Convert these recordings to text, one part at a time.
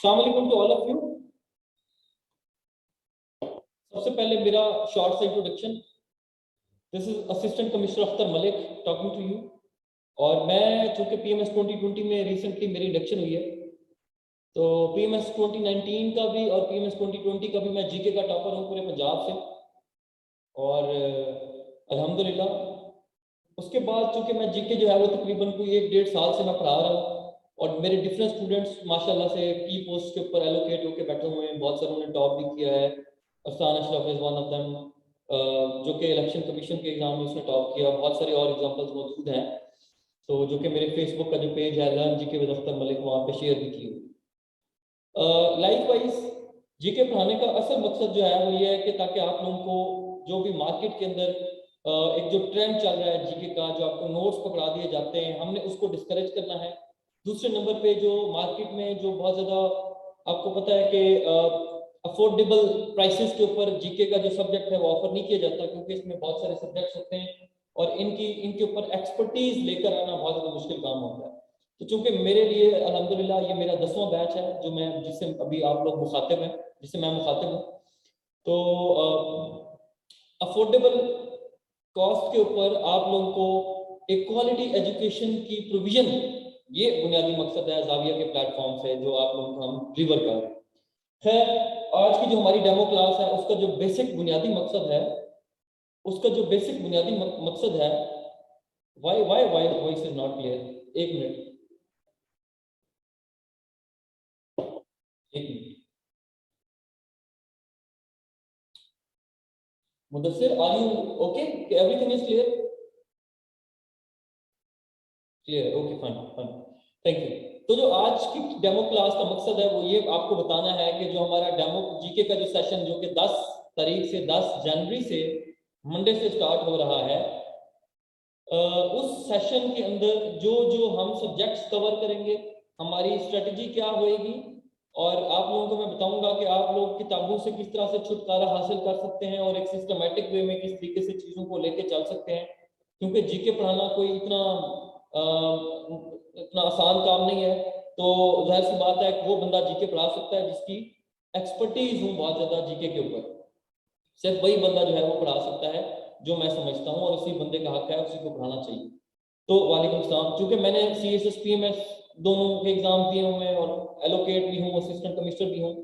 अस्सलाम वालेकुम to all of you. सबसे पहले मेरा शॉर्ट सा introduction. This is assistant commissioner Akhtar Malik talking to you. और मैं चूंकि पीएमएस 2020 में रिसेंटली मेरी इंडक्शन हुई है, तो पीएमएस 2019 का भी और पीएमएस 2020 का भी मैं जीके का टॉपर हूँ पूरे पंजाब से। और अल्हम्दुलिल्लाह उसके बाद चूंकि मैं जीके जो है वो तकरीबन कोई 1-1.5 साल से मैं पढ़ा रहा हूँ, और मेरे डिफरेंट स्टूडेंट्स माशाल्लाह से की पोस्ट के ऊपर एलोकेट होकर बैठे हुए हैं। बहुत सारों ने टॉप भी किया है। Afsan Ashraf is one of them, जो कि इलेक्शन कमीशन के एग्जाम में उसने टॉप किया। बहुत सारे और एग्जांपल्स मौजूद हैं, तो जो कि मेरे फेसबुक का जो पेज है learn GK with Akhtar Malik, वहाँ पे शेयर भी की हुई। लाइफ वाइज जीके पढ़ाने का असल मकसद जो है वो ये है कि ताकि आप लोगों को जो भी मार्केट के अंदर एक जो ट्रेंड चल रहा है जीके का, जो आपको नोट्स पकड़ा दिए जाते हैं, हमने उसको डिस्करेज करना है। दूसरे नंबर पे जो मार्केट में जो बहुत ज़्यादा आपको पता है कि अफोर्डेबल प्राइसेस के ऊपर जीके का जो सब्जेक्ट है वो ऑफर नहीं किया जाता, क्योंकि इसमें बहुत सारे सब्जेक्ट्स होते हैं और इनके ऊपर एक्सपर्टीज लेकर आना बहुत ज़्यादा मुश्किल काम होता है। तो चूंकि मेरे लिए अल्हम्दुलिल्लाह ये मेरा 10वां बैच है जो मैं जिससे अभी आप लोग मुखातिब हैं, जिससे मैं मुखातिब हूँ, तो अफोर्डेबल कॉस्ट के ऊपर आप लोगों को एक क्वालिटी एजुकेशन की प्रोविजन, ये बुनियादी मकसद है जाविया के प्लेटफॉर्म से जो आप लोगों को हम डिलीवर कर रहे हैं। खैर, आज की जो हमारी डेमो क्लास है उसका जो बेसिक बुनियादी मकसद है, मकसद है why why why voice is not clear. एक मिनट। Mudassir, are you okay? Everything is clear? Clear, okay, fine fine, thank you. तो जो आज की डेमो क्लास का मकसद है वो ये आपको बताना है कि जो हमारा डेमो जीके का जो सेशन जो कि 10 तारीख से 10 जनवरी से मंडे से स्टार्ट हो रहा है, उस सेशन के अंदर जो जो हम सब्जेक्ट्स कवर करेंगे, हमारी स्ट्रेटजी क्या होएगी, और आप लोगों को मैं बताऊंगा कि आप लोग किताबों से किस तरह से छुटकारा हासिल कर सकते हैं और एक सिस्टमेटिक वे में किस तरीके से चीज़ों को लेके चल सकते हैं। क्योंकि जीके पढ़ाना कोई इतना आसान काम नहीं है। तो जाहिर सी बात है कि वो बंदा जीके पढ़ा सकता है जिसकी एक्सपर्टीज हो बहुत ज़्यादा जीके के ऊपर। सिर्फ वही बंदा जो है वो पढ़ा सकता है, जो मैं समझता हूँ, और उसी बंदे का हक है, उसी को पढ़ाना चाहिए। तो वालेकुम सलाम। चूंकि मैंने CSS PMS दोनों के एग्जाम दिए हुए हैं और एलोकेट भी हूँ, असिस्टेंट कमिश्नर भी हूँ,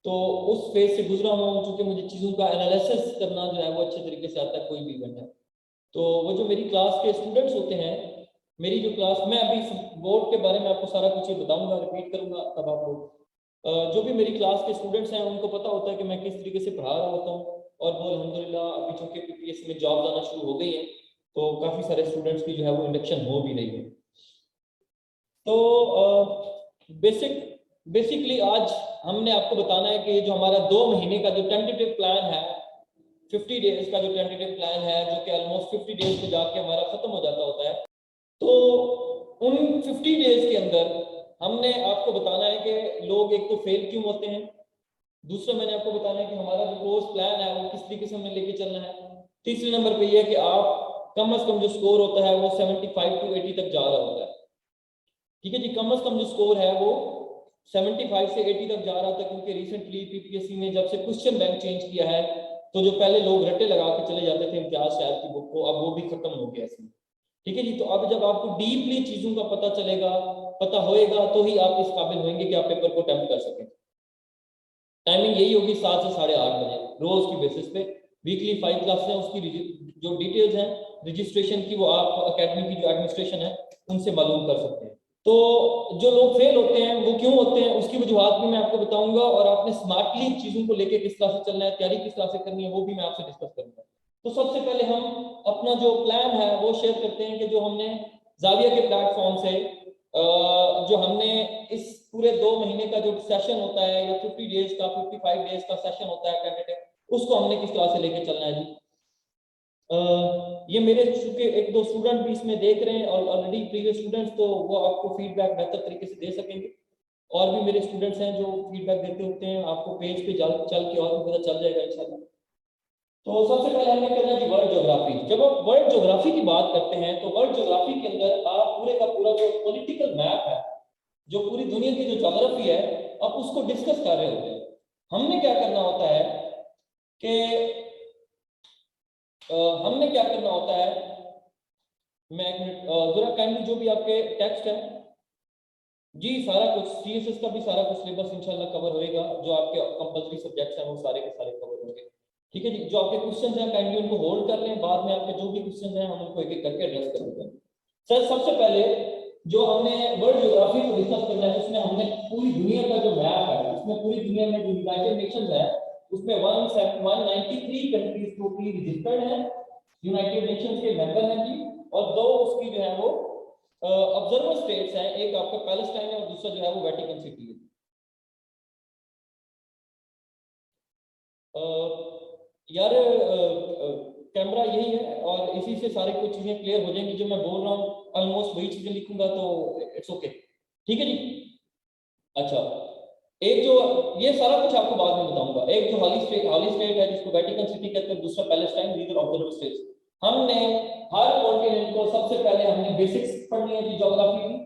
तो उस फेज से गुजरा हूँ। चूंकि मुझे चीज़ों का एनालिसिस करना जो है वो अच्छे तरीके से आता है कोई भी इवेंट है। तो वो जो मेरी क्लास के स्टूडेंट्स होते हैं, मेरी जो क्लास, मैं अभी बोर्ड के बारे में आपको सारा कुछ ही बताऊंगा, रिपीट करूंगा, तब आप लोग जो भी मेरी क्लास के स्टूडेंट्स हैं उनको पता होता है कि मैं किस तरीके से पढ़ा रहा होता हूँ। और वो अल्हम्दुलिल्लाह अभी चूंकि PPSC में जॉब आना शुरू हो गई है, तो काफ़ी सारे स्टूडेंट्स की जो है वो इंडक्शन हो भी रही है। तो बेसिकली आज हमने आपको बताना है कि जो हमारा 2 महीने का जो टेंटेटिव प्लान है, 50 डेज का जो टेंटेटिव प्लान है, जो कि ऑलमोस्ट 50 डेज पे जाके हमारा खत्म हो जाता होता है, तो उन 50 डेज के अंदर हमने आपको बताना है कि लोग एक तो फेल क्यों होते हैं, दूसरा मैंने आपको बताना है कि हमारा जो कोर्स प्लान है वो किस तरीके से हमें लेके चलना है, तीसरे नंबर पे ये है कि आप कम से कम जो स्कोर होता है वो 75 to 80 तक जा रहा होता है। ठीक है जी, कम से कम जो स्कोर है वो 75 से 80 तक जा रहा था, क्योंकि रिसेंटली PPSC ने जब से क्वेश्चन बैंक चेंज किया है तो जो पहले लोग रट्टे लगा के चले जाते थे इम्तियाज टाइप की बुक को, अब वो भी खत्म हो गया इसमें। ठीक है जी। तो अब जब आपको डीपली चीजों का पता चलेगा, पता होएगा, तो ही आप इस काबिल होंगे कि आप पेपर को अटेम्प्ट कर सकें। टाइमिंग यही होगी 7 से 8:30 बजे रोज की बेसिस पे। वीकली 5 क्लास है, उसकी जो डिटेल्स हैं रजिस्ट्रेशन की, वो आप अकेडमी की जो एडमिनिस्ट्रेशन है उनसे मालूम कर सकते हैं। तो जो लोग फेल होते हैं वो क्यों होते हैं, उसकी वजूहत भी मैं आपको बताऊंगा, और आपने स्मार्टली चीजों को लेके किस तरह से चलना है, तैयारी किस तरह से करनी है, वो भी मैं आपसे डिस्कस करूंगा। तो सबसे पहले हम अपना जो प्लान है वो शेयर करते हैं कि जो हमने जाविया के प्लेटफॉर्म से जो हमने इस पूरे 2 महीने का जो सेशन होता है, या 50 डेज का 55 डेज का सेशन होता है कैंडिडेट, उसको हमने किस तरह से लेके चलना है जी। ये मेरे चूंकि 1-2 स्टूडेंट भी इसमें देख रहे हैं और ऑलरेडी प्रीवियस स्टूडेंट्स, तो वो आपको फीडबैक बेहतर तरीके से दे सकेंगे। और भी मेरे स्टूडेंट्स हैं जो फीडबैक देते होते हैं, आपको पेज पे चल के और भी पता चल जाएगा इंशाल्लाह। तो सबसे पहले हमें करना है वर्ल्ड ज्योग्राफी। जब आप वर्ल्ड ज्योग्राफी की बात करते हैं तो वर्ल्ड ज्योग्राफी के अंदर आप पूरे का पूरा जो पॉलिटिकल मैप है, जो पूरी दुनिया की जो ज्योग्राफी है, आप उसको डिस्कस कर रहे होते हैं। हमने क्या करना होता है कि हमने क्या करना होता है, मैं एक मिनट जरा काइंडली जो भी आपके टेक्स्ट है जी, सारा कुछ सीएसएस का भी सारा कुछ सिलेबस इंशाल्लाह कवर होएगा, जो आपके कंपल्सरी सब्जेक्ट्स हैं वो सारे के सारे कवर होंगे। ठीक है जी। जो आपके क्वेश्चंस हैं काइंडली उनको होल्ड कर लें, बाद में आपके जो भी क्वेश्चंस हैं हम उनको एक एक करके एड्रेस करेंगे। सर सबसे पहले जो हमने वर्ल्ड ज्योग्राफी को डिस्कस करना है, उसमें हमने पूरी दुनिया का जो मैप है, उसमें पूरी दुनिया में जो यूनाइटेड नेशंस है उसमें 193 कंट्रीज टोटली रजिस्टर्ड है, यूनाइटेड नेशंस के मेंबर हैं जी। और 2 उसकी जो है वो ऑब्जर्वर स्टेट्स हैं, एक आपका पैलेस्टाइन है और दूसरा जो है वो वेटिकन सिटी है। यार कैमरा यही है और इसी से सारी कुछ चीजें क्लियर हो जाएंगी। जो मैं बोल रहा हूँ ऑलमोस्ट वही चीजें लिखूंगा तो इट्स ओके। ठीक है जी। अच्छा, एक जो ये सारा कुछ आपको बाद में बताऊंगा। एक जो हाली स्टेट है जिसको वेटिकन सिटी कहते हैं, दूसरा Palestine, these are observer states. हमने हर कॉन्टिनेंट को सबसे पहले हमने बेसिक्स पढ़नी है जी ज्योग्राफी की।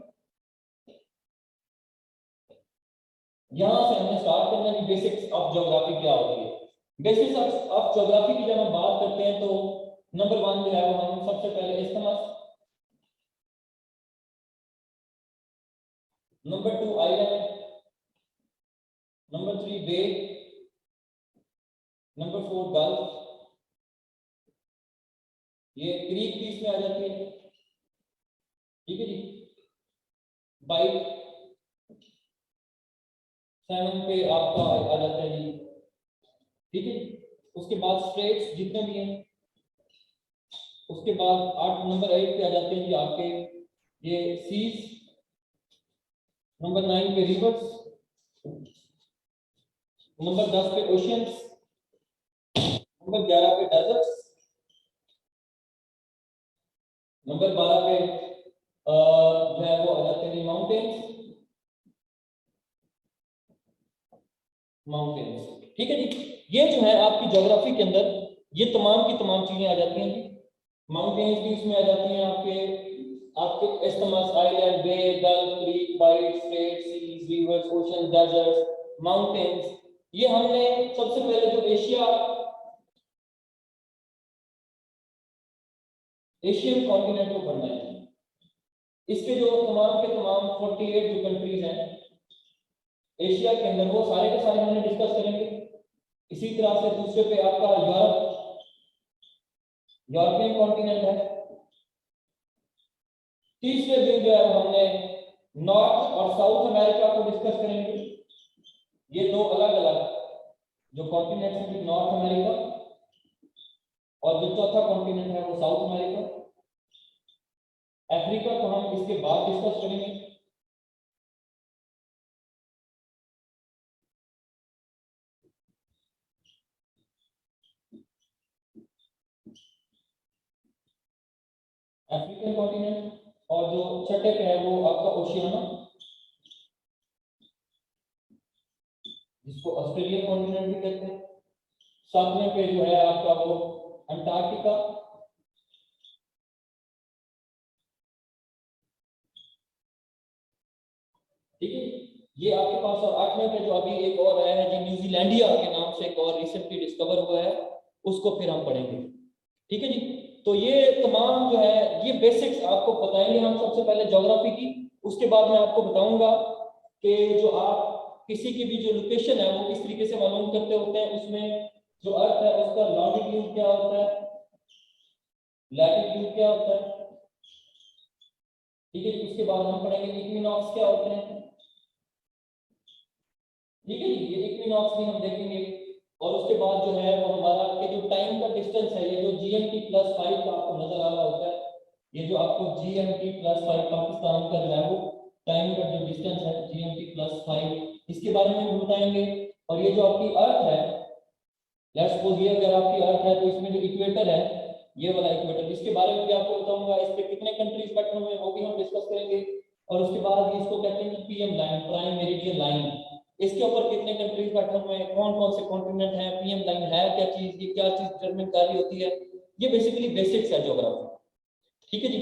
यहां से हमने स्टार्ट करना है बेसिक्स ऑफ ज्योग्राफी क्या होती है। बेसिक्स ऑफ ज्योग्राफी की जब हम बात करते हैं तो नंबर 1 जो है वो हम सबसे पहले इस्तेमाल, नंबर 2 आइलैंड, नंबर 3 बे, नंबर 4 गल्फ, ये क्रीक भी इसमें आ जाती है। ठीक है जी। बाइट, सैमन पे आपका आ जाता है जी। ठीक है। उसके बाद स्ट्रेट्स जितने भी हैं, उसके बाद 8 नंबर 8 पे आ जाते हैं जी आपके ये सीज, नंबर 9 पे रिवर्स, नंबर 10 पे ओशियंस, नंबर 11 पे डेजर्ट्स, नंबर 12 पे जो है वो आ जाते हैं माउंटेन्स। ठीक है जी। ये जो है आपकी ज्योग्राफी के अंदर ये तमाम की तमाम चीजें आ जाती हैं जी। माउंटेन्स भी इसमें आ जाती हैं आपके आपके इस्तेमाल, island, bay, gulf, creek, bight, strait, seas, rivers, ocean, deserts, mountains. ये हमने सबसे पहले जो एशियन कॉन्टिनेंट को पढ़ना है। इसके जो तमाम के तमाम 48 जो कंट्रीज हैं एशिया के अंदर, वो सारे के सारे हमने डिस्कस करेंगे। इसी तरह से दूसरे पे आपका यूरोपियन कॉन्टिनेंट है। तीसरे दिन जो है हमने नॉर्थ और साउथ अमेरिका को डिस्कस करेंगे। ये 2 अलग अलग जो कॉन्टिनेंट है, नॉर्थ अमेरिका, और जो चौथा कॉन्टिनेंट है वो साउथ अमेरिका। अफ्रीका को हम इसके बाद डिस्कस करेंगे। अफ्रीकन कॉन्टिनेंट, और जो छठे पे है वो आपका ओशियाना, जिसको ऑस्ट्रेलियन कॉन्टिनेंट भी कहते हैं। सातवें पे जो है आपका वो अंटार्कटिका। ठीक है। ये आपके पास, और 8वें पे जो अभी एक और आया है जी, न्यूजीलैंडिया के नाम से एक और रिसेंटली डिस्कवर हुआ है, उसको फिर हम पढ़ेंगे। ठीक है जी। तो ये तमाम जो है ये बेसिक्स आपको बताएंगे हम सबसे पहले ज्योग्राफी की। उसके बाद मैं आपको बताऊंगा कि जो आप किसी की भी जो लोकेशन है वो किस तरीके से मालूम करते होते हैं, उसमें जो अर्थ है उसका लॉन्गिट्यूड क्या होता है, लैटिट्यूड क्या होता है। ठीक है। उसके बाद हम पढ़ेंगे इक्विनॉक्स क्या होते हैं। ठीक है जी। ये इक्विनॉक्स भी हम देखेंगे। और उसके बाद जो है वो हमारा के जो टाइम का डिस्टेंस है, ये जो GMT +5 का आपको नजर आ रहा होता है, ये जो आपको GMT +5 पाकिस्तान का जो है वो टाइम का जो डिस्टेंस है GMT +5, इसके बारे में भी बताएंगे। और ये जो आपकी अर्थ है, लेट्स सपोज ये अगर आपकी अर्थ है तो इसमें जो इक्वेटर है, ये वाला इक्वेटर, इसके बारे में भी आपको बताऊंगा। इस पे कितने कंट्रीज बैठे हुए हैं वो भी हम डिस्कस करेंगे। और उसके बाद इसको कहते हैं PM line, prime meridian line, इसके ऊपर कितने कंट्रीज बैठे हुए हैं, कौन कौन से कॉन्टिनेंट हैं, PM लाइन है क्या चीज, ये क्या चीज डिटरमिन कर रही होती है। ये बेसिकली बेसिक्स है ज्योग्राफी। ठीक है जी।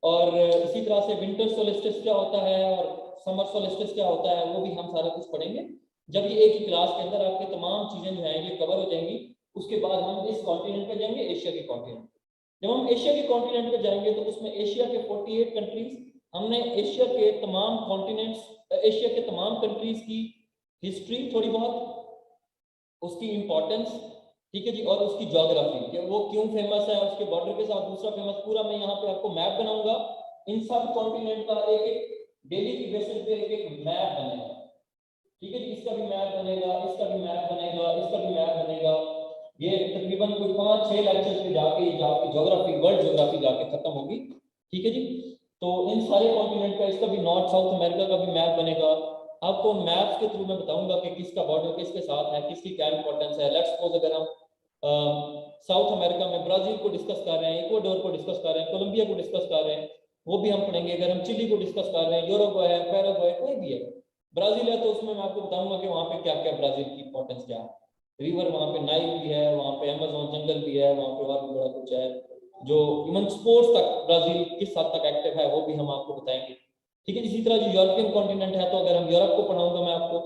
और इसी तरह से विंटर सोलिस्टिस क्या होता है और समर सोलिस्टिस क्या होता है वो भी हम सारा कुछ पढ़ेंगे। जब ये एक ही क्लास के अंदर आपके तमाम चीजें जो है ये कवर हो जाएंगी, उसके बाद हम इस कॉन्टिनेंट पे जाएंगे, एशिया के कॉन्टिनेंट। जब हम एशिया के कॉन्टिनेंट पे जाएंगे तो उसमें एशिया के 48 कंट्रीज, हमने एशिया के तमाम कॉन्टिनेंट्स, एशिया के तमाम कंट्रीज की हिस्ट्री थोड़ी बहुत, उसकी इंपॉर्टेंस, ठीक है जी, और उसकी ज्योग्राफी कि वो क्यों फेमस है, उसके बॉर्डर के साथ दूसरा फेमस, पूरा मैं यहाँ पे आपको मैप बनाऊंगा। इन सब कॉन्टिनेंट का एक एक डेली की बेसिस पे एक एक मैप बनेगा। ठीक है जी। इसका भी मैप बनेगा, इसका भी मैप बनेगा, इसका भी मैप बनेगा। ये तकरीबन कोई 5-6 लेक्चर्स में जाके जाके ज्योग्राफी, वर्ल्ड ज्योग्राफी जाके खत्म होगी। ठीक है जी। तो इन सारे कॉन्टिनेंट का, इसका भी नॉर्थ साउथ अमेरिका का भी मैप बनेगा। आपको मैप्स के थ्रू मैं बताऊंगा कि किसका बॉर्डर किसके साथ है, किसकी क्या इंपॉर्टेंस है। लेट्स सपोज अगर हम साउथ अमेरिका में ब्राजील को डिस्कस कर रहे हैं, इक्वाडोर को डिस्कस कर रहे हैं, कोलंबिया को डिस्कस कर रहे हैं, वो भी हम पढ़ेंगे। अगर हम चिली को डिस्कस कर रहे हैं, यूरोग्वे है, पैराग्वे, कोई भी है, ब्राजील है, तो उसमें मैं आपको बताऊंगा कि वहाँ पे क्या क्या ब्राजील की इंपॉर्टेंस क्या है। रिवर वहाँ पे नाइल भी है, वहाँ पे अमेजोन जंगल भी है, वहाँ पे और भी बड़ा कुछ है। जो इवन स्पोर्ट्स तक ब्राजील किस हद तक एक्टिव है वो भी हम आपको बताएंगे। ठीक है। इसी तरह जो यूरोपियन कॉन्टिनेंट है, तो अगर हम यूरोप को पढ़ाऊंगा मैं आपको,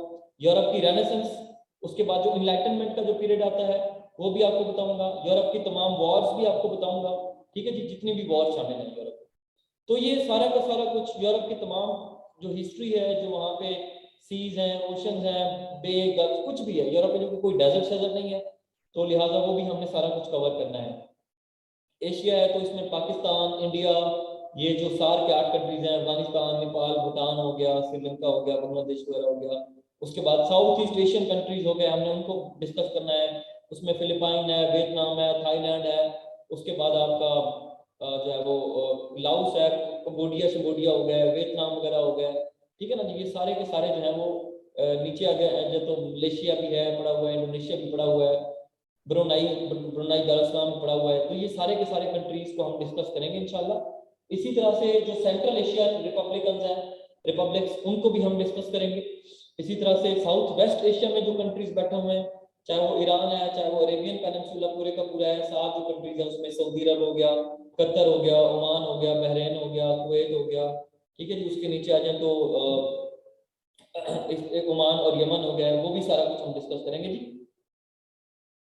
यूरोप की रेनेसेंस, उसके बाद जो इनलाइटनमेंट का जो पीरियड आता है वो भी आपको बताऊंगा। यूरोप की तमाम वॉर्स भी आपको बताऊंगा। ठीक है जी। जितनी भी वॉर शामिल है यूरोप, तो ये सारा का सारा कुछ यूरोप की तमाम जो हिस्ट्री है, जो वहाँ पे सीज हैं, ओशंस हैं, बे, गल्फ, कुछ भी है यूरोप में, जो कोई डेजर्ट शेजर्ट नहीं है, तो लिहाजा वो भी हमने सारा कुछ कवर करना है। एशिया है तो इसमें पाकिस्तान, इंडिया, ये जो सार्क के 8 कंट्रीज हैं, अफगानिस्तान, नेपाल, भूटान हो गया, श्रीलंका हो गया, बांग्लादेश वगैरह हो गया। उसके बाद साउथ ईस्ट एशियन कंट्रीज हो गए, हमने उनको डिस्कस करना है। उसमें फिलिपाइन है, वियतनाम है, थाईलैंड है। उसके बाद आपका जो है वो लाओस है, कंबोडिया शंबोडिया हो गया, वियतनाम वगैरह हो गया। ठीक है ना जी। ये सारे के सारे जो है वो नीचे आ गए। जो तो मलेशिया भी है पड़ा हुआ है, इंडोनेशिया भी पड़ा हुआ है, ब्रुनाई ब्रुनाई दारुस्सलाम में पड़ा हुआ है। तो ये सारे के सारे कंट्रीज को हम डिस्कस करेंगे इंशाल्लाह। इसी तरह से जो सेंट्रल एशियन रिपब्लिकन्स हैं, रिपब्लिक्स, उनको भी हम डिस्कस करेंगे। इसी तरह से साउथ वेस्ट एशिया में जो कंट्रीज बैठे हुए हैं, चाहे वो ईरान है, चाहे वो अरेबियन पेनिनसुला पूरे का पूरा है, 7 जो कंट्रीज है उसमें सऊदी अरब हो गया, कतर हो गया, ओमान हो गया, बहरीन हो गया, कुवैत हो गया। ठीक है जी। उसके नीचे आ जाए तो एक ओमान और यमन हो गया, वो भी सारा कुछ हम डिस्कस करेंगे जी।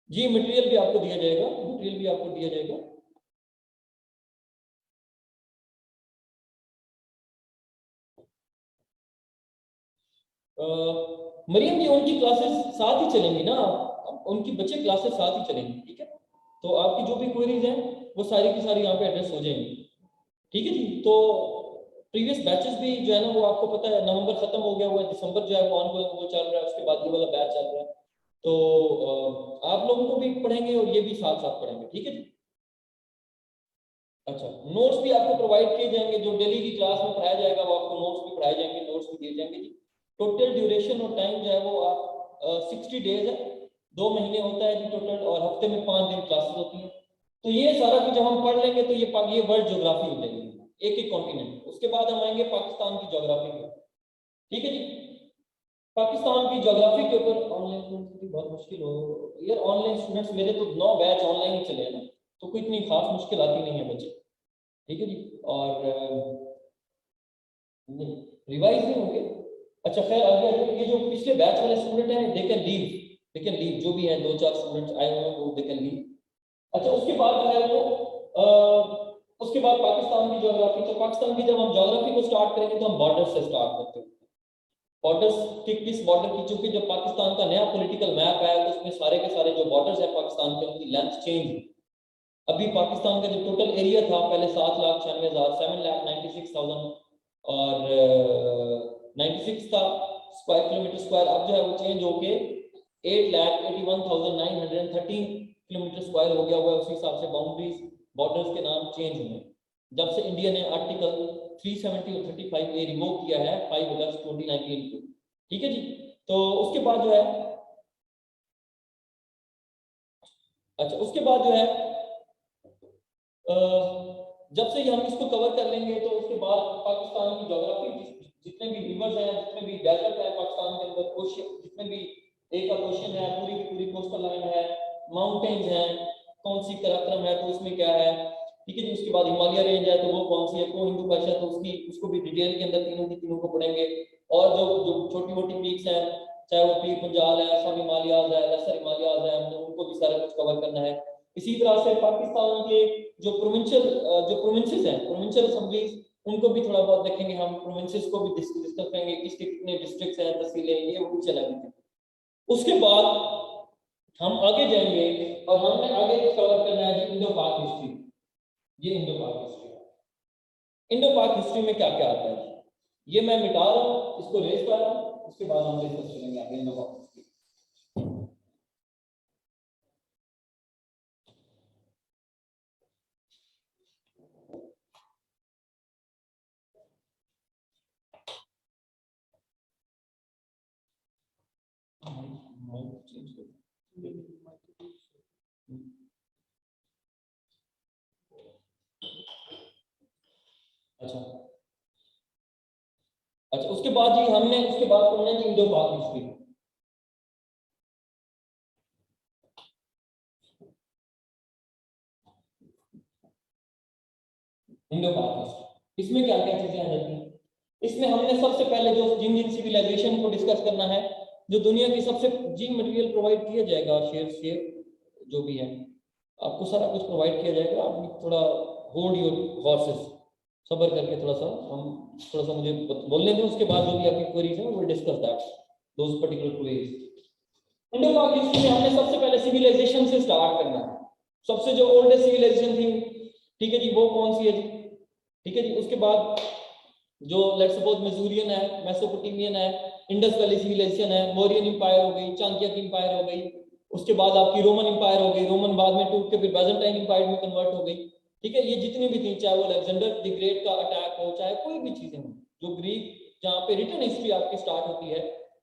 जी मटेरियल भी आपको दिया जाएगा, मटेरियल भी आपको दिया जाएगा। मरियम जी, उनकी क्लासेस साथ ही चलेंगी ना, उनकी बच्चे क्लासेस साथ ही चलेंगी। ठीक है। तो आपकी जो भी क्वेरीज हैं वो सारी की सारी यहाँ पे एड्रेस हो जाएंगी। ठीक है जी। तो प्रीवियस बैचेस भी जो है ना वो आपको पता है नवंबर खत्म हो गया हुआ है, दिसंबर जो है वो ऑनगोइंग वो चल रहा है, उसके बाद ये वाला बैच चल रहा है। तो आप लोगों को भी पढ़ेंगे और ये भी साथ साथ पढ़ेंगे। ठीक है जी। अच्छा, नोट्स भी आपको प्रोवाइड किए जाएंगे, जो डेली की क्लास में पढ़ाया जाएगा वो आपको नोट्स भी पढ़ाए जाएंगे, नोट्स भी दिए जाएंगे जी। टोटल ड्यूरेशन और टाइम जो है वो आप 60 डेज है, 2 महीने होता है जी टोटल, और हफ्ते में 5 दिन क्लासेस होती हैं। तो ये सारा कुछ जब हम पढ़ लेंगे तो ये वर्ल्ड ज्योग्राफी हो जाएगी, एक एक कॉन्टिनेंट। उसके बाद हम आएंगे पाकिस्तान की ज्योग्राफी पे। ठीक है जी। पाकिस्तान की ज्योग्राफी के ऊपर ऑनलाइन बहुत मुश्किल हो यार, ऑनलाइन स्टूडेंट्स मेरे तो 9 बैच ऑनलाइन ही चले हैं ना, तो कोई इतनी खास मुश्किल आती नहीं है बच्चे। ठीक है जी। और नहीं, रिवाइज नहीं होंगे। अच्छा खैर, आगे ये जो पिछले बैच वाले स्टूडेंट हैं दे कैन लीव, जो भी है 2-4 स्टूडेंट्स आए हुए हैं वो दे कैन लीव। अच्छा, उसके बाद जो है वो उसके बाद पाकिस्तान की ज्योग्राफी। तो पाकिस्तान की जब हम ज्योग्राफी को स्टार्ट करेंगे तो हम बॉर्डर से स्टार्ट करते हैं। बॉर्डर्स के किस बॉर्डर की, चूंकि जब पाकिस्तान का नया पॉलिटिकल मैप आया तो उसमें सारे के सारे जो बॉर्डर्स है पाकिस्तान के उनकी लेंथ चेंज हुई। अभी पाकिस्तान का जो टोटल एरिया था पहले 7,96,000 7,96,000 और 96 था स्क्वायर किलोमीटर स्क्वायर, अब जो है वो चेंज होके 8,81,913 किलोमीटर स्क्वायर हो गया हुआ है। उसी हिसाब से बाउंड्रीज बॉर्डर्स के नाम चेंज हुए जब से इंडिया ने आर्टिकल 370 और 35 ए रिवोक किया है 5 अगस्त 2019 को। ठीक है जी। तो उसके बाद जो है अच्छा उसके बाद जो है जब से हम इसको कवर कर लेंगे तो उसके बाद पाकिस्तान की ज्योग्राफी, जितने भी रिवर्स हैं, जितने भी डेजर्ट है पाकिस्तान के अंदर, ओशियन, जितने भी एक ओशियन है, पूरी की पूरी कोस्टल लाइन है, माउंटेन्स हैं, कौन सी कराक्रम है तो उसमें क्या है। ठीक है जी। उसके बाद हिमालय रेंज है तो वो कौन सी है, को हिंदू भाषा, तो उसकी उसको भी डिटेल के अंदर तीनों की तीनों को पढ़ेंगे। और जो जो छोटी मोटी पीक्स हैं, चाहे वो पीक पंजाल है, सब हिमालयाज है, लेसर हिमालयाज है, हमने उनको भी सारा कुछ कवर करना है। इसी तरह से पाकिस्तान के जो प्रोविंसेस हैं, प्रोविंशियल असेंबलीज, उनको भी थोड़ा बहुत देखेंगे हम, प्रोविंसेस को भी डिस्कस करेंगे, किसके कितने डिस्ट्रिक्ट्स हैं, तहसीलें, ये वो भी चलेंगे। उसके बाद हम आगे जाएंगे और हमने आगे कवर करना है इंडो पाक हिस्ट्री। ये इंडो पाक हिस्ट्री, इंडो पाक हिस्ट्री में क्या क्या आता है ये मैं मिटा रहा हूँ, इसको रेज कर रहा हूँ। उसके बाद हम डिस्कस करेंगे आगे इंडो पाक हिस्ट्री। अच्छा अच्छा उसके बाद जी हमने उसके बाद पढ़ना है इंडो पाक हिस्ट्री। इंडो पाक हिस्ट्री इसमें क्या क्या चीजें आ जाती हैं। इसमें हमने सबसे पहले जो जिन जिन सिविलाइजेशन को डिस्कस करना है, जो दुनिया की सबसे, जी मटेरियल प्रोवाइड किया जाएगा, शेयर जो भी है आपको सारा कुछ प्रोवाइड किया जाएगा। आप थोड़ा होल्ड योर हॉर्सेस, सब्र करके थोड़ा सा मुझे बोलने दें। उसके बाद जो भी आपकी क्वेरीज है वो discuss that those particular queries. Indo पाक हिस्ट्री में हमने सबसे पहले सिविलाइजेशन से स्टार्ट करना है। सबसे जो ओल्डेस्ट सिविलाइजेशन थी, ठीक है जी, वो कौन सी है जी। ठीक है जी। उसके बाद जो लेट्स सपोज मेसूरियन है, मेसोपोटामियन है, इंडस वैली सिविलाइजेशन है, मौर्यन इंपायर हो गई, चाणक्य इंपायर हो गई। उसके बाद आपकी रोमन इंपायर हो गई, रोमन बाद में टूट के फिर बैजेंटाइन इंपायर में कन्वर्ट हो गई। ठीक है। ये जितनी भी थी, चाहे वो अलेक्जेंडर द ग्रेट का अटैक हो, चाहे कोई भी चीजें हो, जो ग्रीक, जहाँ पे रिटर्न हिस्ट्री आपकी स्टार्ट होती है,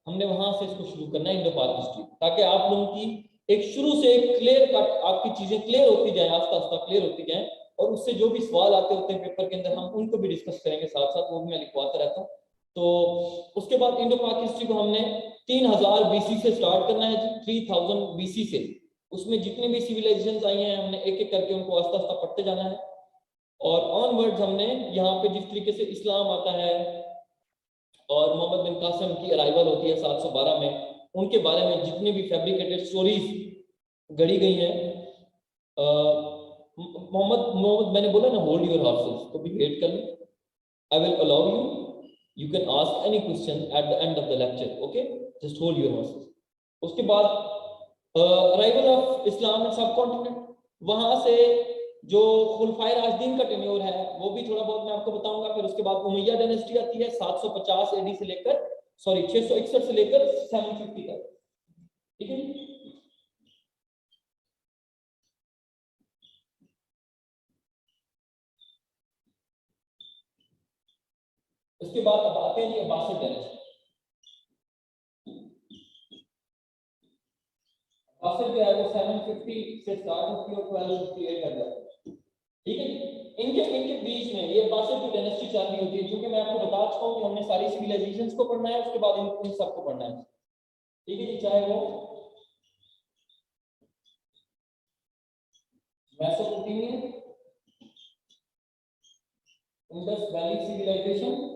हमने वहां से इसको शुरू करना है इंडो पाक हिस्ट्री, ताकि आप लोगों की एक शुरू से एक क्लियर कट आपकी चीजें क्लियर होती जाए, आस्ता आस्ता क्लियर होती जाए। और उससे जो भी सवाल आते होते हैं पेपर के अंदर, हम उनको भी डिस्कस करेंगे साथ साथ, वो भी मैं लिखवाता रहता हूँ। तो उसके बाद इंडो पाक हिस्ट्री को हमने 3000 बीसी से स्टार्ट करना है जी, 3000 बीसी से। उसमें जितनी भी सिविलाइजेशन आई हैं हमने एक एक करके उनको आस्ता आस्ता पढ़ते जाना है। और ऑनवर्ड्स हमने यहाँ पे जिस तरीके से इस्लाम आता है और मोहम्मद बिन कासिम की अराइवल होती है 712 में, उनके बारे में जितनी भी फैब्रिकेटेड स्टोरीज गढ़ी गई हैं, मोहम्मद मोहम्मद मैंने बोला ना, होल्ड योर हॉर्सेस, तो भी वेट कर लो। I will allow you, you can ask any question at the end of the lecture, okay, just hold your horses. उसके बाद अराइवल ऑफ इस्लाम इन सब कॉन्टिनेंट, वहां से जो खुलफाए राशिदीन का टेन्योर है वो भी थोड़ा बहुत मैं आपको बताऊंगा। फिर उसके बाद उमैया डायनेस्टी आती है 750 एडी से लेकर, सॉरी 661 से लेकर 750 तक। ठीक है जी। उसके बाद अब आते हैं जी अब्बासिड डायनेस्टी। अब्बासिड जो है वो 750 से स्टार्ट होती है और 1258 तक जाती है। ठीक है जी। इनके इनके बीच में ये अब्बासिड की डायनेस्टी चल रही होती है, क्योंकि मैं आपको बता चुका हूं कि हमने सारी सिविलाइजेशंस को पढ़ना है, उसके बाद इन सबको पढ़ना है। ठीक है जी। चाहे वो Mesopotamian, Indus valley civilisation,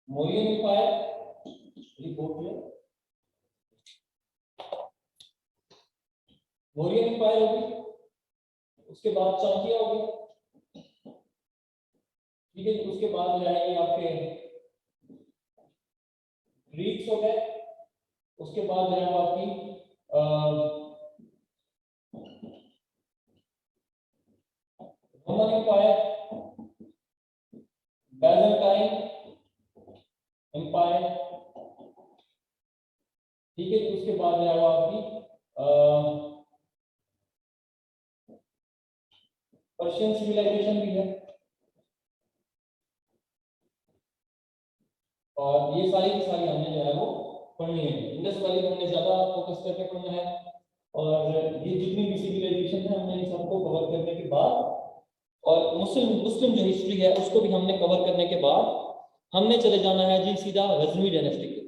Mauryan empire, Maurya empire होगी, उसके बाद चाणक्य हो गया, ठीक है। उसके बाद जो है आपके ग्रीक्स हो गए, उसके बाद जो है वो आपकी रोमन एम्पायर, बैजेंटाइन एम्पायर, ठीक है। उसके बाद जो है वो आपकी पर्शियन सिविलाइजेशन भी है, और ये सारी की सारी हमने जो है वो पढ़नी है। इंडस वैली हमने ज्यादा फोकस करके पढ़ना है, और ये जितनी भी सिविलाइजेशन है हमने इन सबको कवर करने के बाद, और मुस्लिम मुस्लिम जो हिस्ट्री है उसको भी हमने कवर करने के बाद हमने चले जाना है जी सीधा गजनवी डायनेस्टी के।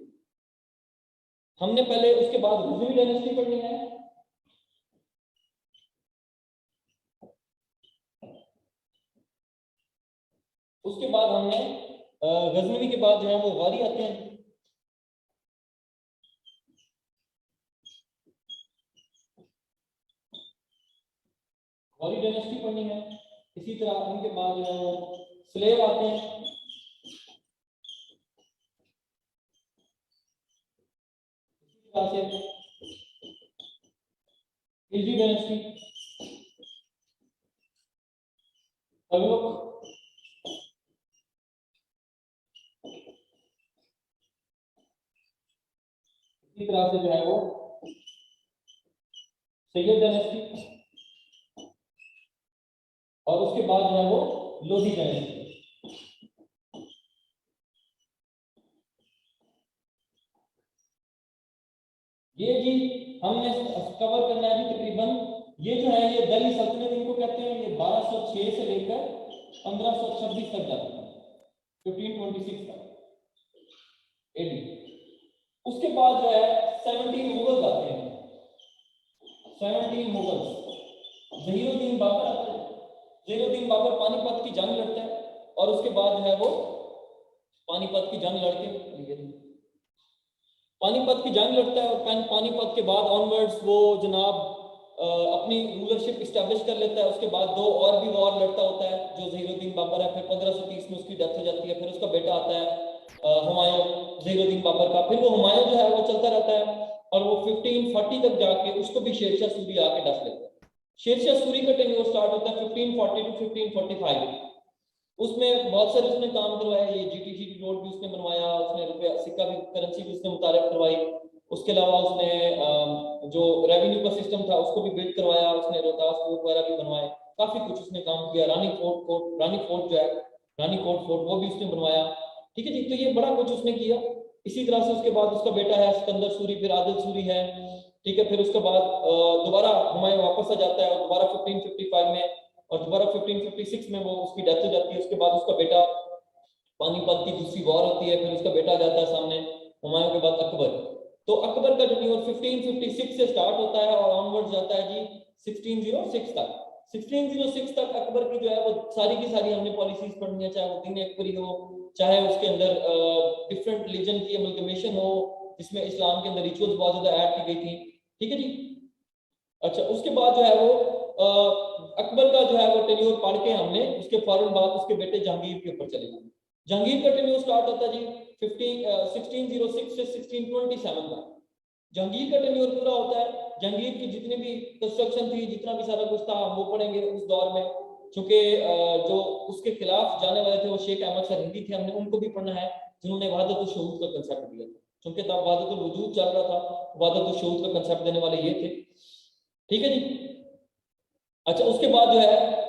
हमने पहले उसके बाद गजनवी डायनेस्टी पढ़नी है, उसके बाद हमने गजनवी के बाद जो है वो गौरी आते हैं, गौरी डायनेस्टी पढ़नी है। इसी तरह उनके बाद जो है वो स्लेव आते हैं, इसी तरह से खिलजी डायनेस्टी, तगलुक, इसी तरह से जो है वो सैयद डायनेस्टी, और उसके बाद जो है वो लोधी डायनेस्टी। ये जी हमने कवर करना है जी तकरीबन, ये जो है ये दिल्ली सल्तनत इनको कहते हैं, ये 1206 से लेकर 1526 तक जाता है, 1526 तक एडी। उसके बाद जो है 17 मुगल आते हैं, 17 मुगल्स, जहीरुद्दीन बाबर आते हैं। जहीरुद्दीन बाबर पानीपत की जंग लड़ता है, और उसके बाद जो है वो पानीपत की जंग लड़के पानीपत की जंग लड़ता है, और पानीपत के बाद ऑनवर्ड्स वो जनाब अपनी रूलरशिप इस्टेब्लिश कर लेता है। उसके बाद 2 और भी वॉर लड़ता होता है जो जहीरुद्दीन बाबर है, फिर 1530 में उसकी डेथ हो जाती है, फिर उसका बेटा आता है हुमायूं, जहीरुद्दीन बाबर का, फिर वो हुमायूं जो है वो चलता रहता है, और वो 1540 तक जाके उसको भी शेरशाह सूरी आके डस लेता है। शेरशाह सूरी का टेन्योर स्टार्ट होता है 1540 टू 1545, उसमें बहुत सारे उसने काम करवाया, ये जीटीसी रोड भी उसने बनवाया, उसने रुपया सिक्का भी, करेंसी भी उसने मुतारिफ करवाई। उसके अलावा उसने जो रेवेन्यू का सिस्टम था उसको भी बिल्ड करवाया, उसने रोहतास फोर्ट वगैरह भी बनवाए, काफी कुछ उसने काम किया। रानी फोर्ट जो है, रानी कोट फोर्ट, वो भी उसने बनवाया, ठीक है जी। तो ये बड़ा कुछ उसने किया। इसी तरह से उसके बाद उसका बेटा है सिकंदर सूरी, फिर आदिल सूरी है, ठीक है। फिर उसके बाद दोबारा हुमायूं वापस आ जाता है, और दोबारा 1555 में, और दोबारा 1556 में वो उसकी डेथ हो जाती है। उसके बाद उसका बेटा, पानीपत की दूसरी वॉर होती है, फिर उसका बेटा आ जाता है सामने, हुमायूं के बाद अकबर। तो अकबर का टेन्योर 1556 से स्टार्ट होता है और ऑनवर्ड जाता है जी 1606 तक। 1606 तक अकबर की जो है वो सारी की सारी हमने पॉलिसीज पढ़नी है, चाहे वो दीन अकबरी हो, चाहे उसके अंदर डिफरेंट रिलीजन की एमलगमेशन हो, जिसमें इस्लाम के अंदर रिचुअल्स बहुत ज्यादा ऐड की गई थी, ठीक है जी। अच्छा, उसके बाद जो है वो अकबर का जो है वो टेन्योर पढ़ के हमने उसके फौरन बाद उसके बेटे जहांगीर के ऊपर चले गए। जहांगीर का टेन्योर स्टार्ट होता है जी 1606 से 1627 तक। जहांगीर का टेन्योर पूरा होता है, जहांगीर की जितनी भी कंस्ट्रक्शन थी, जितना भी सारा कुछ था, हम वो पढ़ेंगे उस दौर में। चूंकि जो उसके खिलाफ जाने वाले थे वो शेख अहमद सर हिंदी थे, हमने उनको भी पढ़ना है, जिन्होंने वहादतुल शहूद का कंसेप्ट दिया था। चूंकि तब वहादतुल वजूद चल रहा था, वहादतुल शहूद का कंसेप्ट देने वाले ये थे, ठीक है जी। अच्छा, उसके बाद जो है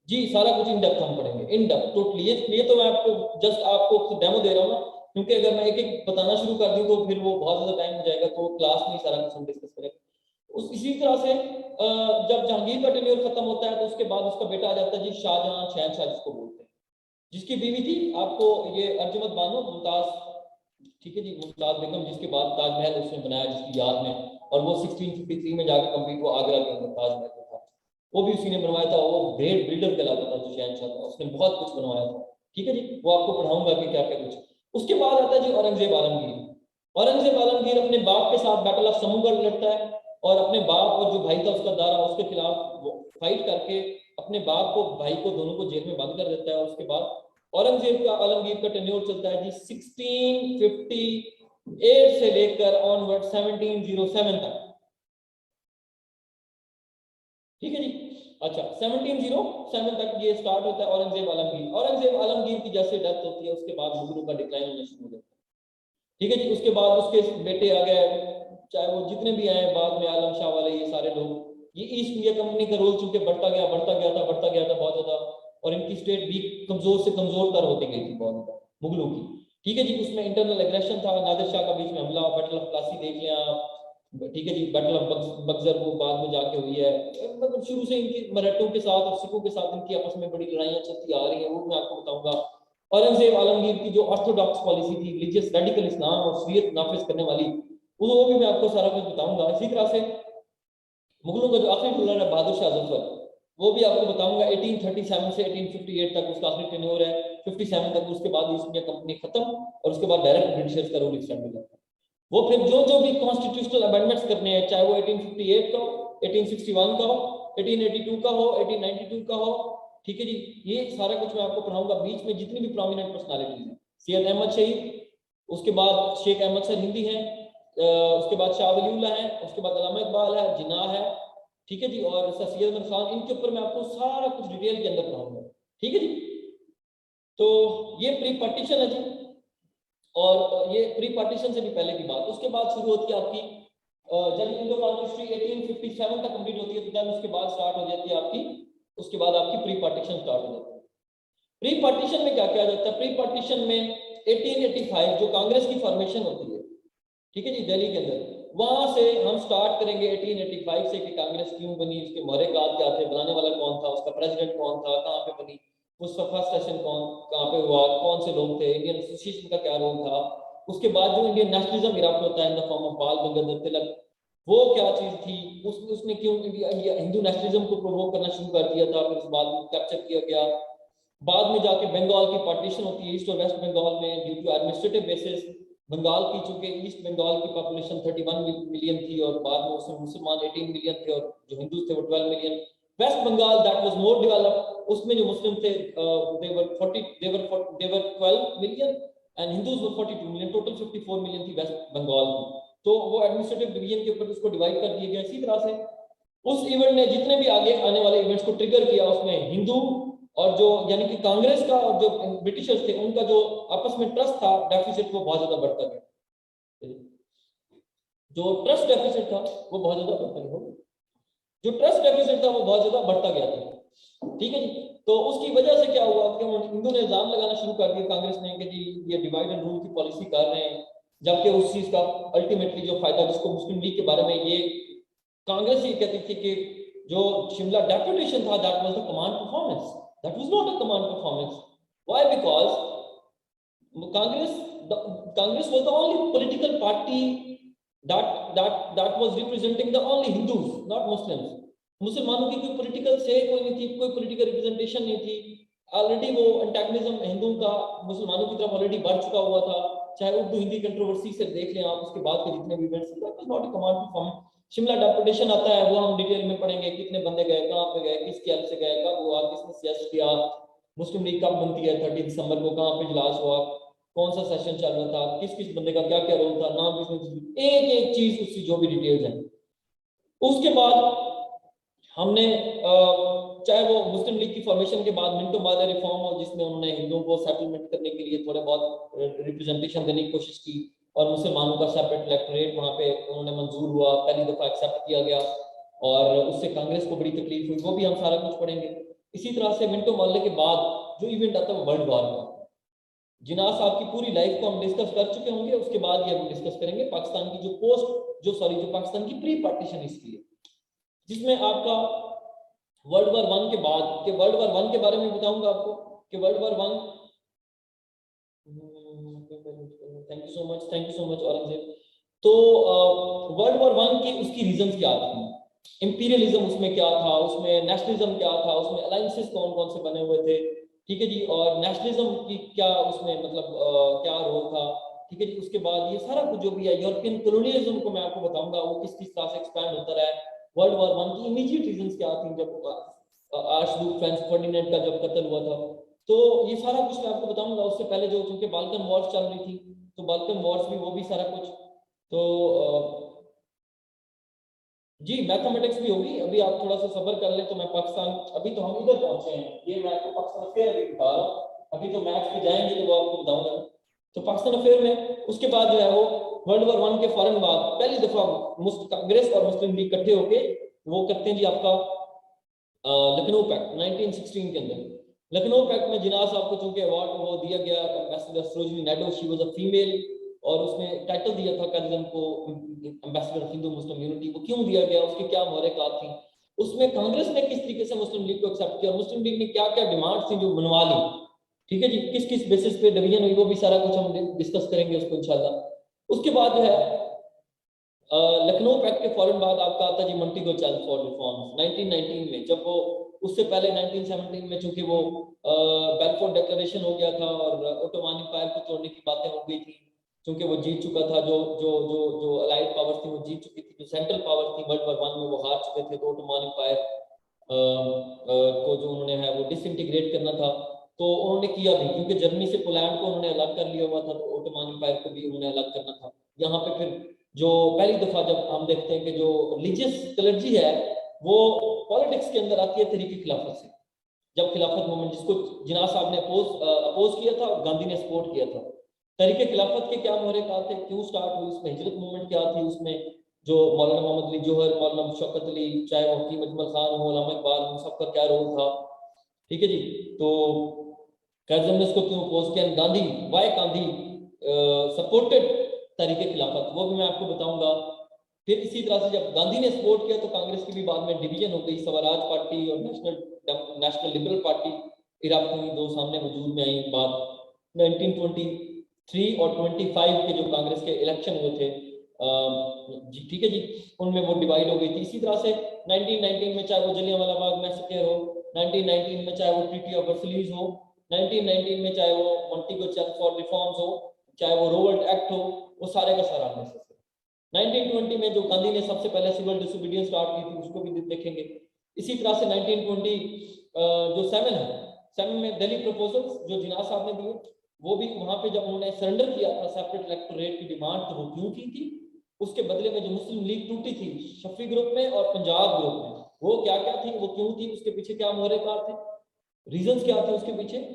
जी सारा कुछ इन डेप्थ हम पढ़ेंगे, इन डेप्थ टोटली। ये तो मैं आपको जस्ट आपको डेमो दे रहा हूँ ना, क्योंकि अगर मैं एक एक बताना शुरू कर दूं तो फिर वो बहुत ज्यादा टाइम हो जाएगा, तो क्लास में ही सारा कुछ हम डिस्कस करेंगे। इसी तरह से जब जहांगीर का टेन्योर खत्म होता है तो उसके बाद उसका बेटा आ जाता है जी शाहजहां, शहनशाह जिसको बोलते हैं, जिसकी बीवी थी आपको ये अर्जुमंद बानो मुमताज, ठीक है जी, मुमताज बेगम, जिसके बाद ताजमहल उसने बनाया जिसकी याद में, और वो 1653 में जाकर कंप्लीट वो आगरा के अंदर ताजमहल था, वो भी उसी ने बनवाया था। वो ग्रेट बिल्डर कहलाता था जो शहनशाह था, उसने बहुत कुछ बनवाया था, ठीक है जी। वो आपको पढ़ाऊंगा कि क्या क्या कुछ। उसके बाद आता है जी औरंगजेब आलमगीर। औरंगजेब आलमगीर अपने बाप के साथ बैटल ऑफ समूगढ़ लड़ता है और अपने बाप और जो भाई था उसका दारा, उसके खिलाफ फाइट करके अपने बाप को भाई को दोनों को जेल में बंद कर देता है। उसके बाद औरंगजेब का आलमगीर का टेन्योर चलता है जी 1658 से लेकर ऑनवर्ड 1707 तक। ठीक है जी। अच्छा 1707 तक ये स्टार्ट होता है औरंगजेब आलमगीर। औरंगजेब आलमगीर की जैसे डेथ होती है उसके बाद मुगलों का डिक्लाइन होना शुरू हो जाता है। ठीक है जी। उसके बाद उसके बेटे आ गए, चाहे वो जितने भी आए बाद में, आलम शाह वाले, ये सारे लोग, ये ईस्ट इंडिया कंपनी का रोल चूंकि बढ़ता गया बहुत ज्यादा, और इनकी स्टेट भी कमजोर से कमजोर तर होती गई थी बहुत ज्यादा मुगलों की। ठीक है जी। उसमें इंटरनल एग्रेशन था, नादिर शाह का बीच में हमला, बैटल ऑफ प्लासी देख लिया आप। ठीक है जी। बैटल ऑफ बक्सर वो बाद में जाके हुई है। मतलब शुरू से इनकी मराठों के साथ और सिखों के साथ इनकी आपस में बड़ी लड़ाइयां चलती आ रही हैं, वो मैं आपको बताऊंगा। औरंगजेब आलमगीर की जो ऑर्थोडॉक्स पॉलिसी थी, रिलीजियस रेडिकल इस्लाम और शरीयत नाफिज करने वाली, वो भी मैं आपको सारा कुछ बताऊंगा। इसी तरह से मुगलों का जो आखिरी रूलर है बहादुर शाह जफर, वो भी आपको बताऊंगा। 1837 से 1858 तक उसका आखिरी टेन्योर है, 57 तक। उसके बाद ईस्ट इंडिया कंपनी खत्म और उसके बाद डायरेक्ट ब्रिटिशर्स का रूल एक्सटेंड हो जाता है। वो फिर जो भी कॉन्स्टिट्यूशनल अमेंडमेंट्स करने हैं, चाहे वो 1858 का हो, 1861 का हो, 1882 का हो, 1892 का हो, ठीक है जी, ये सारा कुछ मैं आपको पढ़ाऊंगा। बीच में जितनी भी प्रोमिनेंट पर्सनालिटीज हैं, सैयद अहमद शहीद, उसके बाद शेख अहमद सर हिंदी हैं, उसके बाद शाह वलीउल्लाह है, उसके बाद अल्लामा इकबाल है, जिन्ना है, ठीक है जी, और सर सैयद अहमद खान। इनके ऊपर मैं आपको सारा कुछ डिटेल के अंदर पढ़ाऊंगा। ठीक है जी। तो ये प्री पार्टीशन है जी, और ये प्री पार्टीशन से भी पहले की बात। उसके बाद शुरू होती है आपकी जब इंडो पाक हिस्ट्री 1857 तक कंप्लीट होती है, तो देन उसके बाद स्टार्ट हो जाती है आपकी, उसके बाद आपकी प्री पार्टीशन स्टार्ट हो जाती है। प्री पार्टीशन में क्या किया जाता है? प्री पार्टीशन में 1885 जो कांग्रेस की फॉर्मेशन होती है, ठीक है जी, दिल्ली के अंदर, वहां से हम स्टार्ट करेंगे 1885 से कि कांग्रेस क्यों बनी, उसके मोहरेकात क्या थे, बनाने वाला कौन था, उसका प्रेसिडेंट कौन था, कहाँ पे बनी, उसका फर्स्ट सेशन कहाँ पे हुआ, कौन से लोग थे, इंडियन एसोसिएशन का क्या रोल था। उसके बाद जो इंडियन नेशनलिज्म इराक होता है इन द फॉर्म ऑफ बाल गंगाधर तिलक, वो क्या चीज थी, उसने क्यों इंडिया हिंदू नेशनलिज्म को प्रोवोक करना शुरू कर दिया था, फिर उस बाद में कैप्चर किया गया। बाद में जाके बंगाल की पार्टीशन होती है ईस्ट और वेस्ट बंगाल में due to administrative basis. Bengal की चूंकि ईस्ट बंगाल की पॉपुलेशन 31 मिलियन थी और बाद में उसमें मुसलमान 18 मिलियन थे और जो हिंदू थे वो 12 million. West Bengal that was more developed, उसमें जो मुस्लिम थे they were 12 million and Hindus were 42 million, total 54 million थी वेस्ट बंगाल की। तो वो एडमिनिस्ट्रेटिव डिवीजन के ऊपर उसको डिवाइड कर दिया गया। इसी तरह से उस इवेंट ने जितने भी आगे आने वाले इवेंट्स को ट्रिगर किया, उसमें हिंदू और जो यानी कि कांग्रेस का और जो ब्रिटिशर्स थे उनका जो आपस में ट्रस्ट था डेफिसिट, वो बहुत ज्यादा बढ़ता गया। जो ट्रस्ट डेफिसिट था वो बहुत ज्यादा बढ़ता गया, जो ट्रस्ट डेफिसिट था वो बहुत ज्यादा बढ़ता गया था। ठीक है जी। तो उसकी वजह से क्या हुआ कि हिंदू ने इल्जाम लगाना शुरू कर दिया कांग्रेस ने कि जी ये डिवाइड एंड रूल की पॉलिसी कर रहे हैं, जबकि उस चीज का अल्टीमेटली जो फायदा, जिसको मुस्लिम लीग के बारे में ये कांग्रेस ही कहती थी कि जो शिमला डेपुटेशन था that was the command performance, that was not a command performance. Why? Because Congress was the only political party that was representing the only Hindus, not Muslims. मुसलमानों की कोई पॉलिटिकल से कोई नहीं थी, कोई पॉलिटिकल रिप्रेजेंटेशन नहीं थी। ऑलरेडी वो एंटेगनिज्म हिंदुओं का मुसलमानों की तरफ ऑलरेडी बढ़ चुका हुआ था, चाहे उर्दू हिंदी कंट्रोवर्सी से देख लें आप, उसके बाद के जितने भी events, that was not a command performance. Shimla deputation आता है, वो हम डिटेल में पढ़ेंगे, कितने बंदे गए, कहाँ पे गए, किसके हेल्प से गए, कब हुआ, किसने सजेस्ट किया, मुस्लिम लीग कब बनती है 30 दिसंबर को, कहाँ पे इजलास हुआ, कौन सा सेशन चल रहा था, किस किस बंदे का क्या क्या रोल था, नाम किसने, एक एक चीज उसकी जो भी डिटेल्स हैं। उसके बाद हमने चाहे वो मुस्लिम लीग की फॉर्मेशन के बाद मिंटो मार्ले रिफॉर्म हो, जिसमें उन्होंने हिंदुओं को सेटलमेंट करने के लिए थोड़े बहुत रिप्रेजेंटेशन देने की कोशिश की और मुसलमानों का सेपरेट इलेक्टोरेट वहां पे उन्होंने मंजूर हुआ, पहली दफा एक्सेप्ट किया गया और उससे कांग्रेस को बड़ी तकलीफ हुई, वो भी हम सारा कुछ पढ़ेंगे। इसी तरह से मिंटो मार्ले के बाद जो इवेंट आता है वो वर्ल्ड वॉर का। जिन्ना साहब की पूरी लाइफ को हम डिस्कस कर चुके होंगे, उसके बाद ये हम डिस्कस करेंगे पाकिस्तान की जो पाकिस्तान की प्री पार्टीशन हिस्ट्री है, जिसमें आपका वर्ल्ड वॉर 1 के बाद के वर्ल्ड वॉर 1 के बारे में बताऊंगा आपको कि world war 1, thank you so much Aurangzeb. तो वर्ल्ड वॉर 1 की उसकी रीजंस क्या थी, इंपीरियलिज्म उसमें क्या था, उसमें नेशनलिज्म क्या था, उसमें अलायंसेस कौन कौन से बने हुए थे, ठीक है जी, और नेशनलिज्म की क्या उसमें मतलब क्या रोल था, ठीक है जी। उसके बाद ये सारा कुछ जो भी है यूरोपियन कॉलोनियलिज्म को मैं आपको बताऊंगा वो किस किस तरह से एक्सपैंड होता रहा है। वर्ल्ड वॉर वन की इमीडिएट रीजंस क्या थी जब आर्चड्यूक फ्रांस फर्डिनेंड का जब कत्ल हुआ था, तो ये सारा कुछ मैं आपको बताऊंगा। उससे पहले जो चूंकि बाल्कन वॉर्स चल रही थी, तो बाल्कन वॉर्स भी वो भी सारा कुछ, तो जी मैथमेटिक्स भी होगी। अभी आप थोड़ा सा सब्र कर लें तो मैं पाकिस्तान, अभी तो हम इधर पहुंचे हैं, ये मैं आपको पाकिस्तान अफेयर अभी बता रहा हूँ, अभी तो मैथ्स पे जाएंगे तो वो आपको बताऊंगा। तो पाकिस्तान अफेयर में उसके बाद जो है वो वर्ल्ड वॉर वन के फौरन बाद पहली दफा कांग्रेस और मुस्लिम लीग इकट्ठे होके वो करते हैं जी आपका लखनऊ पैक्ट 1916 के अंदर। लखनऊ पैक्ट में जिनाह साहब को चूंकि अवार्ड वो दिया गया ambassador Sarojini Naidu, she was a female, और उसने टाइटल दिया था कर्जन को एम्बेसडर हिंदू मुस्लिम यूनिटी। वो क्यों दिया गया, उसकी क्या मोहरक़ात थी, उसमें कांग्रेस ने किस तरीके से मुस्लिम लीग को एक्सेप्ट किया, और मुस्लिम लीग ने क्या क्या डिमांड थी जो मनवा ली, ठीक है जी, किस किस बेसिस पे डिवीजन हुई, वो भी सारा कुछ हम डिस्कस करेंगे उसको इंशाल्लाह। उसके बाद जो है लखनऊ पैक्ट के फौरन बाद आपका आता जी मॉन्टेगो चैलेंज फॉर रिफॉर्म्स 1919 में, जब वो उससे पहले 1917 में चूंकि वो बेलफोर डिक्लेरेशन हो गया था और ओटोमान एम्पायर को तोड़ने की बातें हो गई थी, क्योंकि वो जीत चुका था, जो जो जो जो अलाइड पावर्स थी वो जीत चुकी थी, जो सेंट्रल पावर थी वर्ल्ड वॉर वन में वो हार चुके थे, तो ओटोमान एम्पायर को जो उन्होंने है वो डिसइंटीग्रेट करना था, तो उन्होंने किया भी, क्योंकि जर्मनी से पोलैंड को उन्होंने अलग कर लिया हुआ था, तो ओटोमान एम्पायर को भी उन्होंने अलग करना था। यहाँ पे फिर जो पहली दफा जब हम देखते हैं कि जो रिलीजियस क्लर्जी है वो पॉलिटिक्स के अंदर आती है तहरीक खिलाफत से, जब खिलाफत मूवमेंट जिसको जिन्ना साहब ने अपोज किया था और गांधी ने सपोर्ट किया था, तहरीक खिलाफत के क्या मोहरक़ात थे, क्यों स्टार्ट हुई, उसमें हिजरत मूवमेंट क्या थी, उसमें जो मौलाना मोहम्मद अली जौहर, मौलाना शौकत अली, चाहे वो हकीम अजमल खान हो, उलमा इकबाल, उन सबका क्या रोल था, ठीक है जी। तो कर्जम ने उसको क्यों अपोज किया, गांधी, वाई गांधी सपोर्टेड तहरीक खिलाफत, वो भी मैं आपको बताऊंगा। फिर इसी तरह से जब गांधी ने सपोर्ट किया तो कांग्रेस की भी बाद में डिवीजन हो गई, स्वराज पार्टी और नेशनल लिबरल पार्टी इराक में दो सामने वजूद में आई बाद 1923 और 25 के जो कांग्रेस के इलेक्शन हुए थे, जी ठीक है जी, उनमें वो डिवाइड हो गई थी। इसी तरह से 1919 में चाहे वो जलियांवाला बाग मैसेकर हो, 1919 में चाहे वो ट्रीटी ऑफ वर्सलीज हो, 1919 में चाहे वो मॉन्टेगो चैलेंज फॉर रिफॉर्म्स हो, चाहे वो रोवल्ट एक्ट हो, वो सारे का सारा हमने 1920 में जो गांधी ने सबसे पहले सिविल डिसोबीडियंस स्टार्ट की थी उसको भी देखेंगे। इसी तरह से 1920 जो सेवन है, सेवन में दिल्ली प्रपोजल्स जो जिन्ना साहब ने दिए, वो भी वहां पे जब उन्होंने सरेंडर किया था सेपरेट इलेक्टोरेट की डिमांड, तो वो क्यों की थी, उसके बदले में जो मुस्लिम लीग टूटी थी शफी ग्रुप में और पंजाब ग्रुप में, वो क्या क्या थी, वो क्यों थी, उसके पीछे क्या मोहरक़ात थे, रीजंस क्या थे उसके पीछे।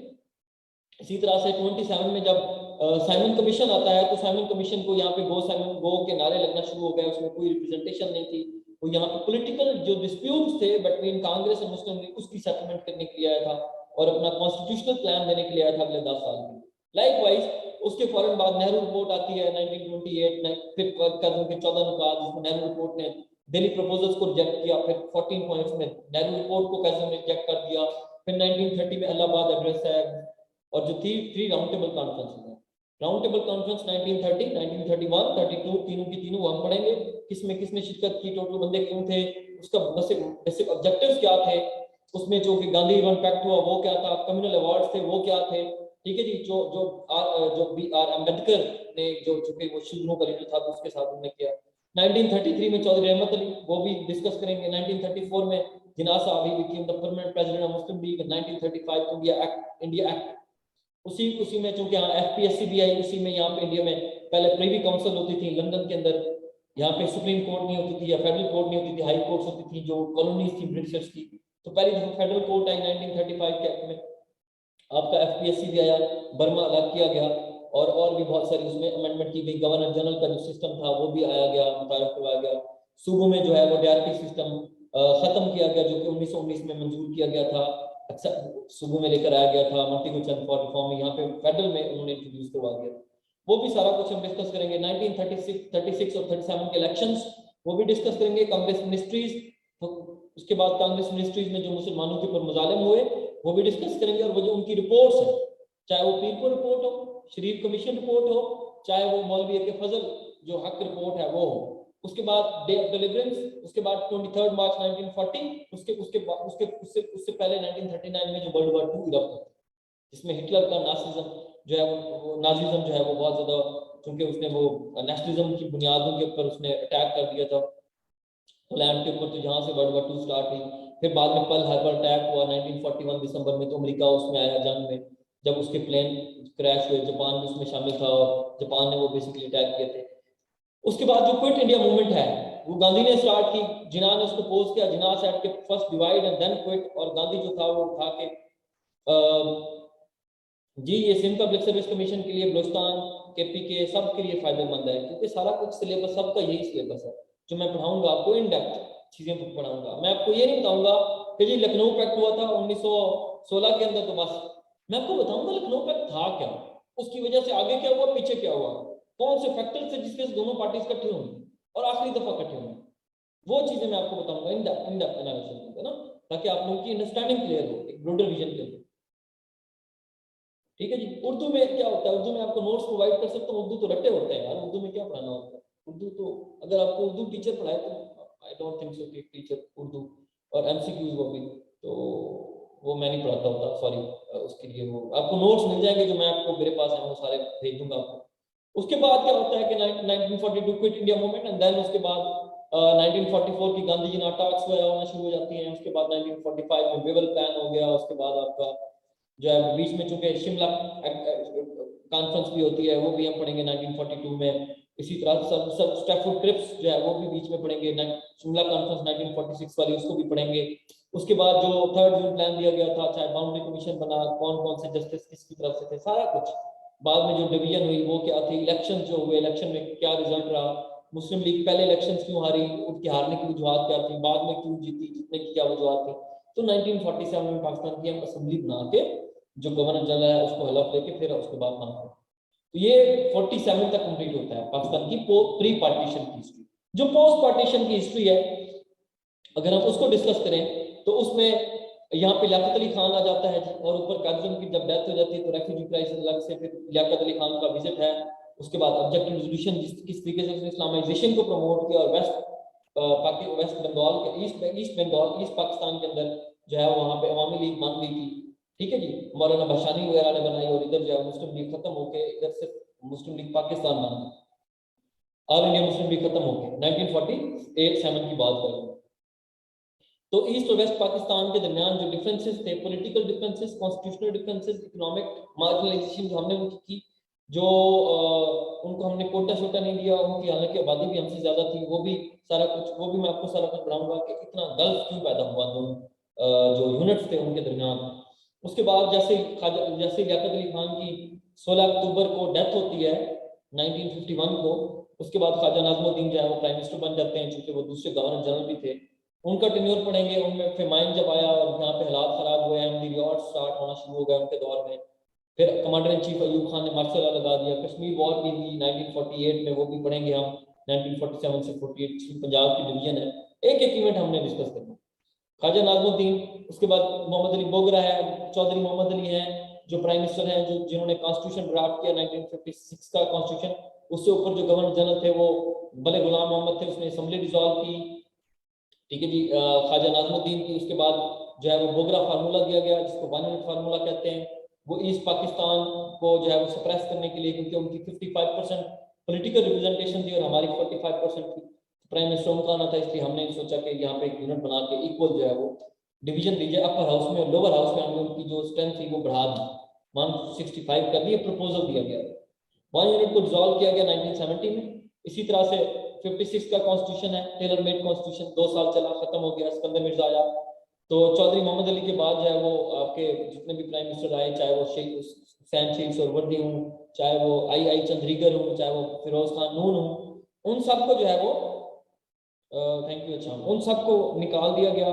इसी तरह से 27 में जब साइमन कमीशन आता है, तो साइमन कमीशन को यहाँ पे गो साइमन गो के नारे लगना शुरू हो गए, उसमें कोई रिप्रेजेंटेशन नहीं थी, वो यहाँ पे पॉलिटिकल जो डिस्प्यूट्स थे बिटवीन कांग्रेस और मुस्लिम लीग उसकी सेटलमेंट करने के लिए आया था और अपना कॉन्स्टिट्यूशनल प्लान देने के लिए आया था अगले 10 साल के। लाइकवाइज उसके फौरन बाद नेहरू रिपोर्ट आती है 1928, फिर कर्जों के 14 नुकात जिसमें नेहरू रिपोर्ट ने दिल्ली प्रपोजल्स को रिजेक्ट किया, फिर 14 पॉइंट्स में नेहरू रिपोर्ट को कर्जों ने रिजेक्ट कर दिया, फिर 1930 में इलाहाबाद एड्रेस है, और जो थी 3 राउंड टेबल कॉन्फ्रेंस है, राउंड टेबल कॉन्फ्रेंस 1930, 1931, 32 तीनों की तीनों हम पढ़ेंगे, किसमें किसने शिरकत की, टोटल बंदे क्यों थे, उसका बेसिक ऑब्जेक्टिव्स क्या थे, उसमें जो कि गांधी इवन पैक्ट हुआ वो क्या था, कम्युनल अवार्ड्स थे वो क्या थे, ठीक है जी। जो जो जो बी आर अम्बेडकर ने जो चूंकि वो शूद्रों का लीडर था तो उसके साथ उन्होंने किया। 1933 में चौधरी रहमत अली, वो भी डिस्कस करेंगे। 1934 में जिन्ना साहब he became the permanent president of Muslim league. 1935 India act, उसी में चूंकि यहाँ एफपीएससी भी आई, उसी में यहाँ पे इंडिया में पहले प्रीवी काउंसिल होती थी लंदन के अंदर, यहाँ पे सुप्रीम कोर्ट नहीं होती थी या फेडरल कोर्ट नहीं होती थी, हाई कोर्ट्स होती थी जो कॉलोनीज थी ब्रिटिशर्स की। तो पहली दफा फेडरल कोर्ट आई 1935 के एक्ट में, आपका एफपीएससी भी आया, बर्मा अलग किया गया, और भी बहुत सारी उसमें अमेंडमेंट की गई। गवर्नर जनरल का जो सिस्टम था वो भी आया गया, मुतारफ करवाया गया। सूबों में जो है वो डीआरपी सिस्टम खत्म किया गया, जो कि 1919 में मंजूर किया गया था, अच्छा सूबों में लेकर आया गया था। मॉन्टेगो चैलेंज फॉर रिफॉर्म यहाँ पे फेडरल में उन्होंने इंट्रोड्यूस करवा दिया, वो भी सारा कुछ हम डिस्कस करेंगे। 1936 36 और 37 के इलेक्शंस वो भी डिस्कस करेंगे। कांग्रेस मिनिस्ट्रीज, तो उसके बाद कांग्रेस मिनिस्ट्रीज में जो मुसलमानों के ऊपर मुजालिम हुए वो भी डिस्कस करेंगे, और वो जो उनकी रिपोर्ट्स है, चाहे वो पीरपुर रिपोर्ट हो, शरीफ कमीशन रिपोर्ट हो, चाहे वो मौलवी के फजल जो हक रिपोर्ट है वो हो। उसके बाद डे ऑफ डिलीवरेंस, उसके बाद 23 मार्च 1940, उसके उसके उसके उससे उससे पहले 1939 में जो वर्ल्ड वॉर 2 इरप्ट हुआ, जिसमें हिटलर का नासिज्म जो है वो नाजिज्म जो है वो बहुत ज्यादा, क्योंकि उसने वो नेशनलिज्म की बुनियादों के ऊपर उसने अटैक कर दिया था पोलैंड के ऊपर, तो जहाँ से वर्ल्ड वॉर 2 स्टार्ट हुई। फिर बाद में पर्ल हार्बर अटैक हुआ 1941 दिसंबर में, तो अमेरिका उसमें आया जंग में, जब उसके प्लेन क्रैश हुए, जापान भी उसमें शामिल था और जापान ने वो बेसिकली अटैक किए थे। उसके बाद जो क्विट इंडिया मूवमेंट है वो गांधी ने स्टार्ट की, जिन्ना ने उसको पोज किया, जिन्ना सेड के first divide and then quit, और गांधी जो था वो उठा के जी ये सिंध पब्लिक सर्विस कमीशन के लिए, बलूचिस्तान केपी के सब के लिए फायदेमंद है, क्योंकि सारा कुछ सिलेबस सबका यही सिलेबस है जो मैं पढ़ाऊंगा आपको, इन डेप्थ चीजें पढ़ाऊंगा। मैं आपको ये नहीं बताऊंगा कि जी लखनऊ पैक्ट हुआ था 1916 के अंदर, तो बस मैं आपको बताऊंगा लखनऊ पैक्ट था क्या, उसकी वजह से आगे क्या हुआ, पीछे क्या हुआ, कौन से फैक्टर थे जिसके दोनों पार्टीज इकट्ठी होंगी और आखिरी दफा इकट्ठे होंगी, वो चीजें मैं आपको बताऊंगा इन डेप्थ एनालिसिस में ना, ताकि आप लोगों की अंडरस्टैंडिंग क्लियर हो, एक ब्रॉडर विजन के लिए। ठीक है जी। उर्दू में क्या होता है, उर्दू में आपको नोट्स प्रोवाइड कर सकता हूँ, उर्दू तो रट्टे होते हैं यार, उर्दू में क्या पढ़ाना होता है, उर्दू तो अगर आपको उर्दू टीचर पढ़ाए तो आई डोंट थिंक सो कि टीचर उर्दू और एमसीक्यूज वो भी, तो वो मैं नहीं पढ़ाता होता, सॉरी, उसके लिए वो आपको नोट्स मिल जाएंगे जो मैं आपको मेरे पास है वो सारे भेज दूंगा आपको। उसके बाद क्या होता है कि 1942 quit India movement, and then उसके बाद 1944 की गांधी जी ने अटैक्स होना शुरू हो जाती हैं, उसके बाद 1945 में वेवल प्लान हो गया, उसके बाद आपका जो है बीच में चूंकि शिमला कॉन्फ्रेंस भी होती है वो भी हम पढ़ेंगे 1942 में, इसी तरह सब स्टैफोर्ड क्रिप्स जो है वो भी बीच में पढ़ेंगे, शिमला कॉन्फ्रेंस 1946 वाली उसको भी पढ़ेंगे। उसके बाद जो 3 जून प्लान दिया गया था, चाहे बाउंड्री कमीशन बना, कौन कौन से जस्टिस किसकी तरफ से थे, सारा कुछ। बाद में जो डिवीजन हुई वो क्या थी, इलेक्शन जो हुए, इलेक्शन में क्या रिजल्ट रहा, मुस्लिम लीग पहले इलेक्शन क्यों हारी, उनकी हारने की वजूहत क्या थी, बाद में क्यों जीती, जीतने की क्या वजूहत थी। तो 1947 में पाकिस्तान की हम असेंबली बना के जो गवर्नर जनरल है उसको हलफ लेके फिर उसके बाद मानते हैं। तो ये 47 तक कंप्लीट होता है पाकिस्तान की प्री पार्टीशन की हिस्ट्री। जो पोस्ट पार्टीशन की हिस्ट्री है अगर हम उसको डिस्कस करें तो उसमें यहाँ पे लियाकत अली खान आ जाता है, और ऊपर काजम की जब डेथ हो जाती है तो रेफ्यूजी क्राइसिस अलग से, फिर लियाकत अली खान का विजिट है। उसके बाद ऑब्जेक्टिव रेजोल्यूशन, किस तरीके से उसने इस्लामाइजेशन को प्रमोट किया, और वेस्ट बंगाल के ईस्ट बंगाल ईस्ट पाकिस्तान के अंदर जो है वहाँ पे अवामी लीग बन गई थी। ठीक है जी, मौलाना बशानी वगैरह ने बनाई, और इधर जो है मुस्लिम लीग खत्म होके इधर से मुस्लिम लीग पाकिस्तान बन गई, ऑल इंडिया मुस्लिम लीग खत्म होके 1947 की बात करें। तो ईस्ट और वेस्ट पाकिस्तान के दरमियान जो डिफरेंसेस थे, political differences, constitutional differences, economic marginalisation जो हमने उनकी की, जो उनको हमने कोटा शोटा नहीं दिया, उनकी हालांकि आबादी भी हमसे ज्यादा थी, वो भी सारा कुछ, वो भी मैं आपको सारा कुछ बताऊंगा कि इतना गल्फ क्यों पैदा हुआ दोनों जो यूनिट्स थे उनके दरमियान। उसके बाद जैसे लियाकत अली खान की 16 अक्टूबर को डेथ होती है 1951 को, उसके बाद ख्वाजा नाज़मुद्दीन जो है वो प्राइम मिनिस्टर बन जाते हैं, चूंकि वो दूसरे गवर्नर जनरल भी थे। उनका टेन्योर पढ़ेंगे, उनमें फेमाइन जब आया और यहाँ पे हालात खराब हुए, अहमदी रिवॉर्ड स्टार्ट होना शुरू हो गया उनके दौर में। फिर commander in chief Ayub Khan ने मार्शल लॉ लगा दिया, कश्मीर वॉर भी हुई 1948 में, वो भी पढ़ेंगे हम 1947 से 48 पंजाब की डिवीजन है। एक एक इवेंट हमने डिस्कस करना। ख्वाजा नाज़मुद्दीन, उसके बाद मोहम्मद अली बोगरा है, चौधरी मोहम्मद अली हैं जो प्राइम मिनिस्टर हैं, जो जिन्होंने कॉन्स्टिट्यूशन ड्राफ्ट किया 1956 का कॉन्स्टिट्यूशन। उससे ऊपर जो गवर्नर जनरल थे वो बड़े गुलाम मोहम्मद थे, उसने असेंबली डिसॉल्व की। ठीक है जी, ख्वाजा नाज़मुद्दीन की उसके बाद जो है वो बोगरा फार्मूला दिया गया, जिसको 1 यूनिट फार्मूला कहते हैं। वो ईस्ट पाकिस्तान को जो है वो सप्रेस करने के लिए, क्योंकि उनकी 55% पॉलिटिकल रिप्रेजेंटेशन थी और हमारी 45% थी, प्राइम मिनिस्टर उनका आना था, इसलिए हमने सोचा कि यहाँ पे एक यूनिट बना के इक्वल जो है वो डिवीजन दीजिए, अपर हाउस में और लोअर हाउस में हमने उनकी जो स्ट्रेंथ थी वो बढ़ा दी, 165 कर दी, प्रपोजल दिया गया। 1 यूनिट को डिसॉल्व किया गया 1970 में। इसी तरह से 56 का कॉन्स्टिट्यूशन है, टेलर मेड कॉन्स्टिट्यूशन, 2 साल चला, खत्म हो गया, सिकंदर मिर्जा आया। तो चौधरी मोहम्मद अली के बाद जो है वो आपके जितने भी प्राइम मिनिस्टर आए, चाहे वो हुसैन शेख सोहरावर्दी हूँ, चाहे वो आई चंद्रीगर हूँ, चाहे वो फिरोज खान नून हूँ, उन सबको जो है वो थैंक यू, अच्छा, उन सबको निकाल दिया गया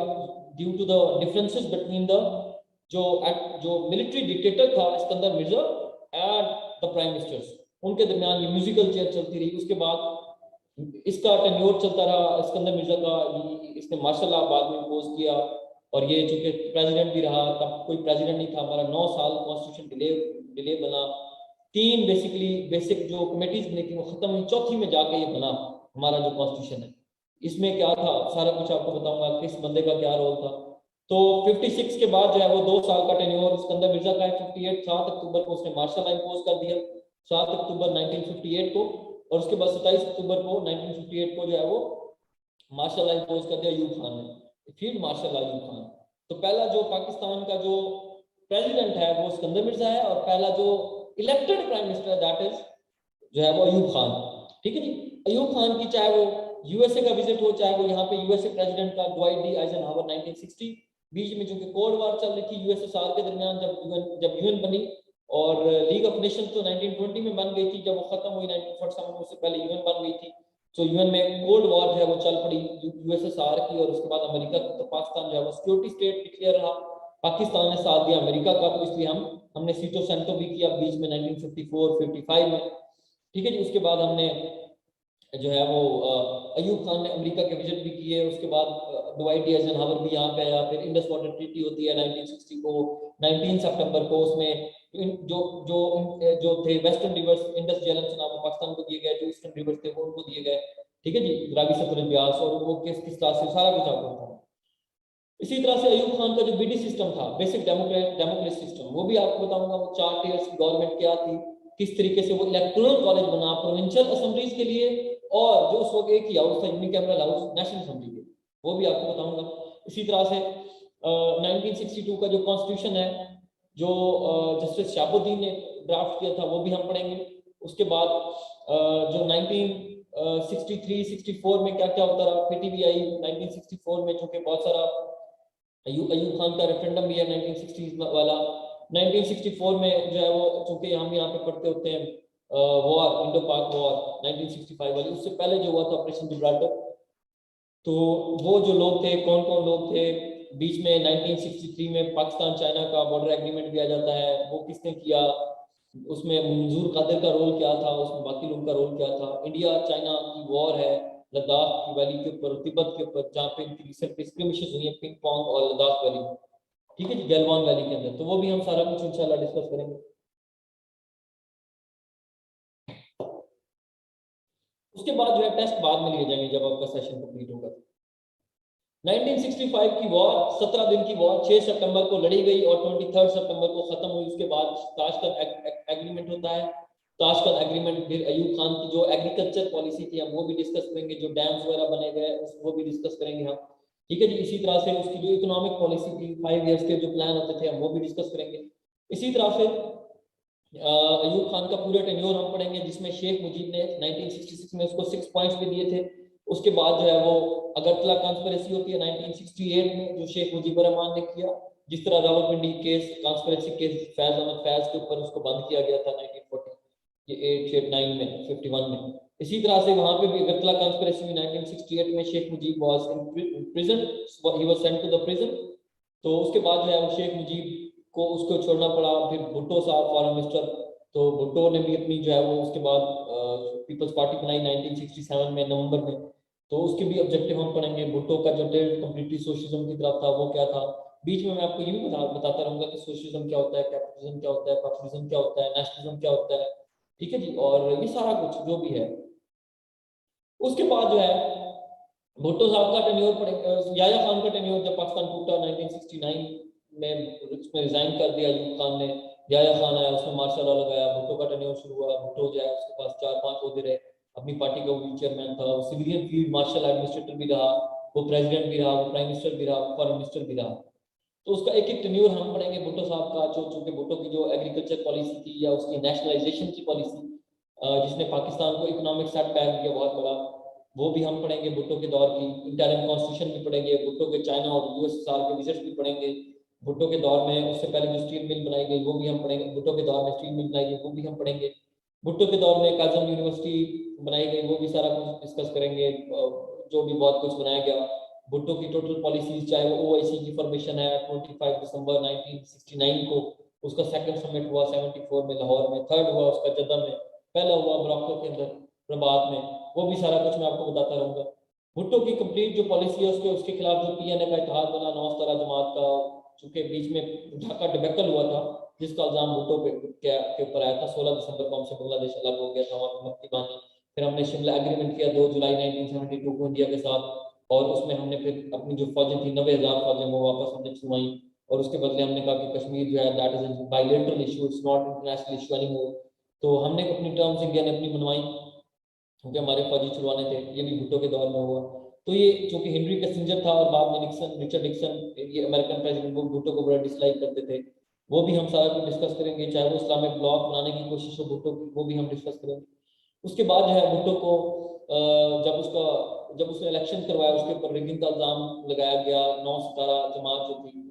due to the differences between the जो मिलिट्री डिक्टेटर था Sikandar Mirza and the prime ministers, उनके दरमियान ये म्यूजिकल चेयर चलती रही। उसके बाद इसका टेन्योर चलता रहा सिकंदर मिर्जा का, इसने मार्शल लॉ बाद में इम्पोज किया, और ये चूंकि प्रेसिडेंट भी रहा, तब कोई प्रेसिडेंट नहीं था हमारा, 9 साल कॉन्स्टिट्यूशन डिले बना। 3 बेसिक जो कमेटीज बनी थी वो खत्म हुई, चौथी में जाके ये बना हमारा जो कॉन्स्टिट्यूशन है। इसमें क्या था सारा कुछ आपको बताऊंगा, किस बंदे का क्या रोल था। तो 56 के बाद जो है वो 2 साल का टेन्योर सिकंदर मिर्जा का है। 58 7 अक्टूबर को उसने मार्शल लॉ इम्पोज कर दिया, 7 अक्टूबर 1958 को, और उसके बाद 27 अक्टूबर को 1958 को जो है वो मार्शल लॉ इम्पोज कर दिया अयूब खान ने, फील्ड मार्शल अयूब खान। तो पहला जो पाकिस्तान का जो प्रेसिडेंट है वो सिकंदर मिर्जा है, और पहला जो elected prime minister that is जो है वो अयूब खान। ठीक है जी। अयूब खान की चाहे वो यूएसए का विजिट हो, चाहे वो यहाँ पे यूएसए प्रेसिडेंट का ड्वाइट डी आइजनहावर 1960, बीच में चूंकि कोल्ड वॉर चल रही थी यूएसएसआर के दरमियान, जब यूएन बनी, और लीग ऑफ नेशंस तो 1920 में बन गई थी, जब वो खत्म हुई 1947 में, उससे पहले यूएन बन गई थी। तो यूएन में कोल्ड वॉर जो है वो चल पड़ी यूएसएसआर की, और उसके बाद अमेरिका की, तो पाकिस्तान जो है वो सिक्योरिटी स्टेट डिक्लेयर रहा। पाकिस्तान ने साथ दिया अमेरिका का, तो इसलिए हमने सीटो सेंटो भी किया बीच में 1954 55 में। ठीक है जी। उसके बाद हमने जो है वो अयूब खान ने अमेरिका के विजिट भी किए, उसके बाद dwight डी आइजनहावर भी यहाँ पे आया। फिर इंडस वाटर ट्रीटी होती है 1960 को, 19 सितंबर को, उसमें जो जो जो थे वेस्टर्न रिवर्स, इंडस झेलम से नाम पाकिस्तान को दिए गए, जो ईस्टर्न रिवर्स थे वो उनको दिए गए। ठीक है जी। रावी सतलज ब्यास, और वो किस क्लास से, सारा कुछ आपको था। इसी तरह से अयूब खान का जो बीडी सिस्टम था, बेसिक डेमोक्रेसी सिस्टम, वो भी आपको बताऊंगा। वो 4 टीयर्स की गवर्नमेंट क्या थी, किस तरीके से वो इलेक्टोरल कॉलेज बना प्रोविंशियल असेंबलीज के लिए, और जो उस वक्त एक ही हाउस था यूनिकैमरल हाउस नेशनल असेंबली के, वो भी आपको बताऊंगा। इसी तरह से 1962 का जो कॉन्स्टिट्यूशन है, जो जस्टिस शाहबुद्दीन ने ड्राफ्ट किया था, वो भी हम पढ़ेंगे। उसके बाद जो 1963 64 में क्या क्या होता रहा, पीटीवी आई 1964 में, चूंकि बहुत सारा अयूब खान का रेफरेंडम भी है 1960 वाला। 1964 में जो है वो, चूंकि हम यहाँ पे पढ़ते होते हैं वॉर, इंडो पाक वॉर 1965 वाली, उससे पहले जो हुआ था ऑपरेशन जिब्राल्टर, तो वो जो लोग थे, कौन कौन लोग थे बीच में 1963 में पाकिस्तान चाइना का बॉर्डर एग्रीमेंट दिया जाता है, वो किसने किया, उसमें मंजूर कादिर का रोल क्या था, उसमें बाकी लोगों का रोल क्या था। इंडिया चाइना की वॉर है लद्दाख की वैली के ऊपर, तिब्बत के ऊपर, जहाँ पे इनकी रिसेंट स्क्रिमिशेस हुई है पिंग पोंग और लद्दाख वैली, ठीक है जी, गैलवान वैली के अंदर। तो वो भी हम सारा कुछ इंशाल्लाह डिस्कस करेंगे। उसके बाद जो है टेस्ट बाद में लिए जाएंगे जब आपका सेशन कंप्लीट होगा। 1965 की वॉर 17 दिन की वॉर 6 सितंबर को लड़ी गई और 23 सितंबर को खत्म हुई। उसके बाद ताशकंद एग्रीमेंट होता है। ताशकंद एग्रीमेंट, फिर अयूब खान की जो एग्रीकल्चर पॉलिसी थी हम वो भी डिस्कस करेंगे, जो डैम्स वगैरह बने गए वो भी डिस्कस करेंगे हम। ठीक है जी। इसी तरह से उसकी जो इकोनॉमिक पॉलिसी थी, 5 ईयर्स के जो प्लान होते थे हम वो भी डिस्कस करेंगे। इसी तरह से अयूब खान का पूरा टेन्योर हम पढ़ेंगे, जिसमें शेख मुजीब ने 1966 में उसको 6 पॉइंट्स भी दिए थे। उसके बाद जो है वो अगरतला कॉन्स्पिरेसी होती है 1968 में, जो शेख मुजीबुर रहमान ने किया। जिस तरह Rawalpindi case, conspiracy case Faiz Ahmed Faiz के ऊपर, उसको बंद किया गया था 1948 9 में 51 में। इसी तरह से वहां पे भी अगरतला कॉन्स्पिरेसी में 1968 में Sheikh Mujib was in prison, he was sent to the prison. तो उसके बाद जो है वो शेख मुजीब को उसको छोड़ना पड़ा। फिर भुट्टो साहब फॉरेन मिनिस्टर, तो भुट्टो ने भी अपनी जो है वो उसके बाद पीपल्स पार्टी बनाई 1967 में नवंबर में। तो उसके भी ऑब्जेक्टिव हम पढ़ेंगे। भुट्टो का जो टिल्ट कंप्लीटली सोशलिज्म की तरफ था वो क्या था। बीच में मैं आपको ये भी बताता रहूंगा कि सोशलिज्म क्या होता है, कैपिटलिज्म क्या होता है, पॉपुलिज्म क्या होता है, नेशनलिज्म क्या होता है। ठीक है जी। और ये सारा कुछ जो भी है। उसके बाद जो है भुट्टो साहब का टेन्योर पड़ेगा, याया खान का टेन्योर जब पाकिस्तान टूटा 1969 में, उसमें रिजाइन कर दिया अयूब खान ने। याया खान आया, उसने मार्शल लॉ लगाया, भुट्टो का टेन्योर शुरू हुआ। भुट्टो जो है उसके पास 4-5 ओहदे रहे, अपनी पार्टी का वो चेयरमैन था, वो सिविलियन फील्ड मार्शल एडमिनिस्ट्रेटर भी रहा, वो प्रेसिडेंट भी रहा, वो प्राइम मिनिस्टर भी रहा, फॉरेन मिनिस्टर भी रहा। तो उसका एक एक टेन्योर हम पढ़ेंगे भुट्टो साहब का। जो चूंकि भुट्टो की जो एग्रीकल्चर पॉलिसी थी या उसकी नेशनलाइजेशन की पॉलिसी, जिसने पाकिस्तान को इकोनॉमिक सेटबैक दिया बहुत बड़ा, वो भी हम पढ़ेंगे भुट्टो के दौर की। इंटरिम कॉन्स्टिट्यूशन भी पढ़ेंगे, भुट्टो के चाइना और यूएसएसआर के विजिट्स भी पढ़ेंगे। भुट्टो के दौर में उससे पहले जो स्टील मिल बनाई गई वो भी हम पढ़ेंगे। भुट्टो के दौर में स्टील मिल बनाई गई वो भी हम पढ़ेंगे। भुट्टो के दौर में काजम यूनिवर्सिटी बनाई गई वो भी सारा कुछ डिस्कस करेंगे, जो भी बहुत कुछ बनाया गया। भुट्टो की टोटल पॉलिसीज, चाहे वो ओआईसी की फॉर्मेशन है 25 दिसंबर 1969 को, उसका सेकंड समिट हुआ 74 में लाहौर में, थर्ड हुआ उसका जद्दा में, पहला हुआ मोरक्को के अंदर रबात में। वो भी सारा कुछ मैं आपको बताता रहूंगा। भुट्टो की कंप्लीट जो पॉलिसी है उसके खिलाफ जो पीएनए का इत्तेहाद बना नौस्तरा जमात का, चूंकि बीच में ढाका डिबेकल हुआ था जिसका इल्जाम भुट्टो के ऊपर आया था। 16 दिसंबर को हमसे बांग्लादेश अलग हो गया था, वहाँ पे मक्ती बांधी। फिर हमने शिमला एग्रीमेंट किया 2 जुलाई 1972 को इंडिया के साथ। और उसमें हमने फिर अपनी जो फौजें थी 90,000 फौजें वो वापस हमने छुड़वाई, और उसके बदले हमने कहा कि कश्मीर जो है that is a bilateral issue, it's not international issue anymore. तो हमने अपनी टर्म्स इंडिया ने अपनी बनवाई, क्योंकि हमारे फौजी छुड़वाने थे। ये भी भुट्टो के दौर में हुआ। तो ये चूंकि हेनरी किसिंजर था और बाद में निक्सन, रिचर्ड निक्सन, ये अमेरिकन प्रेसिडेंट, वो भुट्टो को बड़ा डिसलाइक करते थे। वो भी हम सारा कुछ डिस्कस करेंगे, चाहे वो इस्लामिक ब्लॉक बनाने की कोशिश हो भुट्टो की, वो भी हम डिस्कस करेंगे। उसके बाद जो है भुट्टो को जब उसने इलेक्शन करवाया, उसके ऊपर रिगिंग का इल्जाम लगाया गया। 9 सितारा जमात जो थी,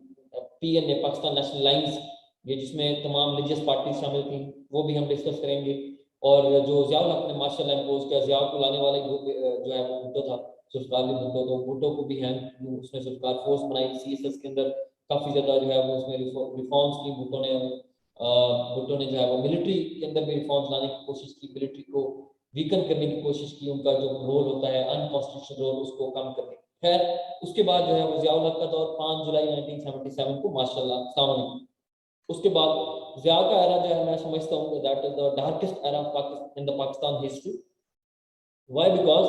PNA, पाकिस्तान नेशनल लाइंस, ये जिसमें तमाम रिलीजियस पार्टी शामिल थी, वो भी हम डिस्कस करेंगे। और जो ज़ियाउल हक ने मार्शल इम्पोज किया, ज़िया को लाने वाले जो है वो भुट्टो था, जुल्फ़िकार अली भुट्टो। तो भुट्टो को भी है उसने जुल्फ़िकार फोर्स बनाई CSS के अंदर, काफ़ी ज़्यादा जो है वो उसमें रिफॉर्म्स की भुट्टो ने। जो है वो मिलिट्री के अंदर भी रिफॉर्म्स लाने की कोशिश की, मिलिट्री को वीकन करने की कोशिश की, उनका जो रोल होता है अनकॉन्स्टिट्यूशनल रोल, उसको कम करने। खैर उसके बाद जो है वो ज़ियाउल हक का दौर 5 जुलाई 1977 को माशाल्लाह सामने। उसके बाद ज़िया का एरा जो है मैं समझता हूँ that is the darkest era in the Pakistan history. Why? Because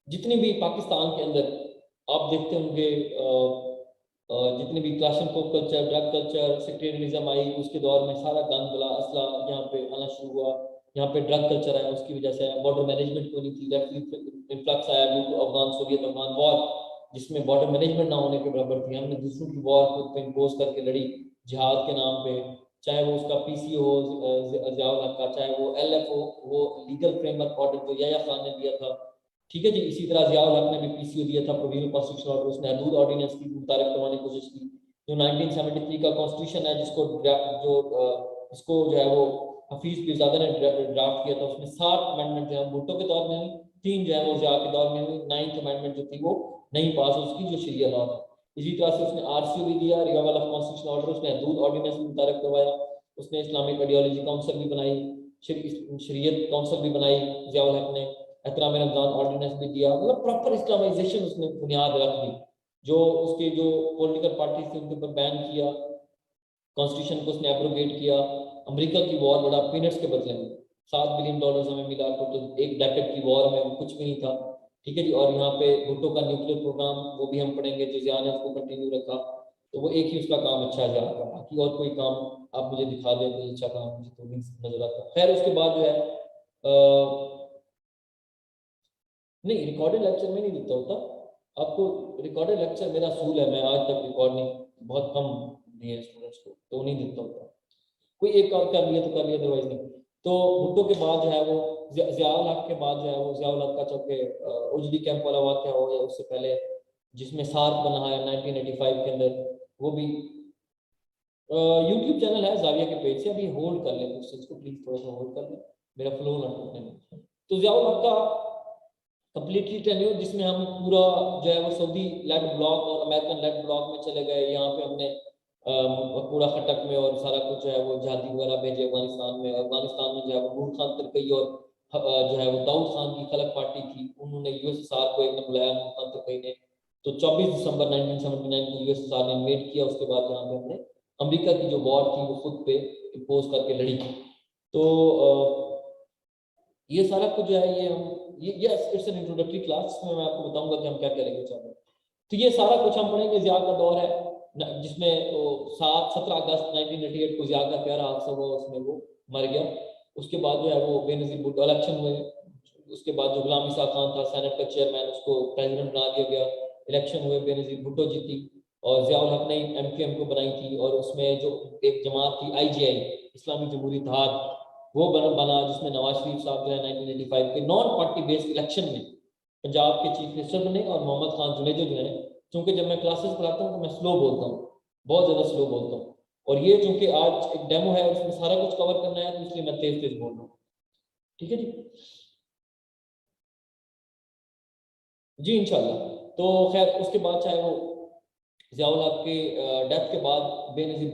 जितनी भी पाकिस्तान के अंदर आप देखते होंगे, जितने भी Kalashnikov culture, drug culture, sectarianism आई, उसके दौर में सारा गन बला असला यहाँ पे आना शुरू हुआ। यहाँ पे ड्रग कल्चर आया, उसकी वजह से बॉर्डर मैनेजमेंट को नहीं थी, इन्फ्लक्स आया due to Afghan Soviet Afghan war, जिसमें बॉर्डर मैनेजमेंट ना होने के बराबर थी। हमने दूसरों की वॉर को इम्पोज करके लड़ी जिहाद के नाम पे, चाहे वो उसका PC हो ज़ियाउल हक का, चाहे वो LF हो, वो लीगल फ्रेमवर्क ऑर्डर जो याया खान ने दिया था। ठीक है जी। इसी तरह ज़ियाउल हक ने भी PCO दिया था, प्रोविजनल कॉन्स्टिट्यूशन ऑर्डर, उसने हदूद ऑर्डिनेंस की मुतारिफ करवाने की कोशिश की। जो 1973 का कॉन्स्टिट्यूशन है, इसको जो है वो हफीज पीरजादा ने ड्राफ्ट किया था, उसमें 7 अमेंडमेंट जो है भुट्टो के दौर में हुई, 3 जो है वो ज़िया के दौर में हुई। 9th अमेंडमेंट जो थी वो नहीं पास उसकी, जो शरिया लॉ था। इसी तरह से उसने RCO भी दिया, रिवाइवल ऑफ कॉन्स्टिट्यूशन ऑर्डर, उसने हदूद ऑर्डिनेंस भी मुतारिफ करवाया, उसने इस्लामिक आइडियोलॉजी काउंसिल भी बनाई, शरीयत काउंसिल भी बनाई ज़ियाउल हक ने, एहतराम रमजान ऑर्डिनेंस भी दिया। मतलब प्रॉपर इस्लामाइजेशन उसने बुनियाद रख दी। जो उसके जो पॉलिटिकल पार्टी थे उनके ऊपर बैन किया, कॉन्स्टिट्यूशन को उसने एब्रोगेट किया। अमेरिका की वॉर बड़ा पीनट्स के बदले में $7 बिलियन हमें मिला, टोटल एक डेकेड की वॉर में कुछ भी नहीं था। ठीक है जी। और यहाँ पे भुट्टो का न्यूक्लियर प्रोग्राम वो भी हम पढ़ेंगे, जो ज़िया ने उसको कंटिन्यू रखा। तो वो एक ही उसका काम अच्छा ज़िया का, बाकी और कोई काम आप मुझे दिखा दें कोई अच्छा काम, मुझे तो नहीं नजर आता। खैर उसके बाद जो है नहीं, रिकॉर्डेड लेक्चर में नहीं देता होता आपको। रिकॉर्डेड लेक्चर मेरा असूल है, मैं आज तक रिकॉर्ड नहीं, बहुत कम दिए स्टूडेंट्स को, तो नहीं देता होता। कोई एक और कर लिया तो कर लिया, अदरवाइज नहीं। तो भुट्टो के बाद जो है वो ज़ियाउल हक के बाद जो है वो ज़ियाउल हक का चौके उजड़ी कैंप वाला वाक़या हो, या उससे पहले जिसमें सार्क बना है 1985 के अंदर, वो भी यूट्यूब चैनल है जाविया के पेज से। अभी होल्ड कर लें क्वेश्चंस को प्लीज, थोड़ा सा होल्ड कर लें, मेरा फ्लो ना टूटने में। तो ज़ियाउल हक का कंप्लीटली टेन्योर, जिसमें हम पूरा जो है वो सऊदी लेड ब्लॉक और अमेरिकन लेड ब्लॉक में चले गए। यहाँ पे हमने पूरा खटक में और सारा कुछ जो है वो जहादी वगैरह भेजे अफगानिस्तान में। अफगानिस्तान में जो है वो नूर खान तरकई और जो है वो दाऊद खान की खलक पार्टी थी, उन्होंने USSR को एक ने बुलाया, नूर खान तरकई ने। तो 24 दिसंबर 1979 को USSR ने इन्वेड किया। उसके बाद यहाँ पे हमने अमेरिका की जो वॉर थी वो खुद पे इम्पोज करके लड़ी। तो ये सारा कुछ जो है ये हम ये इट्स एन इंट्रोडक्टरी क्लास, जिसमें मैं आपको बताऊंगा कि हम क्या करेंगे चाहते हैं। तो ये सारा कुछ हम पढ़ेंगे। ज़िया का दौर है जिसमें 17 अगस्त 1988 को ज़िया का प्यारा हादसा हुआ, उसमें वो मर गया। उसके बाद जो है वो बेनज़ीर भुट्टो इलेक्शन हुए। उसके बाद जो गुलाम ईसा खान था सेनेट का चेयरमैन, उसको प्रेसिडेंट बना दिया गया। इलेक्शन हुए, बेनज़ीर भुट्टो जीती, और ज़ियाउल हक ने MQM को बनाई थी। और उसमें जो एक जमात थी IJI, इस्लामी जमहूरी इत्तेहाद, वो बना जिसमें नवाज शरीफ साहब जो है 1985 के नॉन पार्टी बेस्ड इलेक्शन में पंजाब के चीफ मिनिस्टर बने। और मोहम्मद खान जुनेजो जो है, चूंकि जब मैं क्लासेस पढ़ाता हूँ तो मैं स्लो बोलता हूँ, बहुत ज़्यादा स्लो बोलता हूँ, और ये चूंकि आज एक डेमो है उसमें सारा कुछ कवर करना है, तो इसलिए मैं तेज तेज बोल रहा हूँ। ठीक है जी। जी इंशाल्लाह। तो खैर उसके बाद चाहे वो ज़ियाउल हक के डेथ के बाद बेनज़ीर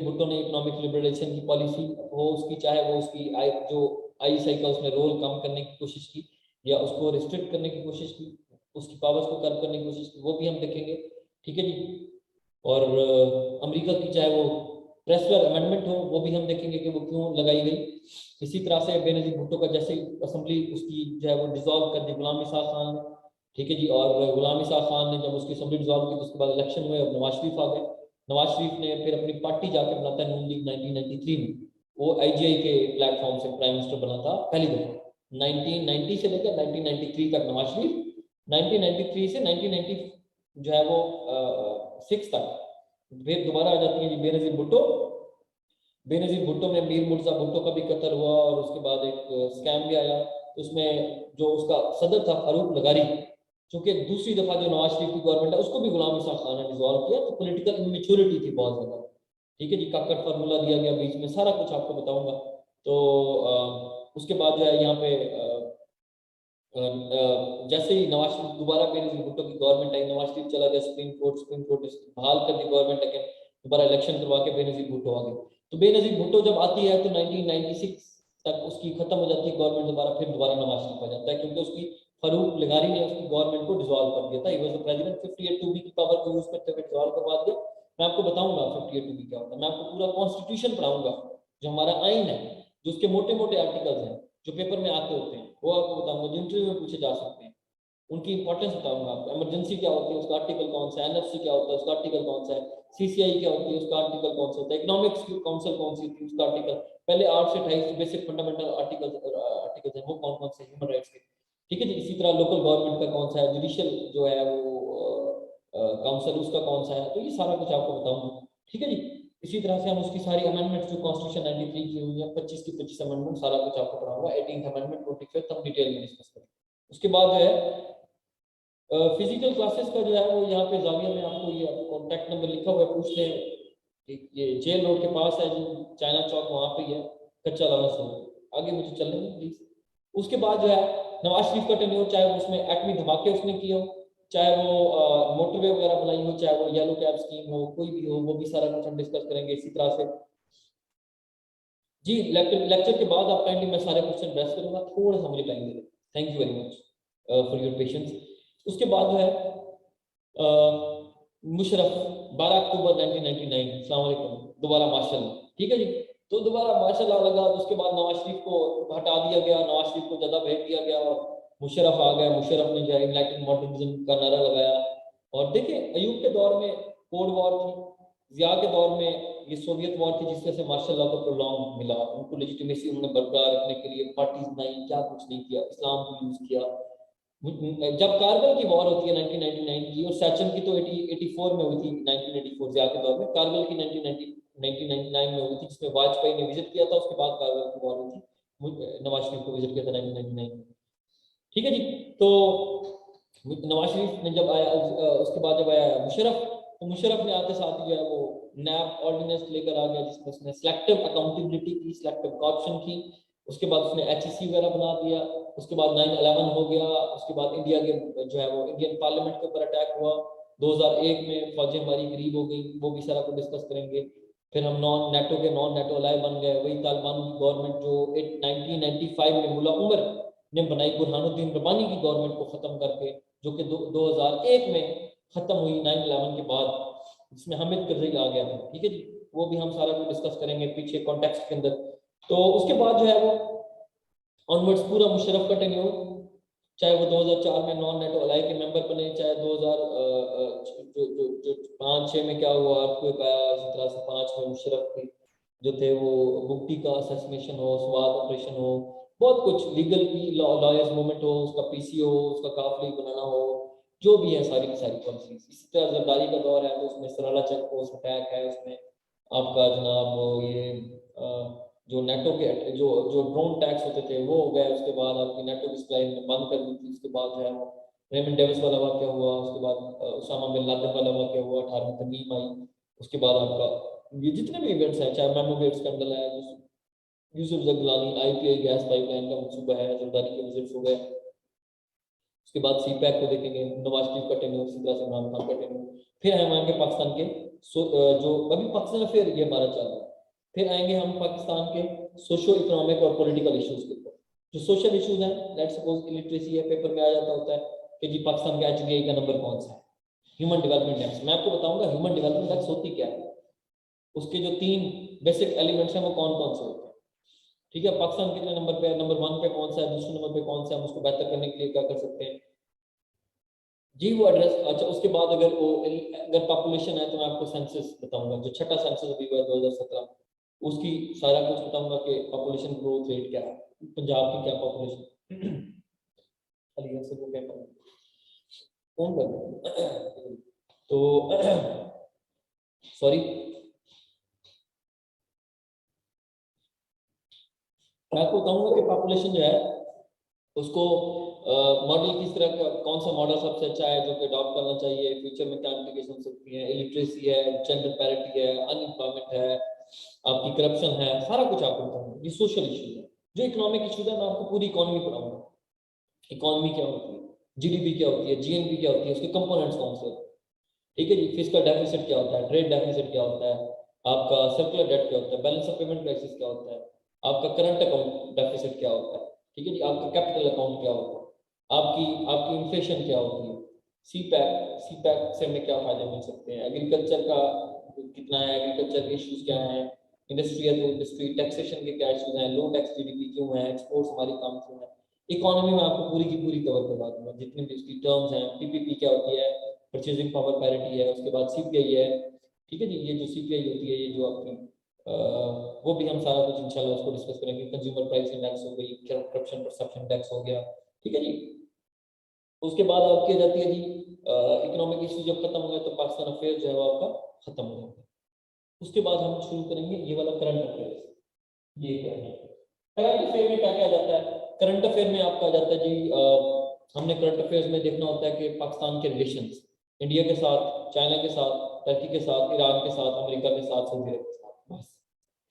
भुट्टो ने इकोनॉमिक लिबरेशन की पॉलिसी हो उसकी, चाहे वो उसकी जो ISI का उसने रोल कम करने की कोशिश की या उसको रिस्ट्रिक्ट करने की कोशिश की, उसकी पावर्स को कम करने की कोशिश की, वो भी हम देखेंगे। ठीक है जी। और अमेरिका की चाहे वो प्रेसलर अमेंडमेंट हो, वो भी हम देखेंगे कि वो क्यों लगाई गई। इसी तरह से बेनजीर भुट्टो का जैसे असेंबली उसकी जो है वो डिसॉल्व कर दी गुलाम इसाक खान ने, ठीक है जी। और गुलाम इसाक खान ने जब उसकी असेंबली डिसॉल्व की तो उसके बाद इलेक्शन हुए और नवाज शरीफ आ गए। नवाज शरीफ ने फिर अपनी पार्टी जाकर बनाता है नून लीग 1993 में, वो आईजीआई के प्लेटफॉर्म से प्राइम मिनिस्टर बना था पहली दफा 1990 से लेकर 1993 तक नवाज शरीफ, 1993 से 1990 जो है वो 6 तक फिर दोबारा आ जाती है जी बेनजीर भुट्टो। बेनजीर भुट्टो में मीर मुर्जा भुट्टो का भी कत्ल हुआ और उसके बाद एक स्कैम भी आया, उसमें जो उसका सदर था फारूक लगारी, क्योंकि दूसरी दफा जो नवाज शरीफ की गवर्नमेंट है उसको भी गुलाम इसाक खान ने डिसॉल्व किया, तो पॉलिटिकल इमेच्योरिटी थी बहुत ज्यादा, ठीक है जी। काकड़ फार्मूला दिया गया बीच में, सारा कुछ आपको बताऊंगा। तो उसके बाद जो है यहाँ पे जैसे ही नवाज शरीफ दोबारा बेनजीर भुट्टो की गवर्नमेंट आई, नवाज शरीफ चला गया सुप्रीम कोर्ट ने बहाल कर दी गवर्नमेंट, लेकिन दोबारा इलेक्शन करवा के बेनजीर भुट्टो आ गए। तो बेनजीर भुट्टो जब आती है तो 1996 तक उसकी खत्म हो जाती है गवर्नमेंट दोबारा, फिर दोबारा नवाज शरीफ आ जाता है, क्योंकि उसकी फारूक लगारी ने उसकी गवर्नमेंट को डिसॉल्व कर दिया था। He was the president, 58(2)B की पावर को यूज करते हुए डिसॉल्व करवा दिया। मैं आपको बताऊंगा 58(2)B क्या होता है, मैं आपको पूरा कॉन्स्टिट्यूशन पढ़ाऊंगा जो हमारा आइन है, जो उसके मोटे मोटे आर्टिकल्स हैं जो पेपर में आते होते हैं, वो आपको बताऊंगा, जो इंटरव्यू में पूछे जा सकते हैं, उनकी इंपॉर्टेंस बताऊंगा आपको। इमरजेंसी क्या होती है उसका आर्टिकल कौन सा है, एनएफसी क्या होता है उसका आर्टिकल कौन सा है, सीसीआई क्या होती है उसका आर्टिकल कौन सा होता है, इकोनॉमिक्स काउंसिल कौन सी होती है उसका आर्टिकल, पहले 8 से 28 बेसिक फंडामेंटल आर्टिकल्स हैं वो कौन कौन से ह्यूमन राइट्स के, ठीक है जी। इसी तरह लोकल गवर्नमेंट का कौन सा है, जुडिशियल जो है वो काउंसिल उसका कौन सा है, तो ये सारा कुछ आपको बताऊंगा, ठीक है जी। इसी तरह से हम उसकी सारी अमेंडमेंट जो कॉन्स्टिट्यूशन 93 की हुई है 25 की 25 अमेंडमेंट सारा कुछ आपको पढ़ाऊंगा। 18th अमेंडमेंट 25th हम डिटेल में डिस्कस करेंगे। उसके बाद जो है फिजिकल क्लासेस का जो है वो यहाँ पे जाविया में आपको ये कॉन्टैक्ट नंबर लिखा हुआ है, पूछ लें। ये जेल रोड के पास है जी, चाइना चौक वहाँ पे ही है, कच्चा लाला से आगे मुझे चलने दें प्लीज। उसके बाद जो है नवाज शरीफ का टेन्योर, चाहे उसमें एटमी धमाके उसने किए हो, चाहे वो मोटरवे वगैरह बनाई हो, चाहे वो येलो कैब स्कीम हो, कोई भी हो, वो भी सारा कुछ हम डिस्कस करेंगे। इसी तरह से जी लेक्चर के बाद आप काइंडली मैं सारे क्वेश्चन एड्रेस करूंगा, थोड़ा सा मुझे टाइम दे दें। Thank you very much for your patience. उसके बाद जो है मुशर्रफ 12 अक्टूबर 1999, अस्सलाम वालेकुम, दोबारा माशाल्लाह, ठीक है जी। तो दोबारा माशाल्लाह लगा, तो उसके बाद नवाज शरीफ को हटा दिया गया, नवाज शरीफ को ज़्यादा भेज दिया गया और मुशर्रफ आ गया। मुशर्रफ ने जो है इनलाइटेड मॉडर्निज्म का नारा लगाया। और देखिए अयूब के दौर में कोल्ड वॉर थी, जिया के दौर में ये सोवियत वॉर थी, जिससे से माशाल्लाह को प्रोलॉन्ग मिला, उनको लेजिटिमेसी उन्होंने बरकरार रखने के लिए पार्टीज बनाई, क्या कुछ नहीं किया, इस्लाम को यूज किया। जब कारगिल की वॉर होती है 1999 की, और सैचन की तो 84 में हुई थी, 1984 जिया के दौर में, कारगिल की 1999 में हुई थी, जिसमें वाजपेयी ने विजिट किया था, उसके बाद कारगिल की वॉर हुई थी, नवाज शरीफ को विजिट किया था 1999 में, ठीक है जी। तो नवाज शरीफ ने जब आया उसके बाद जब आया मुशर्रफ, तो मुशर्रफ ने आते साथ जो है वो नैब ऑर्डिनेंस लेकर आ गया, जिसमें उसने सिलेक्टिव अकाउंटेबिलिटी की, सिलेक्टिव करप्शन की। उसके बाद उसने एचईसी वगैरह बना दिया। उसके बाद 9/11 हो गया। उसके बाद इंडिया के जो है वो इंडियन पार्लियामेंट के ऊपर अटैक हुआ 2001 में, फौजें हमारी गरीब हो गई, वो भी सारा कुछ डिस्कस करेंगे। फिर हम नॉन नेटो अलाय बन गए, वही तालिबान की गवर्नमेंट जो 1995 में मुल्ला उमर ने बनाई, बुरहानुद्दीन रब्बानी की गवर्नमेंट को खत्म करके, जो कि 2001 में खत्म हुई 9/11 के बाद, जिसमें हामिद करज़ई आ गया था, ठीक है जी। वो भी हम सारा कुछ डिस्कस करेंगे पीछे कॉन्टेक्स्ट के अंदर। तो उसके बाद जो है वो ऑनवर्ड्स पूरा मुशर्रफ का टेन्योर, चाहे वो 2004 में नॉन नेटो अलाय के मेंबर बने, चाहे 2000 जो 5-6 में क्या हुआ, अर्थक्वेक आया, इसी तरह से 5 में मुशर्रफ की जो थे वो बुगटी का असैसिनेशन हो, स्वाद ऑपरेशन हो, बहुत कुछ लीगल की लॉयर्स मूवमेंट हो, उसका पीसी हो, उसका काफिले बनाना हो, जो भी है सारी की सारी पॉलिसीज। इसी तरह जरदारी का दौर है तो उसमें सराला चेक पोस्ट अटैक है, उसमें आपका जनाब ये जो नेटो के जो जो ड्रोन टैक्स होते थे वो हो गए। उसके बाद आपकी नेटो की सप्लाई बंद कर दी थी। उसके बाद जो है रेमंड डेविस वाला वाक्य हुआ। उसके बाद उसामा बिन लादेन वाला वाक्य हुआ, 18वीं तरमीम आई। उसके बाद आपका ये जितने भी इवेंट्स हैं, चाहे मेमोगेट स्कैंडल है, यूसुफ जगलानी, आईपीआई गैस पाइपलाइन का मंसूबा है, जरदारी के विजिट्स हो गए। उसके बाद सीपैक को देखेंगे, नवाज शरीफ का टेन्योर, इसी तरह से इमरान खान का टेन्योर। फिर हम आएंगे पाकिस्तान के जो अभी पाकिस्तान फिर ये हमारा चल रहा है। फिर आएंगे हम पाकिस्तान के सोशो इकोनॉमिक और पॉलिटिकल इश्यूज के ऊपर। जो सोशल इश्यूज हैं, लेट्स सपोज इलिटरेसी है, पेपर में आ जाता होता है कि जी पाकिस्तान का एचडीआई का नंबर कौन सा है, ह्यूमन डेवलपमेंट इंडेक्स। मैं आपको बताऊंगा ह्यूमन डेवलपमेंट इंडेक्स होती क्या है। उसके जो 3 बेसिक एलिमेंट्स हैं वो कौन कौन से होते हैं, ठीक है। पाकिस्तान कितने नंबर पे है, नंबर 1 पे कौन सा है, दूसरे नंबर पे कौन सा है, हम उसको बेहतर करने के लिए क्या कर सकते हैं जी, वो एड्रेस। अच्छा, उसके बाद अगर पॉपुलेशन है तो मैं आपको सेंसस बताऊंगा, जो छठा सेंसस अभी हुआ है 2017, उसकी सारा कुछ बताऊंगा कि पॉपुलेशन ग्रोथ रेट क्या है, पंजाब की क्या पॉपुलेशन अलीगढ़ से वो क्या कौन कर तो सॉरी, मैं आपको बताऊंगा कि पॉपुलेशन जो है उसको मॉडल किस तरह का, कौन सा मॉडल सबसे अच्छा है जो कि अडॉप्ट करना चाहिए, फ्यूचर में क्या इम्प्लीकेशन हो सकती है, इलिटरेसी है, जेंडर पैरिटी है, अनएम्प्लॉयमेंट है, आपकी करप्शन है, सारा कुछ आपको बताऊंगा। ये सोशल इश्यूज है। जो इकोनॉमिक इश्यूज है मैं आपको पूरी इकोनॉमी पढ़ाऊंगा, इकोनॉमी क्या होती है, जीडीपी क्या होती है, जीएनपी क्या होती है, उसके कंपोनेंट्स कौन से होते हैं, ठीक है जी। फिस्कल डेफिसिट क्या होता है, ट्रेड डेफिसिट क्या होता है, आपका सर्कुलर डेट क्या होता है, बैलेंस ऑफ पेमेंट क्राइसिस क्या होता है, आपका करंट अकाउंट डेफिसिट क्या होता है, ठीक है जी, आपका कैपिटल अकाउंट क्या होता है, आपकी आपकी इन्फ्लेशन क्या होती है, सी पैक से हमें क्या फायदे मिल सकते हैं, एग्रीकल्चर का कितना है, एग्रीकल्चर के इश्यूज क्या हैं, इंडस्ट्री है तो इंडस्ट्री, टैक्सेशन के क्या इश्यूज हैं, लो टैक्स जीडीपी क्यों है, एक्सपोर्ट्स हमारी काम क्यों है, इकोनॉमी में आपको पूरी की पूरी कवर करवा दूंगा, जितनी भी उसकी टर्म्स हैं, पीपीपी क्या होती है, परचेजिंग पावर पैरिटी है, उसके बाद सीपीआई है, ठीक है जी। ये जो सीपीआई होती है, ये जो आपकी वो भी हम सारा कुछ इंशाल्लाह उसको डिस्कस करेंगे, कंज्यूमर प्राइस इंडेक्स हो गई, करप्शन परसेप्शन इंडेक्स हो गया, ठीक है जी। उसके बाद आपकी आ जाती है जी इकोनॉमिक इशू, जब खत्म हो गया तो पाकिस्तान अफेयर जो है वो आपका खत्म हो जाता है। उसके बाद हम शुरू करेंगे ये वाला करंट अफेयर्स। ये क्या है करंट अफेयर में, क्या क्या आ जाता है करंट अफेयर में, आपका आ जाता है जी हमने करंट अफेयर्स में देखना होता है कि पाकिस्तान के रिलेशंस इंडिया के साथ, चाइना के साथ, टर्की के साथ, ईरान के साथ, अमेरिका के साथ, सऊदी अरब के साथ, बस,